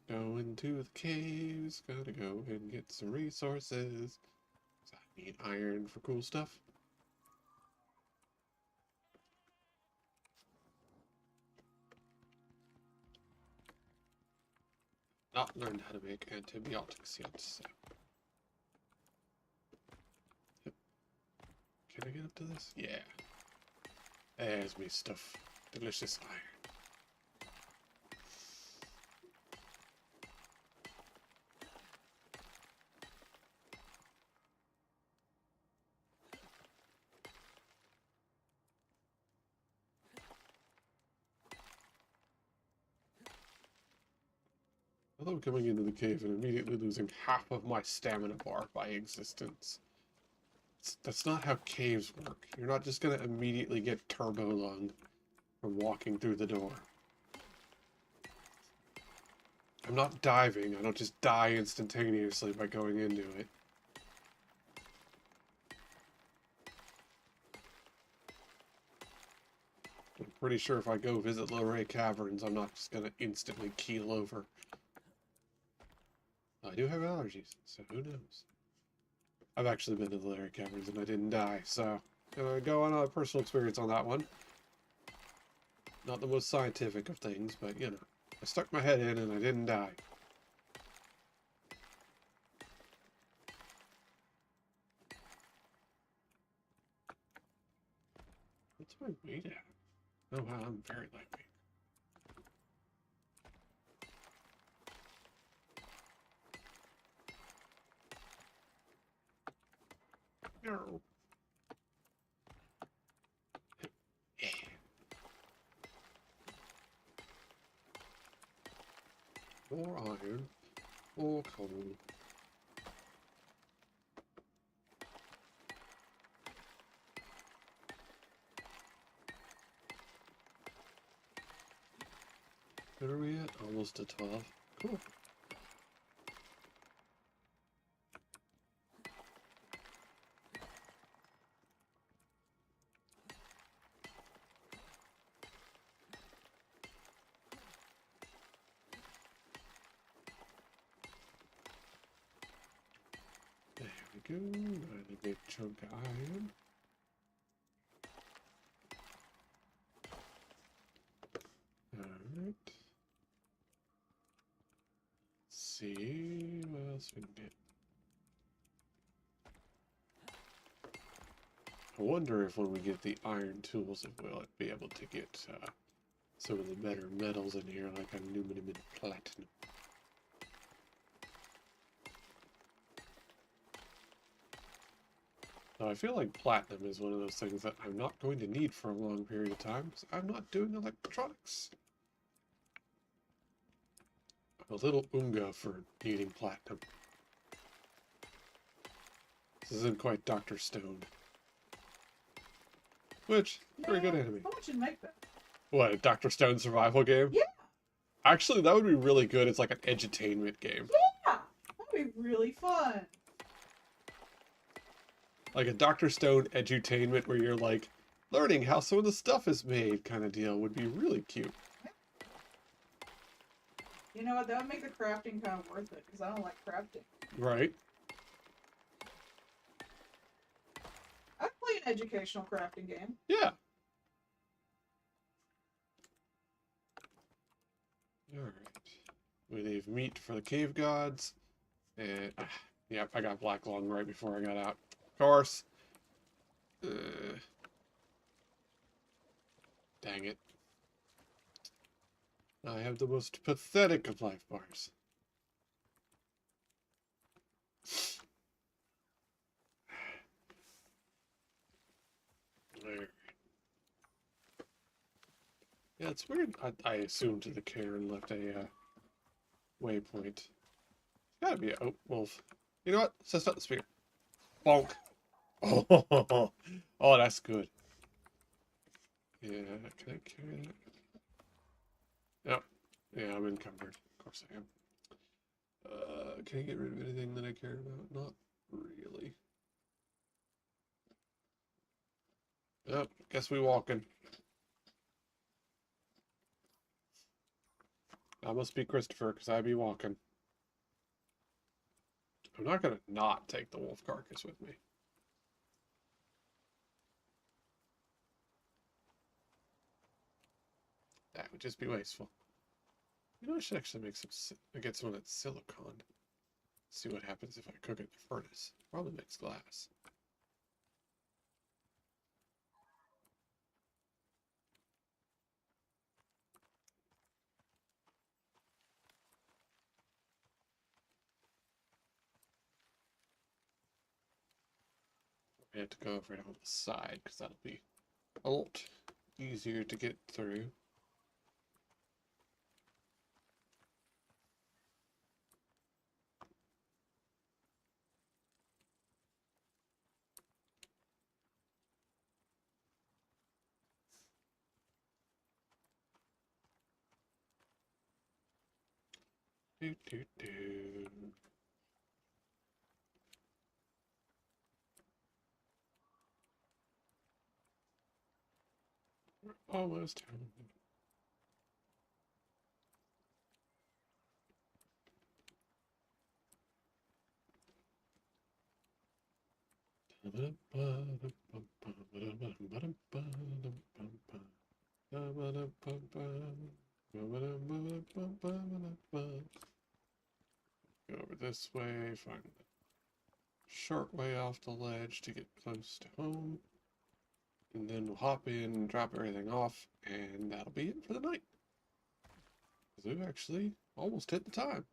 Going to the caves, gotta go and get some resources. I need iron for cool stuff. Not learned how to make antibiotics yet, so. Yep. Can I get up to this? Yeah. There's me stuff. Delicious iron. I love coming into the cave and immediately losing half of my stamina bar by existence. That's not how caves work. You're not just gonna immediately get turbo lung from walking through the door. I'm not diving. I don't just die instantaneously by going into it. I'm pretty sure if I go visit Luray Caverns, I'm not just gonna instantly keel over. I do have allergies, so who knows? I've actually been to the Luray Caverns and I didn't die, so gonna go on a personal experience on that one. Not the most scientific of things, but you know, I stuck my head in and I didn't die. What's my weight at? Oh wow, I'm very lightweight. No. More iron. More coal. Where are we at? Almost to 12. Cool. There we go. Another big chunk of iron. Alright. See what else we can get. I wonder if when we get the iron tools, if we'll be able to get some of the better metals in here, like aluminum and platinum. Now, I feel like platinum is one of those things that I'm not going to need for a long period of time, because I'm not doing electronics. I'm a little unga for needing platinum. This isn't quite Dr. Stone. Which, very good enemy. How much would make that? What, a Dr. Stone survival game? Yeah. Actually, that would be really good. It's like an edutainment game. Yeah. That'd be really fun. Like a Dr. Stone edutainment where you're like learning how some of the stuff is made kind of deal would be really cute. You know what? That would make the crafting kind of worth it, because I don't like crafting. Right? I'd play an educational crafting game. Yeah. Alright. We leave meat for the cave gods. And, yep, I got black lung right before I got out. Of course. Dang it. I have the most pathetic of life bars. Alright. Yeah, it's weird. I assumed the Cairn left a waypoint. It's gotta be a... Oh, wolf. You know what? Let's not the spear. Bonk. Oh, oh, that's good. Yeah, can I carry that? Yep. Yeah, I'm encumbered. Of course I am. Can I get rid of anything that I care about? Not really. Yep, guess we walking. I must be Christopher, because I be walking. I'm not gonna not take the wolf carcass with me. That would just be wasteful. You know, I should actually make some. Get some of that silicon. See what happens if I cook it in the furnace. Probably makes glass. I have to go over it on the side because that'll be a lot easier to get through. Do, do, do. We're almost home. Go over this way, find the short way off the ledge to get close to home. And then we'll hop in, drop everything off, and that'll be it for the night. Because we've actually almost hit the time.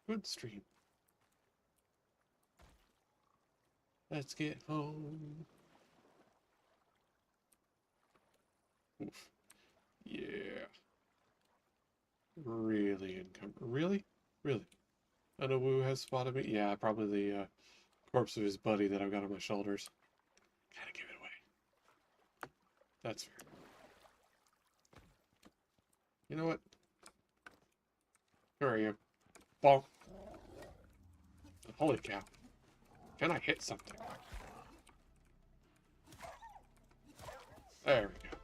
Good stream. Let's get home. Oof. Yeah. Really encumbered. Really? Really? Anawu has spotted me? Yeah, probably the corpse of his buddy that I've got on my shoulders. Gotta give it away. That's fair. You know what? Where are you? Bonk. Holy cow. Can I hit something? There we go.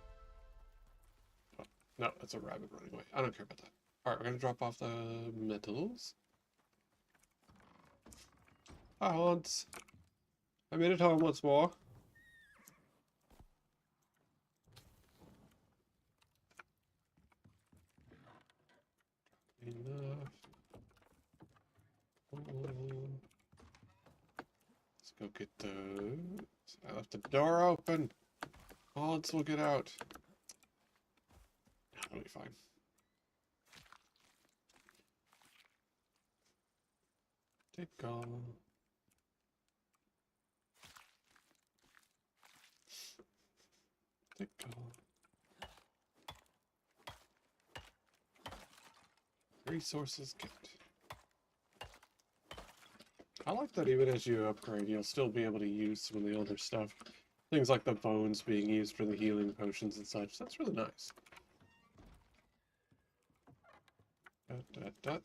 Oh, no, that's a rabbit running away. I don't care about that. Alright, we're gonna drop off the metals. Hi, Hans. I made it home once more. Enough. Let's go get those. I left the door open. Hans will get out. That'll be fine. Take all. Take all. Resources kept. I like that even as you upgrade, you'll still be able to use some of the older stuff. Things like the bones being used for the healing potions and such. That's really nice. Dot.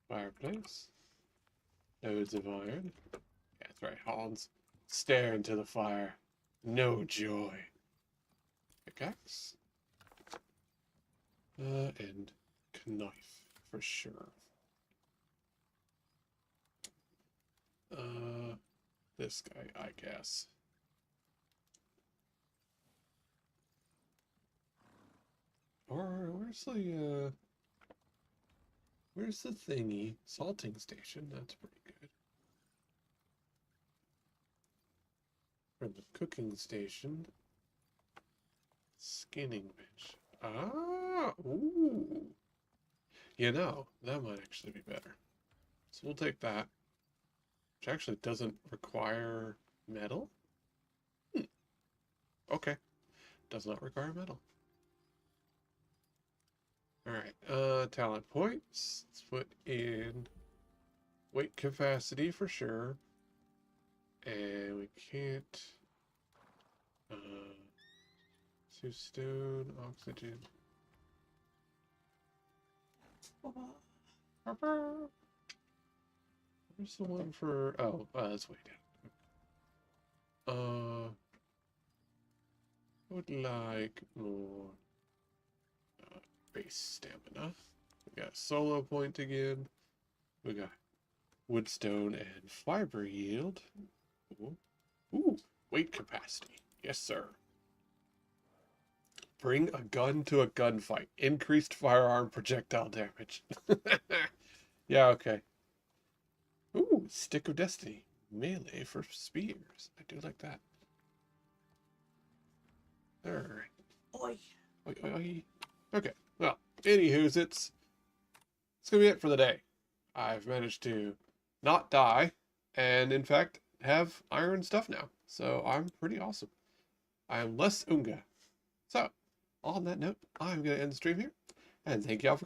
Fireplace. Loads of iron. Yeah, that's right, Hans. Stare into the fire. No joy. Pickaxe. And knife, for sure. This guy, I guess. Or where's the thingy? Salting station, that's pretty good. Or the cooking station. Skinning bench. Ah, ooh. You know, that might actually be better. So we'll take that. Which actually doesn't require metal? Okay. Does not require metal. Alright, talent points. Let's put in weight capacity for sure. And we can't... so stone, oxygen. Where's the one for... Oh, that's way down. I would like more base stamina. We got solo point again. We got woodstone and fiber yield. Ooh, weight capacity. Yes, sir. Bring a gun to a gunfight. Increased firearm projectile damage. Yeah, okay. Ooh, stick of destiny. Melee for spears. I do like that. Alright. Oi. Oi, oi, oi. Okay, well, anywho's it's gonna be it for the day. I've managed to not die, and in fact, have iron stuff now. So I'm pretty awesome. I am less Unga. So, on that note, I'm gonna end the stream here, and thank y'all for